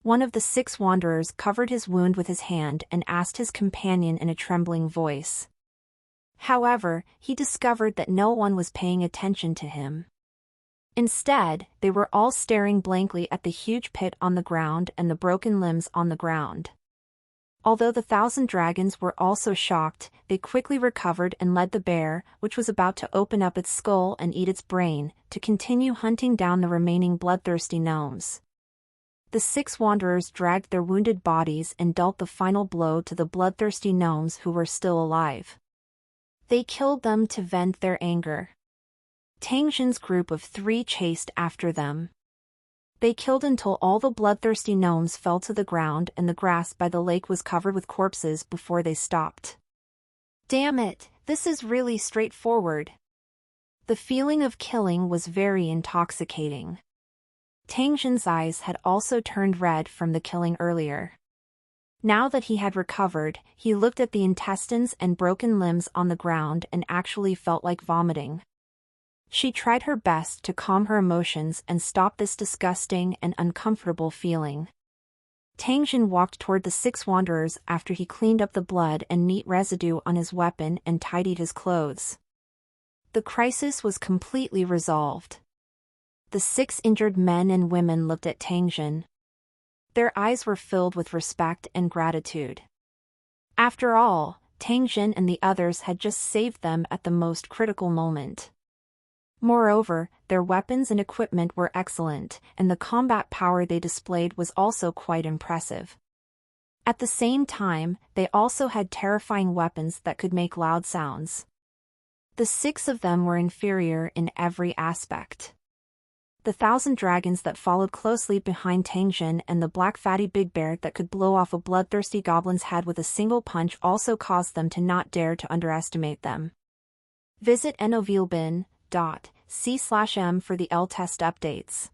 One of the 6 wanderers covered his wound with his hand and asked his companion in a trembling voice. However, he discovered that no one was paying attention to him. Instead, they were all staring blankly at the huge pit on the ground and the broken limbs on the ground. Although the 1,000 dragons were also shocked, they quickly recovered and led the bear, which was about to open up its skull and eat its brain, to continue hunting down the remaining bloodthirsty gnomes. The 6 wanderers dragged their wounded bodies and dealt the final blow to the bloodthirsty gnomes who were still alive. They killed them to vent their anger. Tangjin's group of 3 chased after them. They killed until all the bloodthirsty gnomes fell to the ground and the grass by the lake was covered with corpses before they stopped. Damn it, this is really straightforward. The feeling of killing was very intoxicating. Tangjin's eyes had also turned red from the killing earlier. Now that he had recovered, he looked at the intestines and broken limbs on the ground and actually felt like vomiting. She tried her best to calm her emotions and stop this disgusting and uncomfortable feeling. Tangjin walked toward the 6 wanderers after he cleaned up the blood and meat residue on his weapon and tidied his clothes. The crisis was completely resolved. The 6 injured men and women looked at Tangjin. Their eyes were filled with respect and gratitude. After all, Tangjin and the others had just saved them at the most critical moment. Moreover, their weapons and equipment were excellent, and the combat power they displayed was also quite impressive. At the same time, they also had terrifying weapons that could make loud sounds. The 6 of them were inferior in every aspect. The 1,000 dragons that followed closely behind Tangjin and the black fatty big bear that could blow off a bloodthirsty goblin's head with a single punch also caused them to not dare to underestimate them. Visit novilbin.c/m for the L-test updates.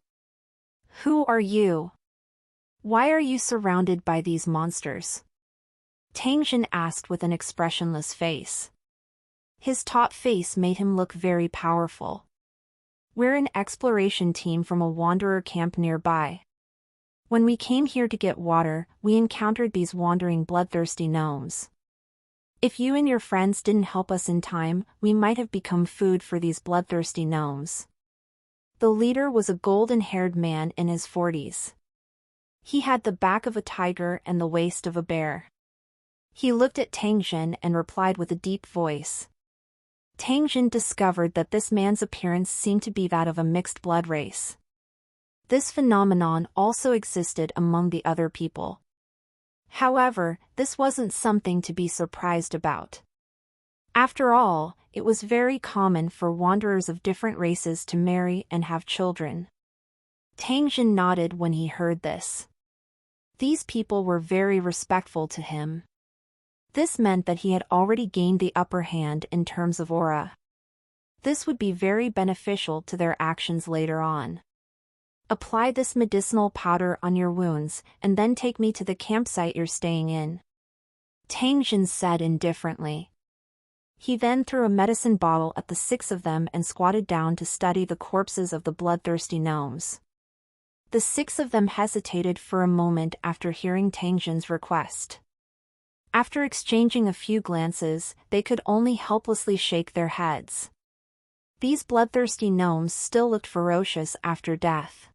Who are you? Why are you surrounded by these monsters? Tangjin asked with an expressionless face. His taut face made him look very powerful. We're an exploration team from a wanderer camp nearby. When we came here to get water, we encountered these wandering bloodthirsty gnomes. If you and your friends didn't help us in time, we might have become food for these bloodthirsty gnomes. The leader was a golden-haired man in his 40s. He had the back of a tiger and the waist of a bear. He looked at Tangjin and replied with a deep voice. Tangjin discovered that this man's appearance seemed to be that of a mixed blood race. This phenomenon also existed among the other people. However, this wasn't something to be surprised about. After all, it was very common for wanderers of different races to marry and have children. Tangjin nodded when he heard this. These people were very respectful to him. This meant that he had already gained the upper hand in terms of aura. This would be very beneficial to their actions later on. Apply this medicinal powder on your wounds, and then take me to the campsite you're staying in, Tangjin said indifferently. He then threw a medicine bottle at the 6 of them and squatted down to study the corpses of the bloodthirsty gnomes. The 6 of them hesitated for a moment after hearing Tangjin's request. After exchanging a few glances, they could only helplessly shake their heads. These bloodthirsty gnomes still looked ferocious after death.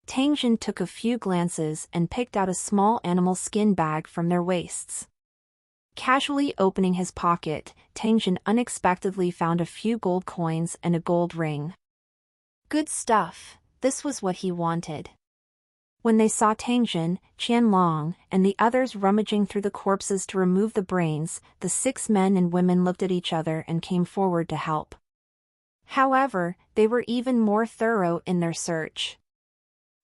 Tangjin took a few glances and picked out a small animal skin bag from their waists. Casually opening his pocket, Tangjin unexpectedly found a few gold coins and a gold ring. Good stuff, this was what he wanted. When they saw Tangjin, Qianlong, and the others rummaging through the corpses to remove the brains, the 6 men and women looked at each other and came forward to help. However, they were even more thorough in their search.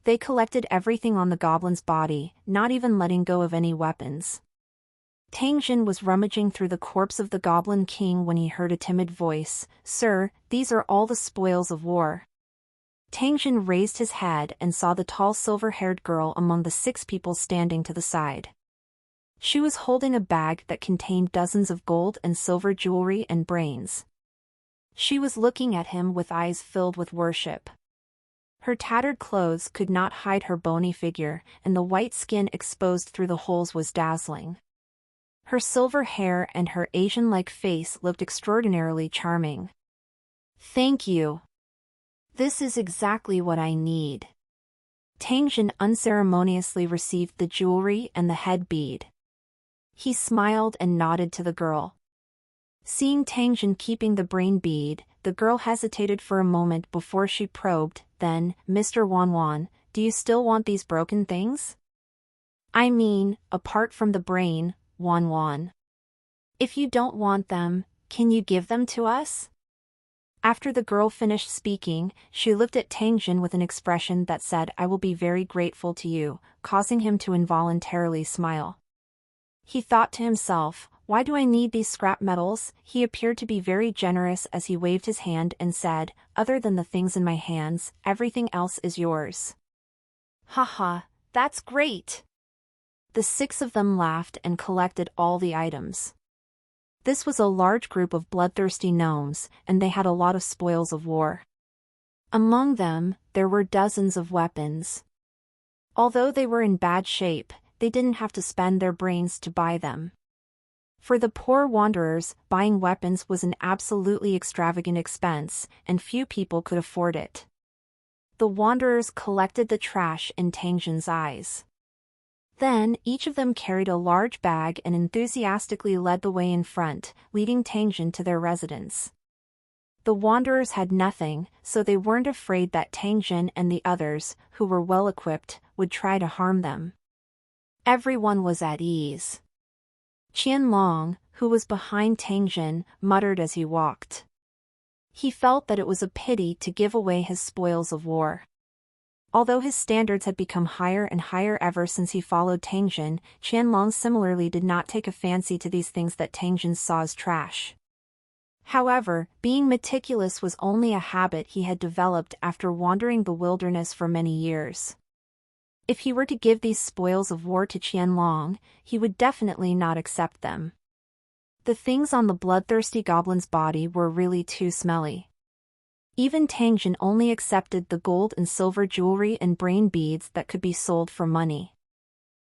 They collected everything on the goblin's body, not even letting go of any weapons. Tangjin was rummaging through the corpse of the Goblin King when he heard a timid voice, "Sir, these are all the spoils of war." Tangjin raised his head and saw the tall silver-haired girl among the 6 people standing to the side. She was holding a bag that contained dozens of gold and silver jewelry and brains. She was looking at him with eyes filled with worship. Her tattered clothes could not hide her bony figure, and the white skin exposed through the holes was dazzling. Her silver hair and her Asian-like face looked extraordinarily charming. "Thank you. This is exactly what I need." Tangjin unceremoniously received the jewelry and the head bead. He smiled and nodded to the girl. Seeing Tangjin keeping the brain bead, the girl hesitated for a moment before she probed, then, "Mr. Wanwan, do you still want these broken things?" "I mean, apart from the brain, Wanwan. If you don't want them, can you give them to us?" After the girl finished speaking, she looked at Tangjin with an expression that said, "I will be very grateful to you," causing him to involuntarily smile. He thought to himself, "Why do I need these scrap metals?" He appeared to be very generous as he waved his hand and said, "Other than the things in my hands, everything else is yours." "Haha, that's great!" The 6 of them laughed and collected all the items. This was a large group of bloodthirsty gnomes, and they had a lot of spoils of war. Among them, there were dozens of weapons. Although they were in bad shape, they didn't have to spend their brains to buy them. For the poor wanderers, buying weapons was an absolutely extravagant expense, and few people could afford it. The wanderers collected the trash in Tangjin's eyes. Then, each of them carried a large bag and enthusiastically led the way in front, leading Tangjin to their residence. The wanderers had nothing, so they weren't afraid that Tangjin and the others, who were well-equipped, would try to harm them. Everyone was at ease. Qianlong, who was behind Tangjin, muttered as he walked. He felt that it was a pity to give away his spoils of war. Although his standards had become higher and higher ever since he followed Tangjin, Qianlong similarly did not take a fancy to these things that Tangjin saw as trash. However, being meticulous was only a habit he had developed after wandering the wilderness for many years. If he were to give these spoils of war to Qianlong, he would definitely not accept them. The things on the bloodthirsty goblin's body were really too smelly. Even Tangjin only accepted the gold and silver jewelry and brain beads that could be sold for money.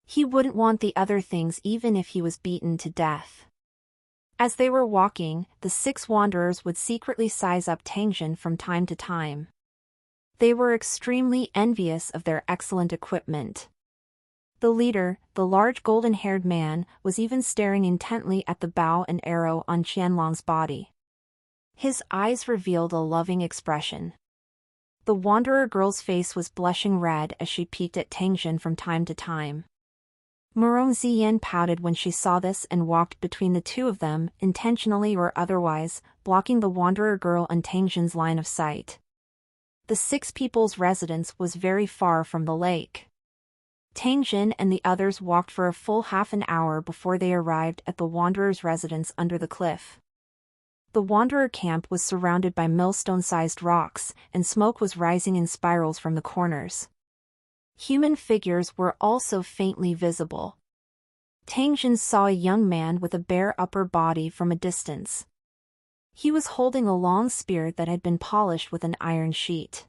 He wouldn't want the other things even if he was beaten to death. As they were walking, the 6 wanderers would secretly size up Tangjin from time to time. They were extremely envious of their excellent equipment. The leader, the large golden-haired man, was even staring intently at the bow and arrow on Qianlong's body. His eyes revealed a loving expression. The wanderer girl's face was blushing red as she peeked at Tang Jin from time to time. Murong Ziyan pouted when she saw this and walked between the two of them, intentionally or otherwise, blocking the wanderer girl and Tang Jin's line of sight. The six people's residence was very far from the lake. Tang Jin and the others walked for a full half an hour before they arrived at the wanderer's residence under the cliff. The wanderer camp was surrounded by millstone-sized rocks, and smoke was rising in spirals from the corners. Human figures were also faintly visible. Tang Jin saw a young man with a bare upper body from a distance. He was holding a long spear that had been polished with an iron sheet.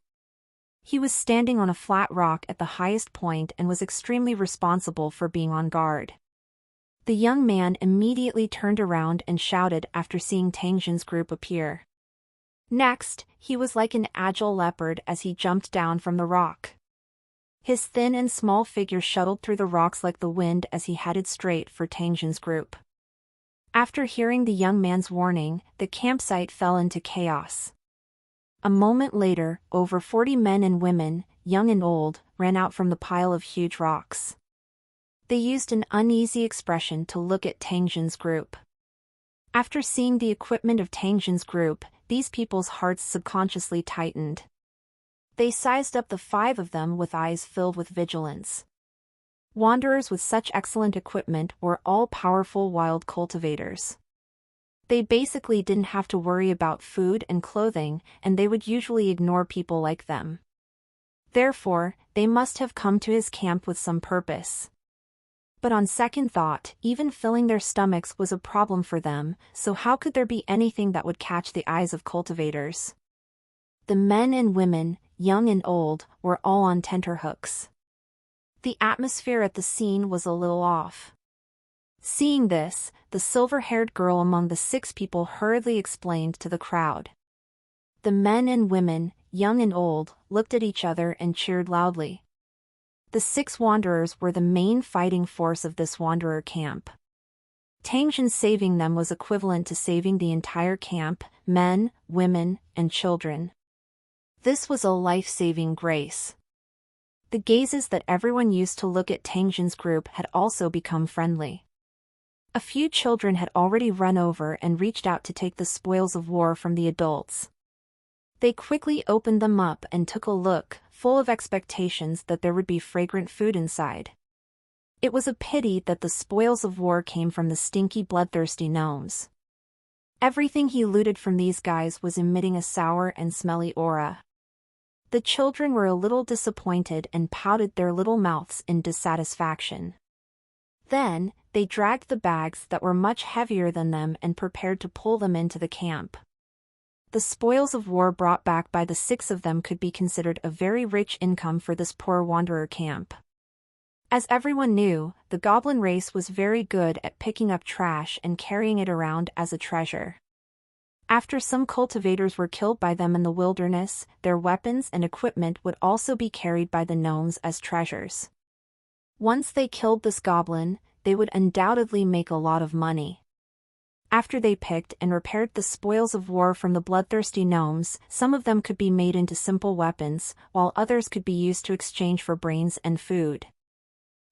He was standing on a flat rock at the highest point and was extremely responsible for being on guard. The young man immediately turned around and shouted after seeing Tang Jin's group appear. Next, he was like an agile leopard as he jumped down from the rock. His thin and small figure shuttled through the rocks like the wind as he headed straight for Tang Jin's group. After hearing the young man's warning, the campsite fell into chaos. A moment later, over 40 men and women, young and old, ran out from the pile of huge rocks. They used an uneasy expression to look at Tang Jin's group. After seeing the equipment of Tang Jin's group, these people's hearts subconsciously tightened. They sized up the 5 of them with eyes filled with vigilance. Wanderers with such excellent equipment were all-powerful wild cultivators. They basically didn't have to worry about food and clothing, and they would usually ignore people like them. Therefore, they must have come to his camp with some purpose. But on second thought, even filling their stomachs was a problem for them, so how could there be anything that would catch the eyes of cultivators? The men and women, young and old, were all on tenterhooks. The atmosphere at the scene was a little off. Seeing this, the silver-haired girl among the 6 people hurriedly explained to the crowd. The men and women, young and old, looked at each other and cheered loudly. The 6 wanderers were the main fighting force of this wanderer camp. Tang Jin saving them was equivalent to saving the entire camp, men, women, and children. This was a life-saving grace. The gazes that everyone used to look at Tang Jin's group had also become friendly. A few children had already run over and reached out to take the spoils of war from the adults. They quickly opened them up and took a look, full of expectations that there would be fragrant food inside. It was a pity that the spoils of war came from the stinky bloodthirsty gnomes. Everything he looted from these guys was emitting a sour and smelly aura. The children were a little disappointed and pouted their little mouths in dissatisfaction. Then, they dragged the bags that were much heavier than them and prepared to pull them into the camp. The spoils of war brought back by the 6 of them could be considered a very rich income for this poor wanderer camp. As everyone knew, the goblin race was very good at picking up trash and carrying it around as a treasure. After some cultivators were killed by them in the wilderness, their weapons and equipment would also be carried by the gnomes as treasures. Once they killed this goblin, they would undoubtedly make a lot of money. After they picked and repaired the spoils of war from the bloodthirsty gnomes, some of them could be made into simple weapons, while others could be used to exchange for brains and food.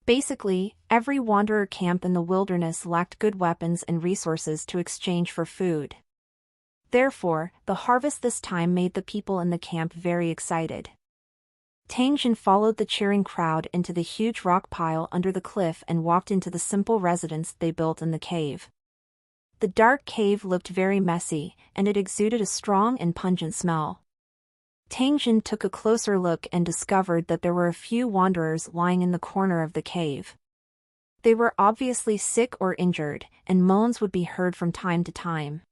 Basically, every wanderer camp in the wilderness lacked good weapons and resources to exchange for food. Therefore, the harvest this time made the people in the camp very excited. Tang Jin followed the cheering crowd into the huge rock pile under the cliff and walked into the simple residence they built in the cave. The dark cave looked very messy, and it exuded a strong and pungent smell. Tang Jin took a closer look and discovered that there were a few wanderers lying in the corner of the cave. They were obviously sick or injured, and moans would be heard from time to time.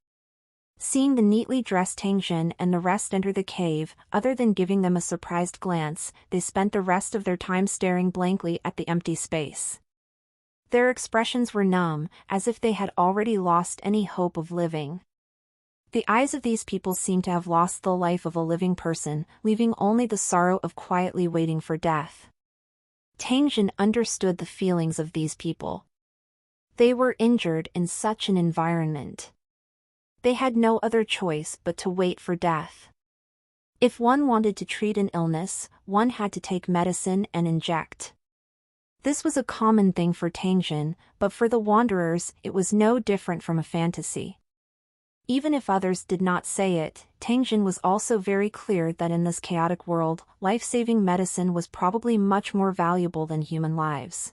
Seeing the neatly dressed Tang Jin and the rest enter the cave, other than giving them a surprised glance, they spent the rest of their time staring blankly at the empty space. Their expressions were numb, as if they had already lost any hope of living. The eyes of these people seemed to have lost the life of a living person, leaving only the sorrow of quietly waiting for death. Tang Jin understood the feelings of these people. They were injured in such an environment. They had no other choice but to wait for death. If one wanted to treat an illness, one had to take medicine and inject. This was a common thing for Tangjin, but for the wanderers it was no different from a fantasy. Even if others did not say it, Tangjin was also very clear that in this chaotic world, life-saving medicine was probably much more valuable than human lives.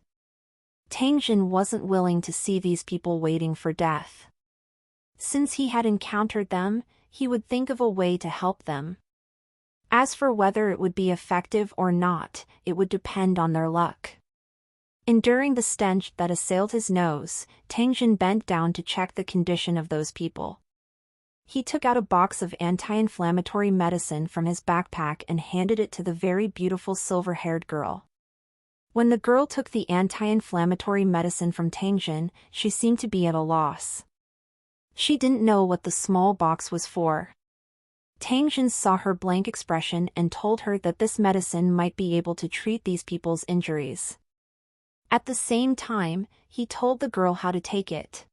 Tangjin wasn't willing to see these people waiting for death. Since he had encountered them, he would think of a way to help them. As for whether it would be effective or not, it would depend on their luck. Enduring the stench that assailed his nose, Tangjin bent down to check the condition of those people. He took out a box of anti-inflammatory medicine from his backpack and handed it to the very beautiful silver-haired girl. When the girl took the anti-inflammatory medicine from Tangjin, she seemed to be at a loss. She didn't know what the small box was for. Tangjin saw her blank expression and told her that this medicine might be able to treat these people's injuries. At the same time, he told the girl how to take it.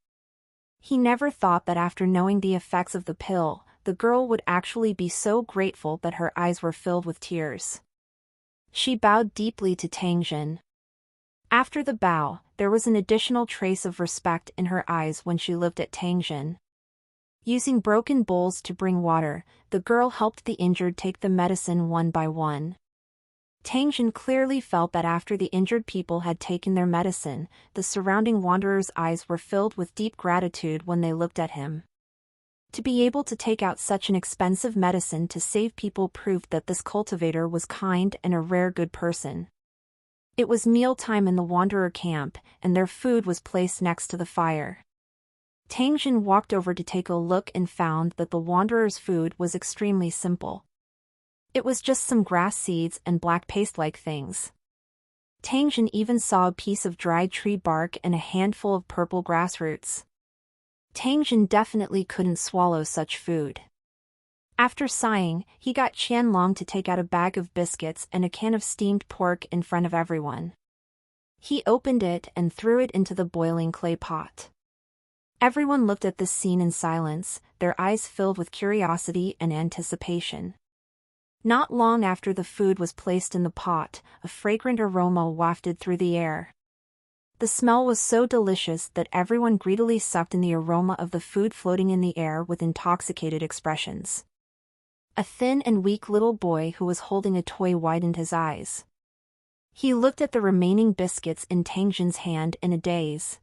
He never thought that after knowing the effects of the pill, the girl would actually be so grateful that her eyes were filled with tears. She bowed deeply to Tangjin. After the bow, there was an additional trace of respect in her eyes when she looked at Tangjin. Using broken bowls to bring water, the girl helped the injured take the medicine one by one. Tangjin clearly felt that after the injured people had taken their medicine, the surrounding wanderers' eyes were filled with deep gratitude when they looked at him. To be able to take out such an expensive medicine to save people proved that this cultivator was kind and a rare good person. It was mealtime in the wanderer camp, and their food was placed next to the fire. Tangjin walked over to take a look and found that the wanderers' food was extremely simple. It was just some grass seeds and black paste-like things. Tangjin even saw a piece of dried tree bark and a handful of purple grass roots. Tangjin definitely couldn't swallow such food. After sighing, he got Qianlong to take out a bag of biscuits and a can of steamed pork in front of everyone. He opened it and threw it into the boiling clay pot. Everyone looked at this scene in silence, their eyes filled with curiosity and anticipation. Not long after the food was placed in the pot, a fragrant aroma wafted through the air. The smell was so delicious that everyone greedily sucked in the aroma of the food floating in the air with intoxicated expressions. A thin and weak little boy who was holding a toy widened his eyes. He looked at the remaining biscuits in Tangjin's hand in a daze.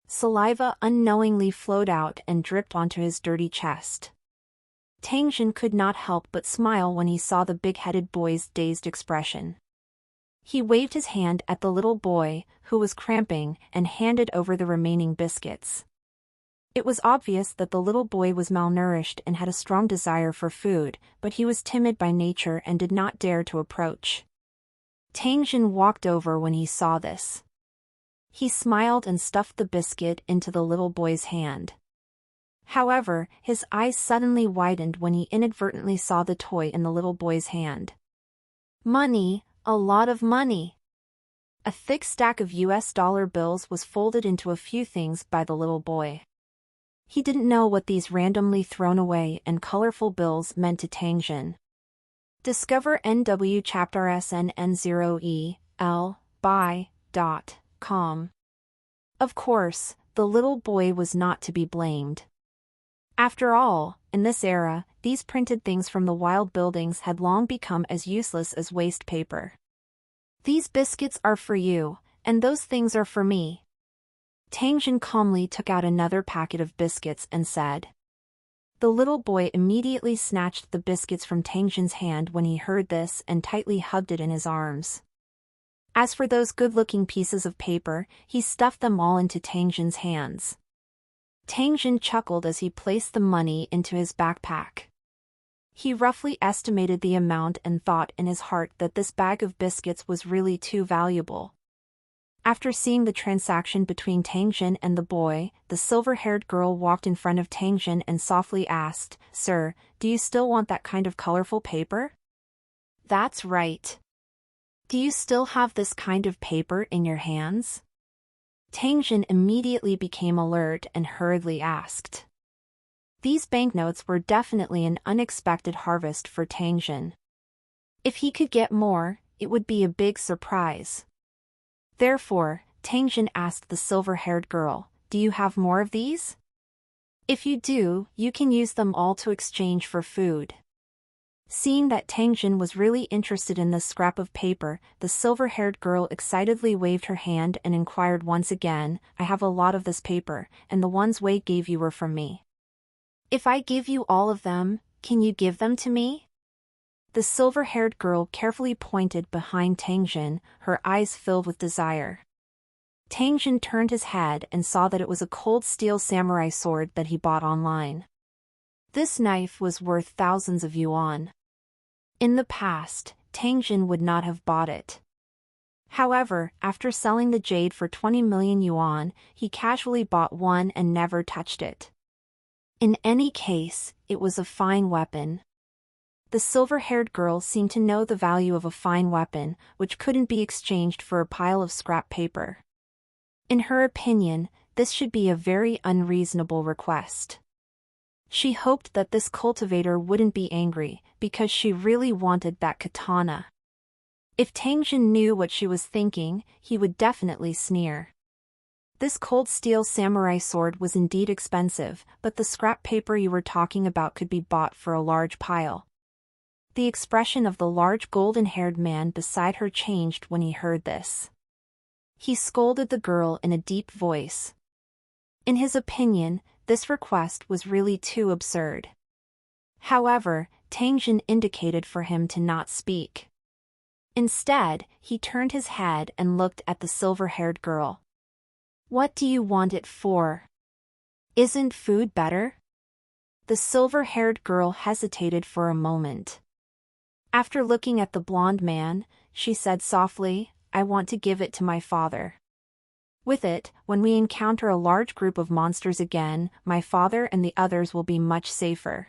Saliva unknowingly flowed out and dripped onto his dirty chest. Tangjin could not help but smile when he saw the big-headed boy's dazed expression. He waved his hand at the little boy, who was cramping, and handed over the remaining biscuits. It was obvious that the little boy was malnourished and had a strong desire for food, but he was timid by nature and did not dare to approach. Tangjin walked over when he saw this. He smiled and stuffed the biscuit into the little boy's hand. However, his eyes suddenly widened when he inadvertently saw the toy in the little boy's hand. Money, a lot of money. A thick stack of US dollar bills was folded into a few things by the little boy. He didn't know what these randomly thrown away and colorful bills meant to Tangjin. Discover NW Chapter SNN0EL by.com. Of course, the little boy was not to be blamed. After all, in this era, these printed things from the wild buildings had long become as useless as waste paper. These biscuits are for you, and those things are for me. Tangjin calmly took out another packet of biscuits and said. The little boy immediately snatched the biscuits from Tangjin's hand when he heard this and tightly hugged it in his arms. As for those good-looking pieces of paper, he stuffed them all into Tangjin's hands. Tangjin chuckled as he placed the money into his backpack. He roughly estimated the amount and thought in his heart that this bag of biscuits was really too valuable. After seeing the transaction between Tangjin and the boy, the silver-haired girl walked in front of Tangjin and softly asked, "Sir, do you still want that kind of colorful paper?" "That's right. Do you still have this kind of paper in your hands?" Tangjin immediately became alert and hurriedly asked. These banknotes were definitely an unexpected harvest for Tangjin. If he could get more, it would be a big surprise. Therefore, Tangjin asked the silver-haired girl, "Do you have more of these? If you do, you can use them all to exchange for food." Seeing that Tangjin was really interested in this scrap of paper, the silver-haired girl excitedly waved her hand and inquired once again, "I have a lot of this paper, and the ones Wei gave you were from me. If I give you all of them, can you give them to me?" The silver-haired girl carefully pointed behind Tangjin, her eyes filled with desire. Tangjin turned his head and saw that it was a cold steel samurai sword that he bought online. This knife was worth thousands of yuan. In the past, Tangjin would not have bought it. However, after selling the jade for 20 million yuan, he casually bought one and never touched it. In any case, it was a fine weapon. The silver-haired girl seemed to know the value of a fine weapon, which couldn't be exchanged for a pile of scrap paper. In her opinion, this should be a very unreasonable request. She hoped that this cultivator wouldn't be angry, because she really wanted that katana. If Tangjin knew what she was thinking, he would definitely sneer. This cold steel samurai sword was indeed expensive, but the scrap paper you were talking about could be bought for a large pile. The expression of the large golden-haired man beside her changed when he heard this. He scolded the girl in a deep voice. In his opinion, this request was really too absurd. However, Tangjin indicated for him to not speak. Instead, he turned his head and looked at the silver-haired girl. "What do you want it for? Isn't food better?" The silver-haired girl hesitated for a moment. After looking at the blonde man, she said softly, "I want to give it to my father. With it, when we encounter a large group of monsters again, my father and the others will be much safer."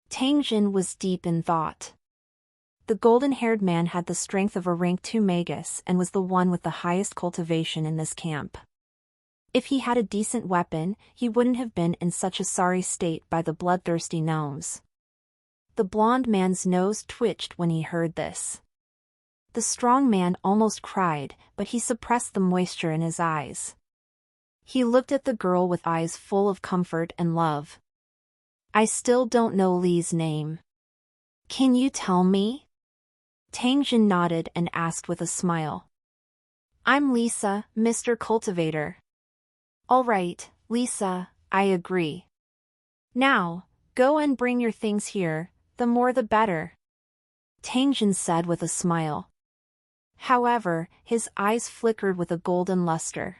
Tangjin was deep in thought. The golden-haired man had the strength of a rank 2 magus and was the one with the highest cultivation in this camp. If he had a decent weapon, he wouldn't have been in such a sorry state by the bloodthirsty gnomes. The blonde man's nose twitched when he heard this. The strong man almost cried, but he suppressed the moisture in his eyes. He looked at the girl with eyes full of comfort and love. "I still don't know Li's name. Can you tell me?" Tangjin nodded and asked with a smile. "I'm Lisa, Mr. Cultivator." "All right, Lisa, I agree. Now, go and bring your things here, the more the better," Tangjin said with a smile. However, his eyes flickered with a golden luster.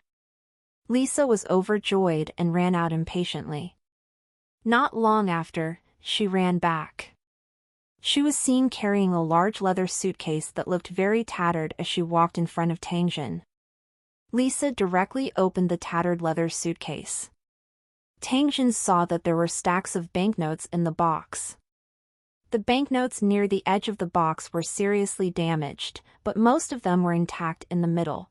Lisa was overjoyed and ran out impatiently. Not long after, she ran back. She was seen carrying a large leather suitcase that looked very tattered as she walked in front of Tangjin. Lisa directly opened the tattered leather suitcase. Tangjin saw that there were stacks of banknotes in the box. The banknotes near the edge of the box were seriously damaged, but most of them were intact in the middle.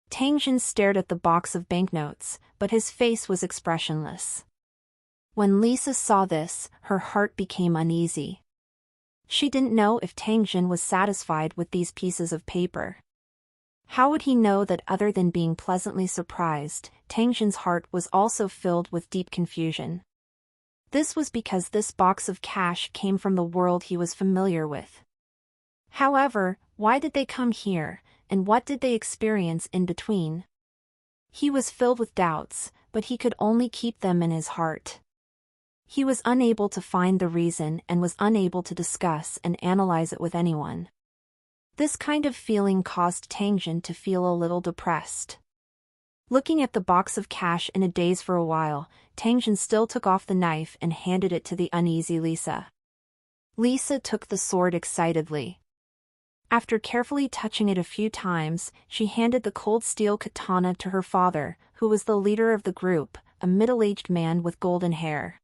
Tangjin stared at the box of banknotes, but his face was expressionless. When Lisa saw this, her heart became uneasy. She didn't know if Tangjin was satisfied with these pieces of paper. How would he know that other than being pleasantly surprised, Tangjin's heart was also filled with deep confusion? This was because this box of cash came from the world he was familiar with. However, why did they come here, and what did they experience in between? He was filled with doubts, but he could only keep them in his heart. He was unable to find the reason and was unable to discuss and analyze it with anyone. This kind of feeling caused Tangjin to feel a little depressed. Looking at the box of cash in a daze for a while, Tangjin still took off the knife and handed it to the uneasy Lisa. Lisa took the sword excitedly. After carefully touching it a few times, she handed the cold steel katana to her father, who was the leader of the group, a middle-aged man with golden hair.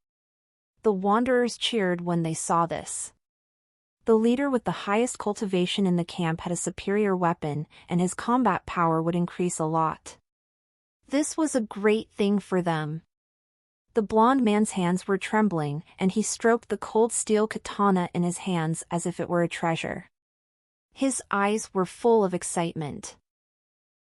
The wanderers cheered when they saw this. The leader with the highest cultivation in the camp had a superior weapon, and his combat power would increase a lot. This was a great thing for them. The blond man's hands were trembling, and he stroked the cold steel katana in his hands as if it were a treasure. His eyes were full of excitement.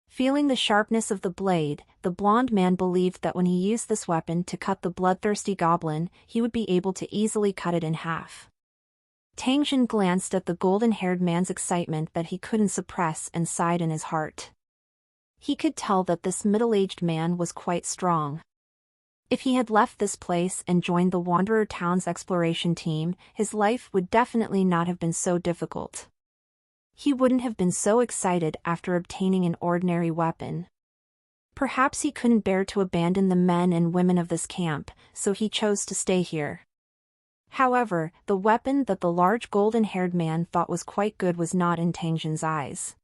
Feeling the sharpness of the blade, the blond man believed that when he used this weapon to cut the bloodthirsty goblin, he would be able to easily cut it in half. Tang Jin glanced at the golden-haired man's excitement that he couldn't suppress and sighed in his heart. He could tell that this middle-aged man was quite strong. If he had left this place and joined the Wanderer Town's exploration team, his life would definitely not have been so difficult. He wouldn't have been so excited after obtaining an ordinary weapon. Perhaps he couldn't bear to abandon the men and women of this camp, so he chose to stay here. However, the weapon that the large golden-haired man thought was quite good was not in Tang Jin's eyes.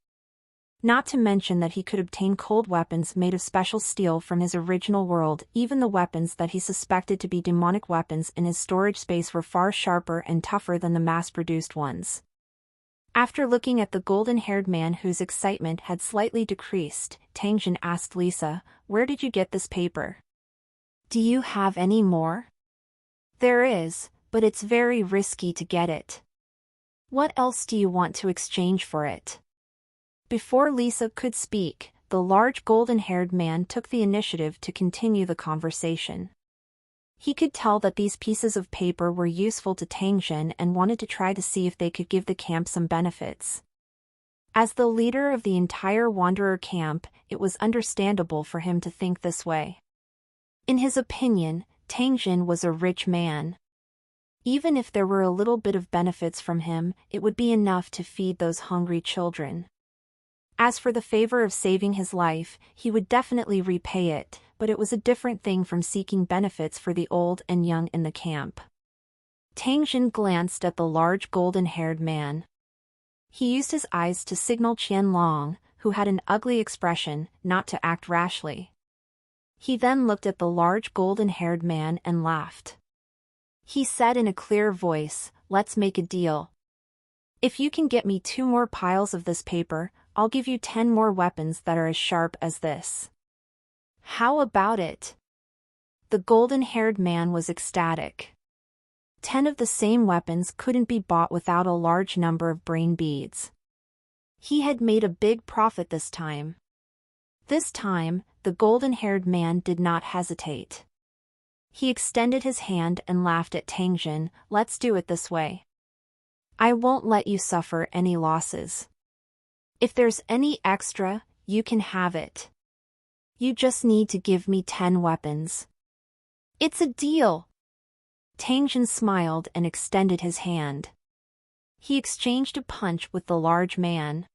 Not to mention that he could obtain cold weapons made of special steel from his original world. Even the weapons that he suspected to be demonic weapons in his storage space were far sharper and tougher than the mass-produced ones. After looking at the golden-haired man whose excitement had slightly decreased, Tang Jin asked Lisa, "Where did you get this paper? Do you have any more?" "There is, but it's very risky to get it. What else do you want to exchange for it?" Before Lisa could speak, the large golden-haired man took the initiative to continue the conversation. He could tell that these pieces of paper were useful to Tang Jin and wanted to try to see if they could give the camp some benefits. As the leader of the entire Wanderer camp, it was understandable for him to think this way. In his opinion, Tang Jin was a rich man. Even if there were a little bit of benefits from him, it would be enough to feed those hungry children. As for the favor of saving his life, he would definitely repay it, but it was a different thing from seeking benefits for the old and young in the camp. Tang Jin glanced at the large golden-haired man. He used his eyes to signal Qianlong, who had an ugly expression, not to act rashly. He then looked at the large golden-haired man and laughed. He said in a clear voice, "Let's make a deal. If you can get me 2 more piles of this paper, I'll give you 10 more weapons that are as sharp as this." "How about it?" The golden-haired man was ecstatic. 10 of the same weapons couldn't be bought without a large number of brain beads. He had made a big profit this time. This time, the golden-haired man did not hesitate. He extended his hand and laughed at Tang Jin. "Let's do it this way. I won't let you suffer any losses. If there's any extra, you can have it. You just need to give me 10 weapons. It's a deal." Tang Jin smiled and extended his hand. He exchanged a punch with the large man.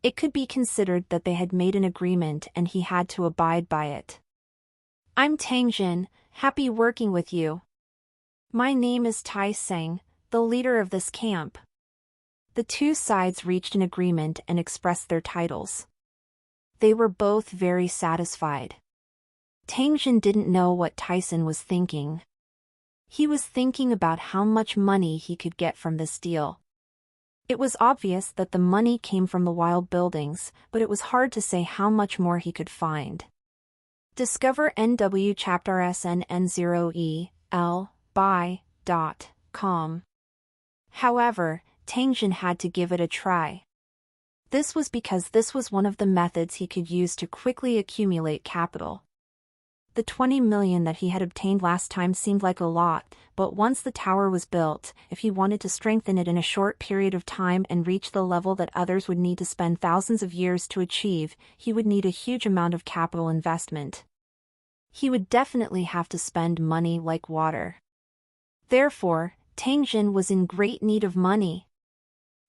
It could be considered that they had made an agreement and he had to abide by it. "I'm Tang Jin, happy working with you. My name is Tai Seng, the leader of this camp." The two sides reached an agreement and expressed their titles. They were both very satisfied. Tang Jin didn't know what Tyson was thinking. He was thinking about how much money he could get from this deal. It was obvious that the money came from the wild buildings, but it was hard to say how much more he could find. Discover NW Chapter SNN0EL by.com. However, Tang Jin had to give it a try. This was because this was one of the methods he could use to quickly accumulate capital. The 20 million that he had obtained last time seemed like a lot, but once the tower was built, if he wanted to strengthen it in a short period of time and reach the level that others would need to spend thousands of years to achieve, he would need a huge amount of capital investment. He would definitely have to spend money like water. Therefore, Tang Jin was in great need of money.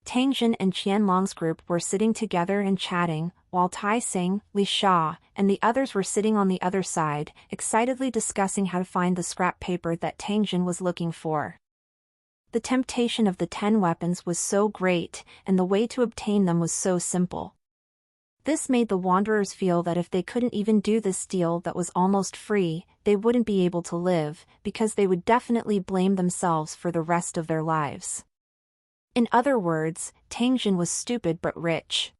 Tang Jin and Qianlong's group were sitting together and chatting, while Tai Seng, Li Sha, and the others were sitting on the other side, excitedly discussing how to find the scrap paper that Tang Jin was looking for. The temptation of the 10 weapons was so great, and the way to obtain them was so simple. This made the Wanderers feel that if they couldn't even do this deal that was almost free, they wouldn't be able to live, because they would definitely blame themselves for the rest of their lives. In other words, Tang Jin was stupid but rich.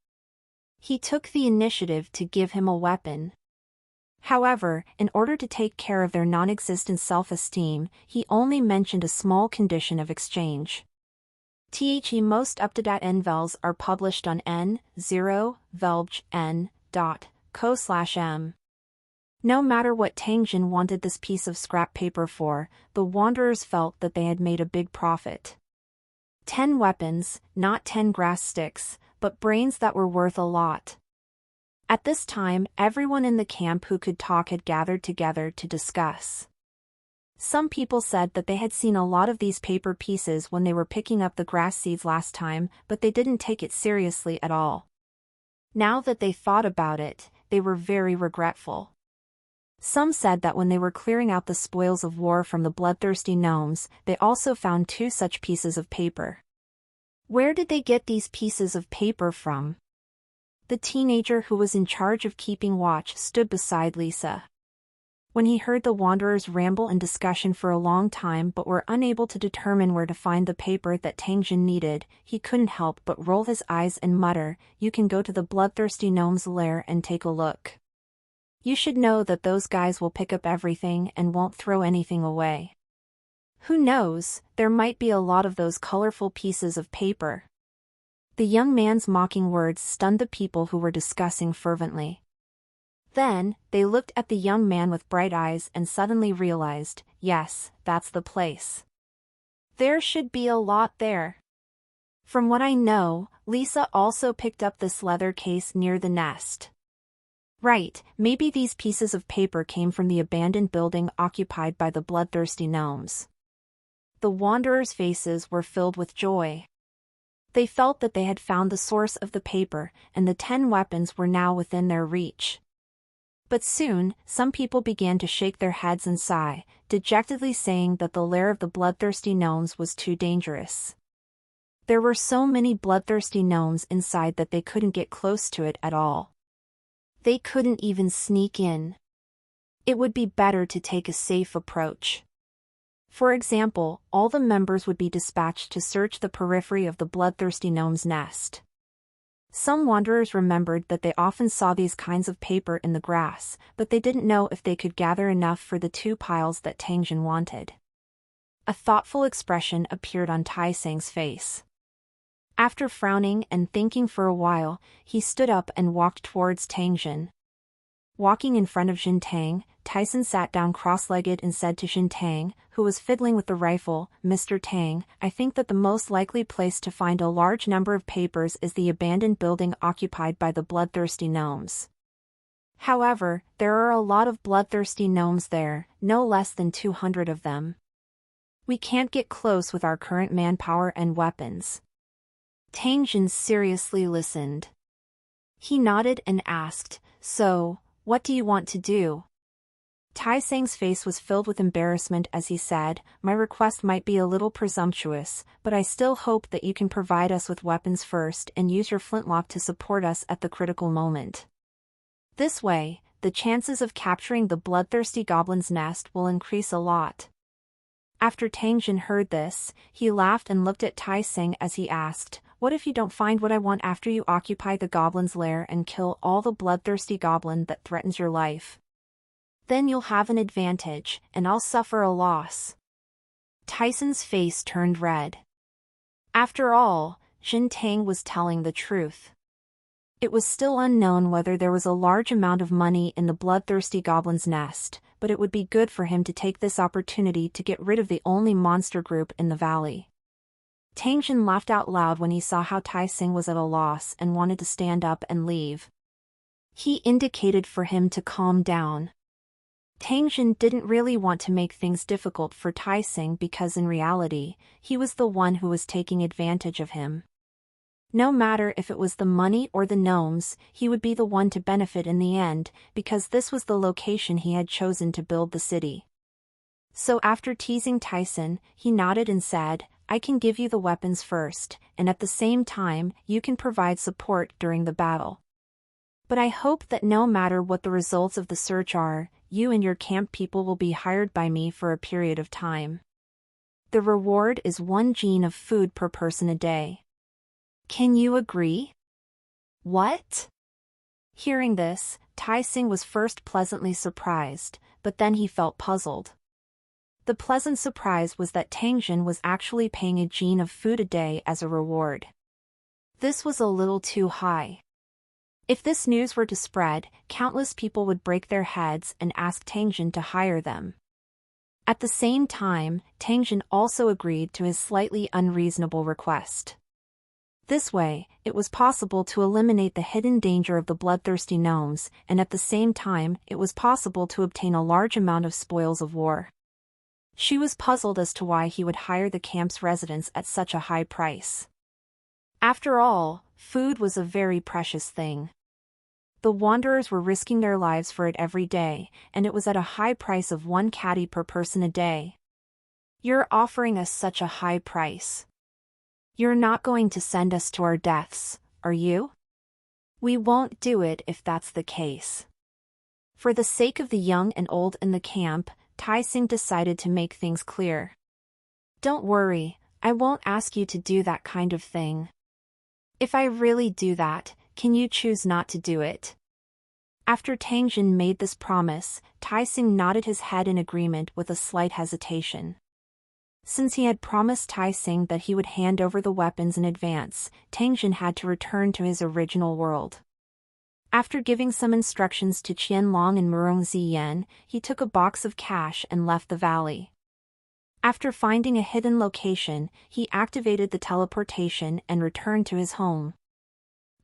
He took the initiative to give him a weapon. However, in order to take care of their non-existent self-esteem, he only mentioned a small condition of exchange. The most up-to-date NVELs are published on n0velg.co/m. No matter what Tang Jin wanted this piece of scrap paper for, the Wanderers felt that they had made a big profit. 10 weapons, not 10 grass sticks, but brains that were worth a lot. At this time, everyone in the camp who could talk had gathered together to discuss. Some people said that they had seen a lot of these paper pieces when they were picking up the grass seeds last time, but they didn't take it seriously at all. Now that they thought about it, they were very regretful. Some said that when they were clearing out the spoils of war from the bloodthirsty gnomes, they also found 2 such pieces of paper. Where did they get these pieces of paper from? The teenager who was in charge of keeping watch stood beside Lisa. When he heard the Wanderers ramble and discussion for a long time but were unable to determine where to find the paper that Tang Jin needed, he couldn't help but roll his eyes and mutter, "You can go to the bloodthirsty gnome's lair and take a look. You should know that those guys will pick up everything and won't throw anything away. Who knows, there might be a lot of those colorful pieces of paper." The young man's mocking words stunned the people who were discussing fervently. Then, they looked at the young man with bright eyes and suddenly realized, yes, that's the place. There should be a lot there. From what I know, Lisa also picked up this leather case near the nest. Right, maybe these pieces of paper came from the abandoned building occupied by the bloodthirsty gnomes. The Wanderers' faces were filled with joy. They felt that they had found the source of the paper, and the 10 weapons were now within their reach. But soon, some people began to shake their heads and sigh, dejectedly saying that the lair of the bloodthirsty gnomes was too dangerous. There were so many bloodthirsty gnomes inside that they couldn't get close to it at all. They couldn't even sneak in. It would be better to take a safe approach. For example, all the members would be dispatched to search the periphery of the bloodthirsty gnome's nest. Some Wanderers remembered that they often saw these kinds of paper in the grass, but they didn't know if they could gather enough for the 2 piles that Tang Jin wanted. A thoughtful expression appeared on Tai Seng's face. After frowning and thinking for a while, he stood up and walked towards Tang Jin. Walking in front of Jin Tang, Tyson sat down cross-legged and said to Jin Tang, who was fiddling with the rifle, "Mr. Tang, I think that the most likely place to find a large number of papers is the abandoned building occupied by the bloodthirsty gnomes. However, there are a lot of bloodthirsty gnomes there, no less than 200 of them. We can't get close with our current manpower and weapons." Tang Jin seriously listened. He nodded and asked, "So, what do you want to do?" Tai Seng's face was filled with embarrassment as he said, "My request might be a little presumptuous, but I still hope that you can provide us with weapons first and use your flintlock to support us at the critical moment. This way, the chances of capturing the bloodthirsty goblin's nest will increase a lot." After Tang Jin heard this, he laughed and looked at Tai Seng as he asked, "What if you don't find what I want after you occupy the goblin's lair and kill all the bloodthirsty goblin that threatens your life? Then you'll have an advantage, and I'll suffer a loss." Tyson's face turned red. After all, Jin Tang was telling the truth. It was still unknown whether there was a large amount of money in the bloodthirsty goblin's nest, but it would be good for him to take this opportunity to get rid of the only monster group in the valley. Tang Jin laughed out loud when he saw how Tai Seng was at a loss and wanted to stand up and leave. He indicated for him to calm down. Tang Jin didn't really want to make things difficult for Tai Seng because in reality, he was the one who was taking advantage of him. No matter if it was the money or the gnomes, he would be the one to benefit in the end, because this was the location he had chosen to build the city. So after teasing Tyson, he nodded and said, "I can give you the weapons first, and at the same time, you can provide support during the battle. But I hope that no matter what the results of the search are, you and your camp people will be hired by me for a period of time. The reward is 1 gene of food per person a day. Can you agree?" "What?" Hearing this, Tai Sing was first pleasantly surprised, but then he felt puzzled. The pleasant surprise was that Tang Jin was actually paying a jin of food a day as a reward. This was a little too high. If this news were to spread, countless people would break their heads and ask Tang Jin to hire them. At the same time, Tang Jin also agreed to his slightly unreasonable request. This way, it was possible to eliminate the hidden danger of the bloodthirsty gnomes, and at the same time, it was possible to obtain a large amount of spoils of war. She was puzzled as to why he would hire the camp's residents at such a high price. After all, food was a very precious thing. The wanderers were risking their lives for it every day, and it was at a high price of 1 catty per person a day. You're offering us such a high price. You're not going to send us to our deaths, are you? We won't do it if that's the case. For the sake of the young and old in the camp, Tai Sing decided to make things clear. Don't worry, I won't ask you to do that kind of thing. If I really do that, can you choose not to do it? After Tang Jin made this promise, Tai Sing nodded his head in agreement with a slight hesitation. Since he had promised Tai Sing that he would hand over the weapons in advance, Tang Jin had to return to his original world. After giving some instructions to Qianlong and Murong Ziyan, he took a box of cash and left the valley. After finding a hidden location, he activated the teleportation and returned to his home.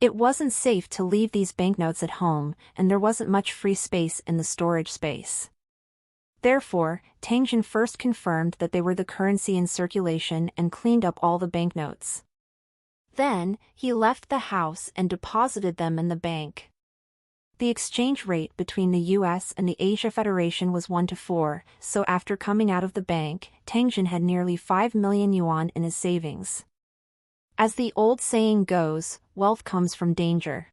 It wasn't safe to leave these banknotes at home, and there wasn't much free space in the storage space. Therefore, Tang Jin first confirmed that they were the currency in circulation and cleaned up all the banknotes. Then, he left the house and deposited them in the bank. The exchange rate between the US and the Asia Federation was 1:4, so after coming out of the bank, Tang Jin had nearly 5 million yuan in his savings. As the old saying goes, wealth comes from danger.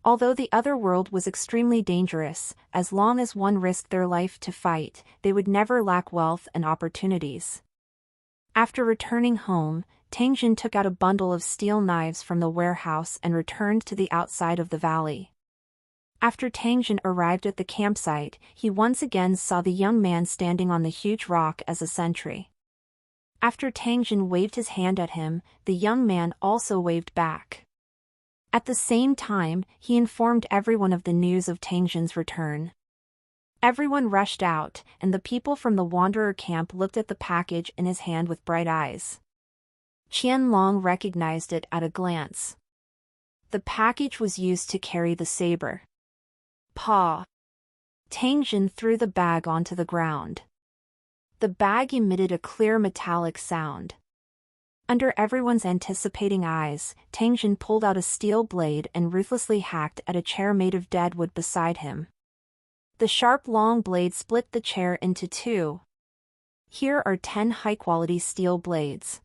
Although the other world was extremely dangerous, as long as one risked their life to fight, they would never lack wealth and opportunities. After returning home, Tang Jin took out a bundle of steel knives from the warehouse and returned to the outside of the valley. After Tang Jin arrived at the campsite, he once again saw the young man standing on the huge rock as a sentry. After Tang Jin waved his hand at him, the young man also waved back. At the same time, he informed everyone of the news of Tang Jin's return. Everyone rushed out, and the people from the wanderer camp looked at the package in his hand with bright eyes. Qianlong recognized it at a glance. The package was used to carry the saber. Pa! Tang Jin threw the bag onto the ground. The bag emitted a clear metallic sound. Under everyone's anticipating eyes, Tang Jin pulled out a steel blade and ruthlessly hacked at a chair made of dead wood beside him. The sharp long blade split the chair into 2. Here are 10 high-quality steel blades.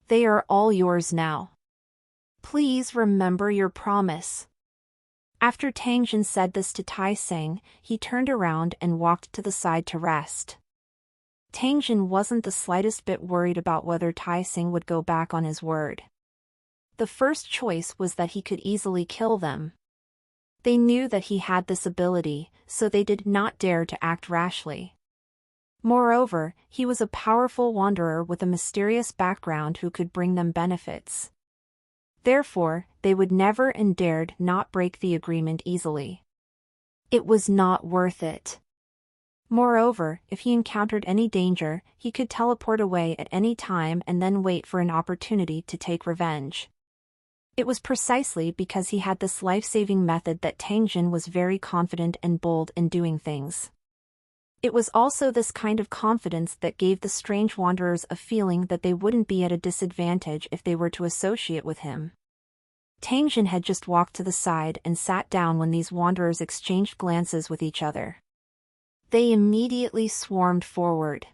They are all yours now. Please remember your promise. After Tang Jin said this to Tai Sing, he turned around and walked to the side to rest. Tang Jin wasn't the slightest bit worried about whether Tai Sing would go back on his word. The first choice was that he could easily kill them. They knew that he had this ability, so they did not dare to act rashly. Moreover, he was a powerful wanderer with a mysterious background who could bring them benefits. Therefore, they would never and dared not break the agreement easily. It was not worth it. Moreover, if he encountered any danger, he could teleport away at any time and then wait for an opportunity to take revenge. It was precisely because he had this life-saving method that Tang Jin was very confident and bold in doing things. It was also this kind of confidence that gave the strange wanderers a feeling that they wouldn't be at a disadvantage if they were to associate with him. Tang Jin had just walked to the side and sat down when these wanderers exchanged glances with each other. They immediately swarmed forward.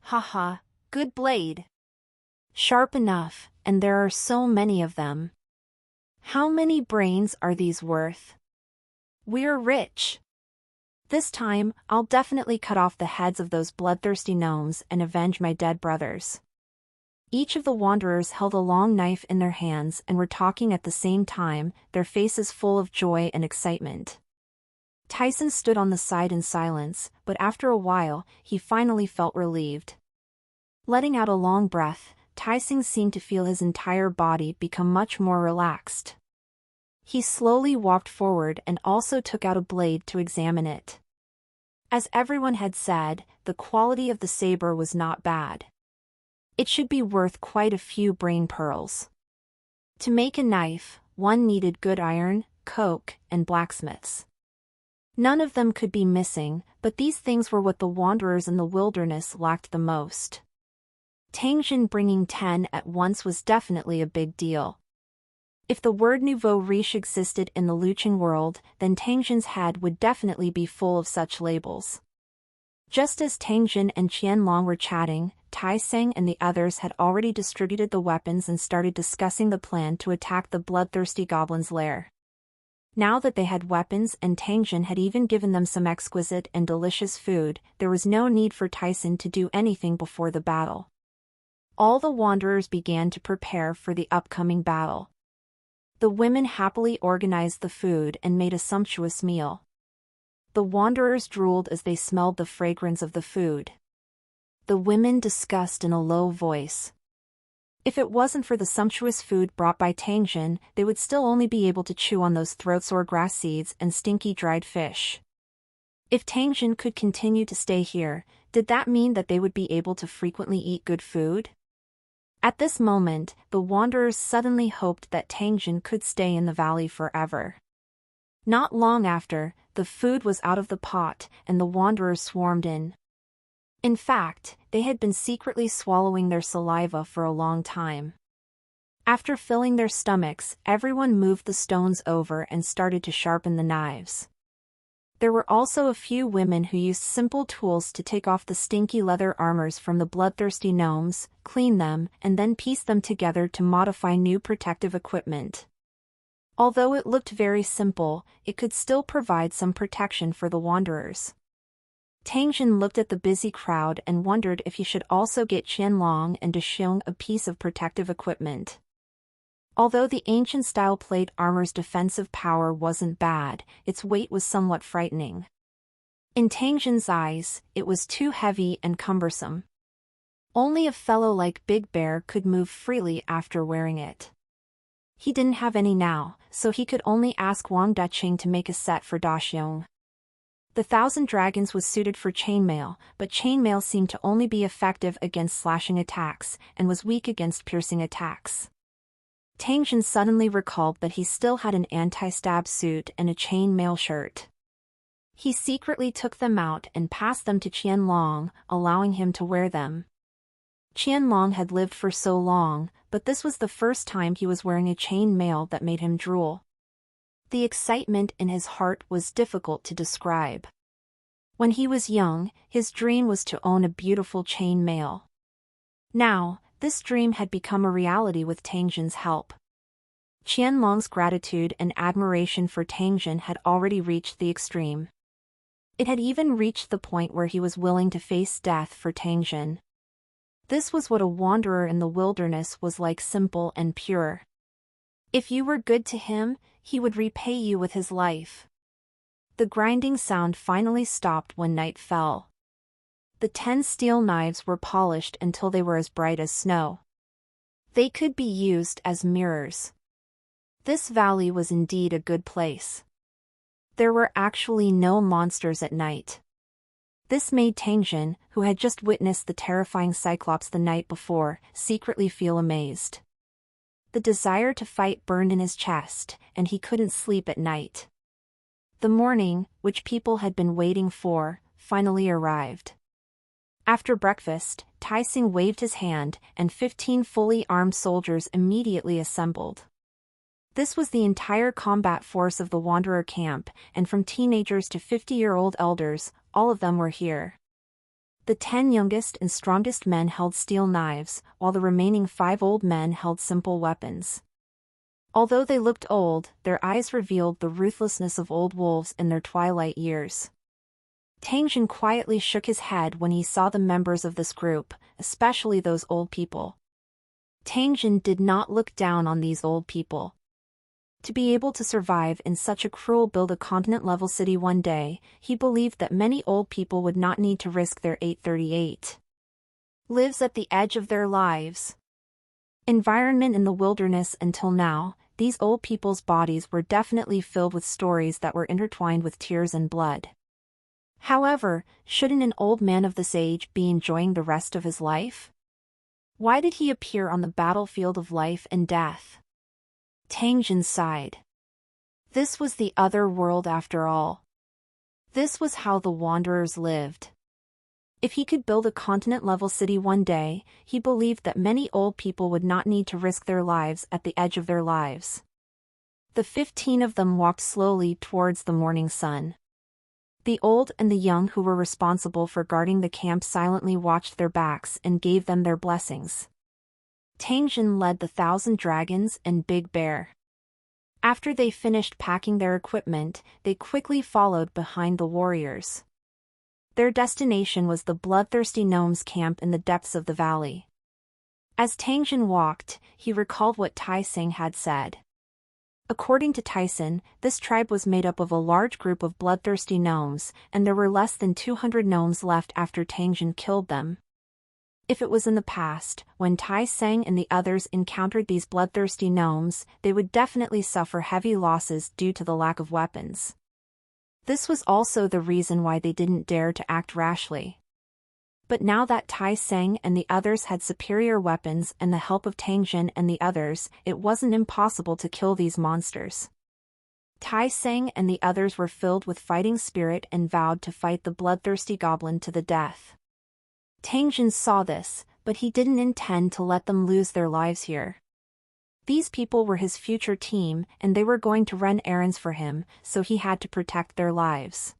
Haha, good blade. Sharp enough, and there are so many of them. How many brains are these worth? We're rich. This time, I'll definitely cut off the heads of those bloodthirsty gnomes and avenge my dead brothers. Each of the wanderers held a long knife in their hands and were talking at the same time, their faces full of joy and excitement. Tyson stood on the side in silence, but after a while, he finally felt relieved. Letting out a long breath, Tyson seemed to feel his entire body become much more relaxed. He slowly walked forward and also took out a blade to examine it. As everyone had said, the quality of the saber was not bad. It should be worth quite a few brain pearls. To make a knife, one needed good iron, coke, and blacksmiths. None of them could be missing, but these things were what the wanderers in the wilderness lacked the most. Tang Jin bringing 10 at once was definitely a big deal. If the word nouveau riche existed in the Lucheng world, then Tang Jin's head would definitely be full of such labels. Just as Tang Jin and Qianlong were chatting, Tai Seng and the others had already distributed the weapons and started discussing the plan to attack the bloodthirsty goblin's lair. Now that they had weapons and Tang Jin had even given them some exquisite and delicious food, there was no need for Tyson to do anything before the battle. All the wanderers began to prepare for the upcoming battle. The women happily organized the food and made a sumptuous meal. The wanderers drooled as they smelled the fragrance of the food. The women discussed in a low voice. If it wasn't for the sumptuous food brought by Tang Jin, they would still only be able to chew on those throat-sore grass seeds and stinky dried fish. If Tang Jin could continue to stay here, did that mean that they would be able to frequently eat good food? At this moment, the wanderers suddenly hoped that Tang Jin could stay in the valley forever. Not long after, the food was out of the pot and the wanderers swarmed in. In fact, they had been secretly swallowing their saliva for a long time. After filling their stomachs, everyone moved the stones over and started to sharpen the knives. There were also a few women who used simple tools to take off the stinky leather armors from the bloodthirsty gnomes, clean them, and then piece them together to modify new protective equipment. Although it looked very simple, it could still provide some protection for the wanderers. Tang Jin looked at the busy crowd and wondered if he should also get Qianlong and Dexiong a piece of protective equipment. Although the ancient-style plate armor's defensive power wasn't bad, its weight was somewhat frightening. In Tang Jin's eyes, it was too heavy and cumbersome. Only a fellow like Big Bear could move freely after wearing it. He didn't have any now, so he could only ask Wang Deqing to make a set for Daxiong. The Thousand Dragons was suited for chainmail, but chainmail seemed to only be effective against slashing attacks, and was weak against piercing attacks. Tang Jin suddenly recalled that he still had an anti-stab suit and a chain-mail shirt. He secretly took them out and passed them to Qianlong, allowing him to wear them. Qianlong had lived for so long, but this was the first time he was wearing a chain-mail that made him drool. The excitement in his heart was difficult to describe. When he was young, his dream was to own a beautiful chain-mail. Now, this dream had become a reality with Tang Jin's help. Qianlong's gratitude and admiration for Tang Jin had already reached the extreme. It had even reached the point where he was willing to face death for Tang Jin. This was what a wanderer in the wilderness was like, simple and pure. If you were good to him, he would repay you with his life. The grinding sound finally stopped when night fell. The 10 steel knives were polished until they were as bright as snow. They could be used as mirrors. This valley was indeed a good place. There were actually no monsters at night. This made Tang Jin, who had just witnessed the terrifying Cyclops the night before, secretly feel amazed. The desire to fight burned in his chest, and he couldn't sleep at night. The morning, which people had been waiting for, finally arrived. After breakfast, Tai Seng waved his hand, and 15 fully armed soldiers immediately assembled. This was the entire combat force of the Wanderer camp, and from teenagers to 50-year-old elders, all of them were here. The 10 youngest and strongest men held steel knives, while the remaining 5 old men held simple weapons. Although they looked old, their eyes revealed the ruthlessness of old wolves in their twilight years. Tang Jin quietly shook his head when he saw the members of this group, especially those old people. Tang Jin did not look down on these old people. To be able to survive in such a cruel build a continent-level city one day, he believed that many old people would not need to risk their 838 lives at the edge of their lives. Environment in the wilderness. Until now, these old people's bodies were definitely filled with stories that were intertwined with tears and blood. However, shouldn't an old man of this age be enjoying the rest of his life? Why did he appear on the battlefield of life and death? Tang Jin sighed. This was the other world after all. This was how the wanderers lived. If he could build a continent-level city one day, he believed that many old people would not need to risk their lives at the edge of their lives. The 15 of them walked slowly towards the morning sun. The old and the young who were responsible for guarding the camp silently watched their backs and gave them their blessings. Tang Jin led the 1,000 dragons and Big Bear. After they finished packing their equipment, they quickly followed behind the warriors. Their destination was the bloodthirsty gnomes' camp in the depths of the valley. As Tang Jin walked, he recalled what Tai Seng had said. According to Tyson, this tribe was made up of a large group of bloodthirsty gnomes, and there were less than 200 gnomes left after Tang Jin killed them. If it was in the past, when Tai Seng and the others encountered these bloodthirsty gnomes, they would definitely suffer heavy losses due to the lack of weapons. This was also the reason why they didn't dare to act rashly. But now that Tai Seng and the others had superior weapons and the help of Tang Jin and the others, it wasn't impossible to kill these monsters. Tai Seng and the others were filled with fighting spirit and vowed to fight the bloodthirsty goblin to the death. Tang Jin saw this, but he didn't intend to let them lose their lives here. These people were his future team, and they were going to run errands for him, so he had to protect their lives.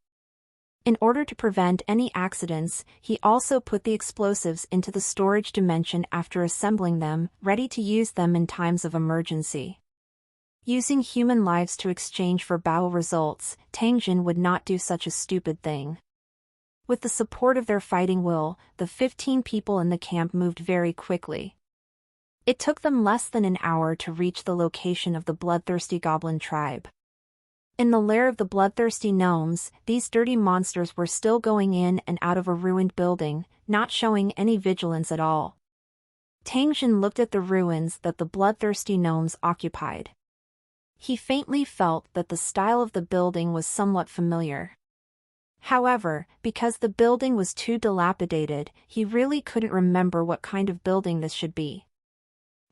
In order to prevent any accidents, he also put the explosives into the storage dimension after assembling them, ready to use them in times of emergency. Using human lives to exchange for battle results, Tang Jin would not do such a stupid thing. With the support of their fighting will, the 15 people in the camp moved very quickly. It took them less than an hour to reach the location of the bloodthirsty goblin tribe. In the lair of the bloodthirsty gnomes, these dirty monsters were still going in and out of a ruined building, not showing any vigilance at all. Tang Jin looked at the ruins that the bloodthirsty gnomes occupied. He faintly felt that the style of the building was somewhat familiar. However, because the building was too dilapidated, he really couldn't remember what kind of building this should be.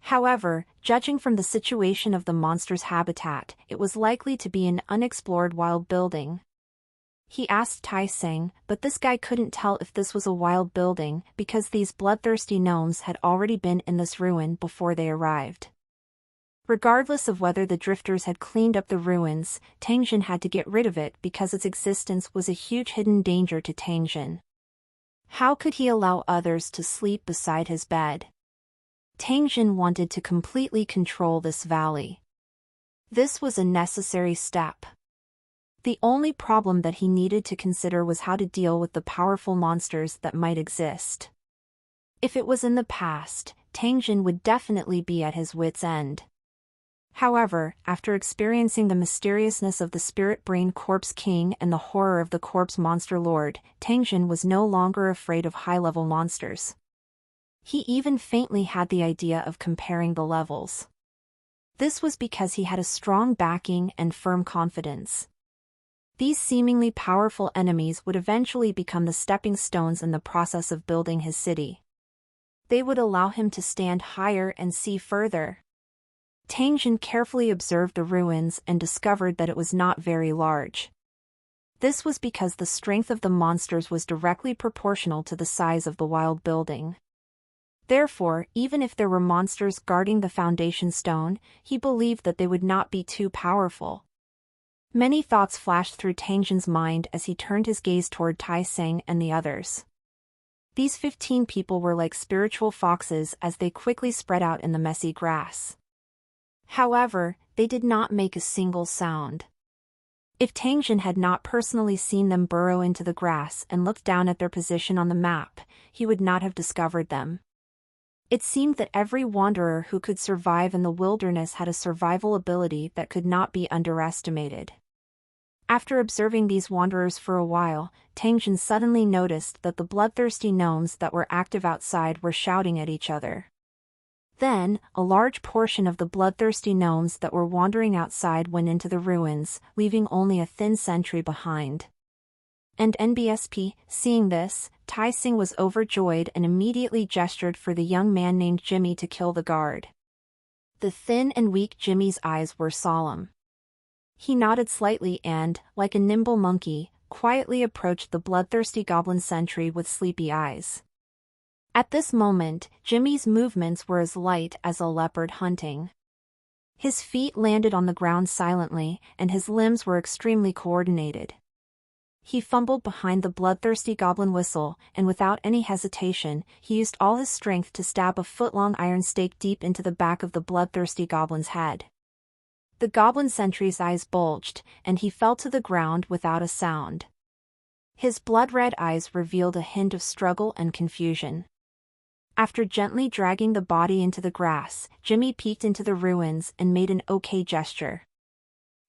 However, judging from the situation of the monster's habitat, it was likely to be an unexplored wild building. He asked Tai Seng, but this guy couldn't tell if this was a wild building because these bloodthirsty gnomes had already been in this ruin before they arrived. Regardless of whether the drifters had cleaned up the ruins, Tang Jin had to get rid of it because its existence was a huge hidden danger to Tang Jin. How could he allow others to sleep beside his bed? Tang Jin wanted to completely control this valley. This was a necessary step. The only problem that he needed to consider was how to deal with the powerful monsters that might exist. If it was in the past, Tang Jin would definitely be at his wit's end. However, after experiencing the mysteriousness of the Spirit Brain Corpse King and the horror of the Corpse Monster Lord, Tang Jin was no longer afraid of high-level monsters. He even faintly had the idea of comparing the levels. This was because he had a strong backing and firm confidence. These seemingly powerful enemies would eventually become the stepping stones in the process of building his city. They would allow him to stand higher and see further. Tang Jin carefully observed the ruins and discovered that it was not very large. This was because the strength of the monsters was directly proportional to the size of the wild building. Therefore, even if there were monsters guarding the foundation stone, he believed that they would not be too powerful. Many thoughts flashed through Tang Jin's mind as he turned his gaze toward Tai Seng and the others. These 15 people were like spiritual foxes as they quickly spread out in the messy grass. However, they did not make a single sound. If Tang Jin had not personally seen them burrow into the grass and looked down at their position on the map, he would not have discovered them. It seemed that every wanderer who could survive in the wilderness had a survival ability that could not be underestimated. After observing these wanderers for a while, Tangjin suddenly noticed that the bloodthirsty gnomes that were active outside were shouting at each other. Then, a large portion of the bloodthirsty gnomes that were wandering outside went into the ruins, leaving only a thin sentry behind. And NBSP, seeing this, Tai Sing was overjoyed and immediately gestured for the young man named Jimmy to kill the guard. The thin and weak Jimmy's eyes were solemn. He nodded slightly and, like a nimble monkey, quietly approached the bloodthirsty goblin sentry with sleepy eyes. At this moment, Jimmy's movements were as light as a leopard hunting. His feet landed on the ground silently, and his limbs were extremely coordinated. He fumbled behind the bloodthirsty goblin whistle, and without any hesitation, he used all his strength to stab a foot-long iron stake deep into the back of the bloodthirsty goblin's head. The goblin sentry's eyes bulged, and he fell to the ground without a sound. His blood-red eyes revealed a hint of struggle and confusion. After gently dragging the body into the grass, Jimmy peeked into the ruins and made an okay gesture.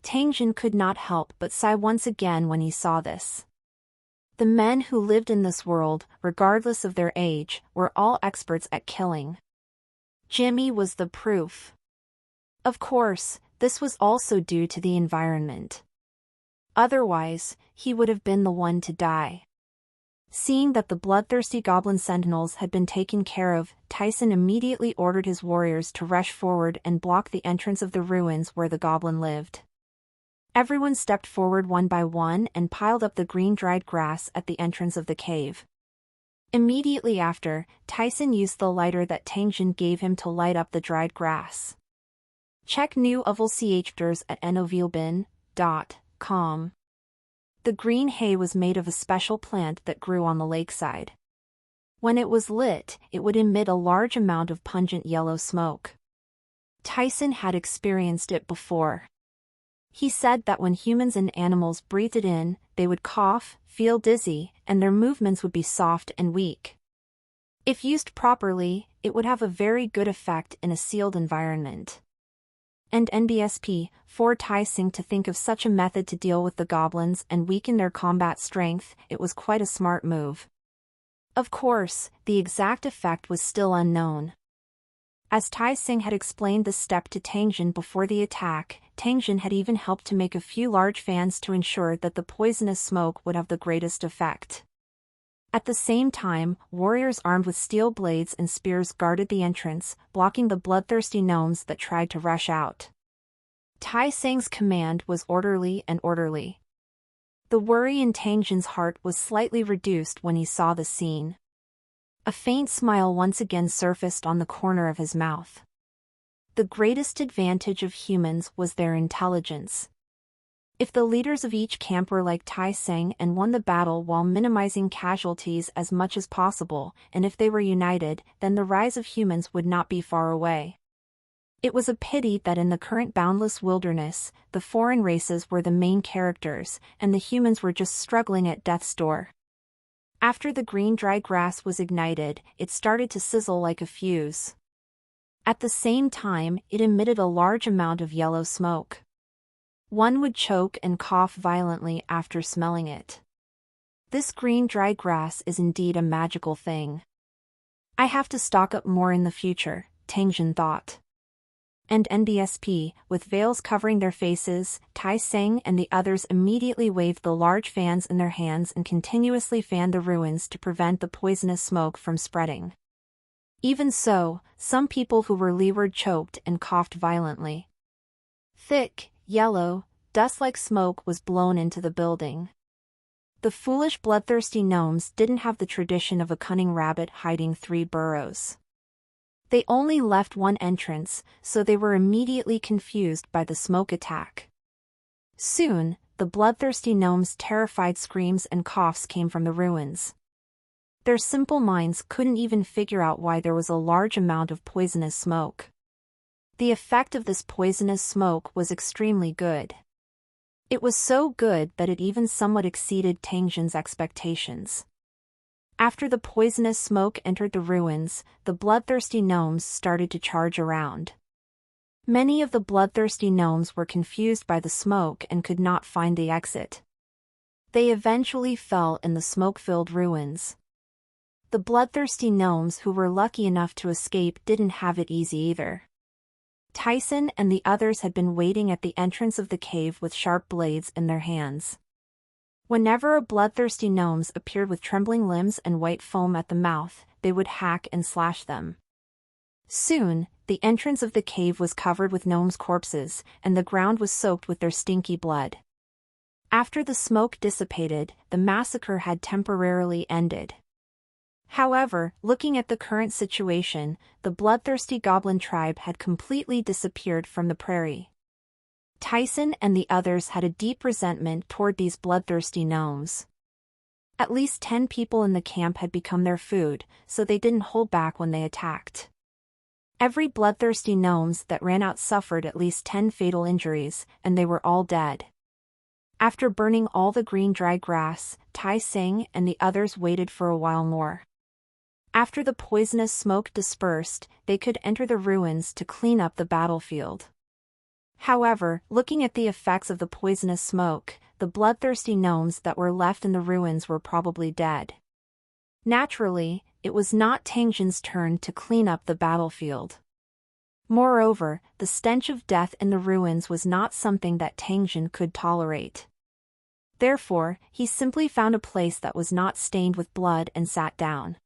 Tangjin could not help but sigh once again when he saw this. The men who lived in this world, regardless of their age, were all experts at killing. Jimmy was the proof. Of course, this was also due to the environment. Otherwise, he would have been the one to die. Seeing that the bloodthirsty goblin sentinels had been taken care of, Tyson immediately ordered his warriors to rush forward and block the entrance of the ruins where the goblin lived. Everyone stepped forward one by one and piled up the green dried grass at the entrance of the cave. Immediately after, Tyson used the lighter that Tangjin gave him to light up the dried grass. Check new avlchers at novilbin.com. The green hay was made of a special plant that grew on the lakeside. When it was lit, it would emit a large amount of pungent yellow smoke. Tyson had experienced it before. He said that when humans and animals breathed it in, they would cough, feel dizzy, and their movements would be soft and weak. If used properly, it would have a very good effect in a sealed environment. And NBSP, for Tyson to think of such a method to deal with the goblins and weaken their combat strength, it was quite a smart move. Of course, the exact effect was still unknown. As Tyson had explained this step to Tangjin before the attack, Tangjin had even helped to make a few large fans to ensure that the poisonous smoke would have the greatest effect. At the same time, warriors armed with steel blades and spears guarded the entrance, blocking the bloodthirsty gnomes that tried to rush out. Tai Sang's command was orderly and orderly. The worry in Tangjin's heart was slightly reduced when he saw the scene. A faint smile once again surfaced on the corner of his mouth. The greatest advantage of humans was their intelligence. If the leaders of each camp were like Tai Sang and won the battle while minimizing casualties as much as possible, and if they were united, then the rise of humans would not be far away. It was a pity that in the current boundless wilderness, the foreign races were the main characters, and the humans were just struggling at death's door. After the green dry grass was ignited, it started to sizzle like a fuse. At the same time, it emitted a large amount of yellow smoke. One would choke and cough violently after smelling it. This green dry grass is indeed a magical thing. I have to stock up more in the future, Tangjin thought. And NBSP, with veils covering their faces, Tai Sang and the others immediately waved the large fans in their hands and continuously fanned the ruins to prevent the poisonous smoke from spreading. Even so, some people who were leeward choked and coughed violently. Thick, yellow, dust-like smoke was blown into the building. The foolish bloodthirsty gnomes didn't have the tradition of a cunning rabbit hiding 3 burrows. They only left one entrance, so they were immediately confused by the smoke attack. Soon, the bloodthirsty gnomes' terrified screams and coughs came from the ruins. Their simple minds couldn't even figure out why there was a large amount of poisonous smoke. The effect of this poisonous smoke was extremely good. It was so good that it even somewhat exceeded Tangjin's expectations. After the poisonous smoke entered the ruins, the bloodthirsty gnomes started to charge around. Many of the bloodthirsty gnomes were confused by the smoke and could not find the exit. They eventually fell in the smoke-filled ruins. The bloodthirsty gnomes who were lucky enough to escape didn't have it easy either. Tyson and the others had been waiting at the entrance of the cave with sharp blades in their hands. Whenever a bloodthirsty gnomes appeared with trembling limbs and white foam at the mouth, they would hack and slash them. Soon, the entrance of the cave was covered with gnomes' corpses, and the ground was soaked with their stinky blood. After the smoke dissipated, the massacre had temporarily ended. However, looking at the current situation, the bloodthirsty goblin tribe had completely disappeared from the prairie. Tyson and the others had a deep resentment toward these bloodthirsty gnomes. At least 10 people in the camp had become their food, so they didn't hold back when they attacked. Every bloodthirsty gnomes that ran out suffered at least 10 fatal injuries, and they were all dead. After burning all the green dry grass, Tyson and the others waited for a while more. After the poisonous smoke dispersed, they could enter the ruins to clean up the battlefield. However, looking at the effects of the poisonous smoke, the bloodthirsty gnomes that were left in the ruins were probably dead. Naturally, it was not Tangjin's turn to clean up the battlefield. Moreover, the stench of death in the ruins was not something that Tangjin could tolerate. Therefore, he simply found a place that was not stained with blood and sat down.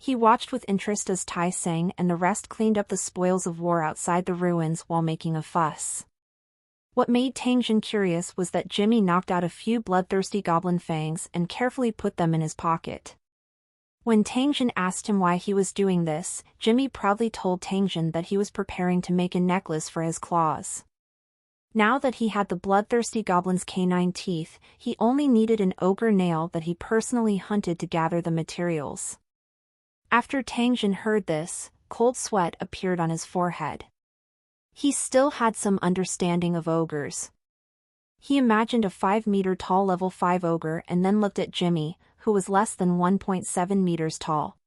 He watched with interest as Tyson and the rest cleaned up the spoils of war outside the ruins while making a fuss. What made Tangjin curious was that Jimmy knocked out a few bloodthirsty goblin fangs and carefully put them in his pocket. When Tangjin asked him why he was doing this, Jimmy proudly told Tangjin that he was preparing to make a necklace for his claws. Now that he had the bloodthirsty goblin's canine teeth, he only needed an ogre nail that he personally hunted to gather the materials. After Tangjin heard this, cold sweat appeared on his forehead. He still had some understanding of ogres. He imagined a 5-meter-tall level 5 ogre and then looked at Jimmy, who was less than 1.7 meters tall.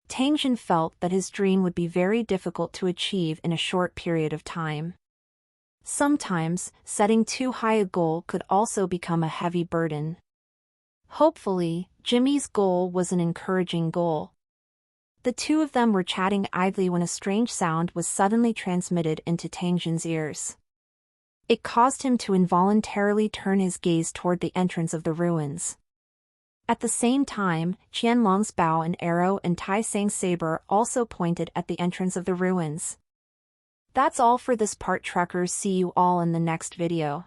Tangjin felt that his dream would be very difficult to achieve in a short period of time. Sometimes, setting too high a goal could also become a heavy burden. Hopefully, Jimmy's goal was an encouraging goal. The two of them were chatting idly when a strange sound was suddenly transmitted into Tangjin's ears. It caused him to involuntarily turn his gaze toward the entrance of the ruins. At the same time, Qianlong's bow and arrow and Tysang's saber also pointed at the entrance of the ruins. That's all for this part, truckers. See you all in the next video.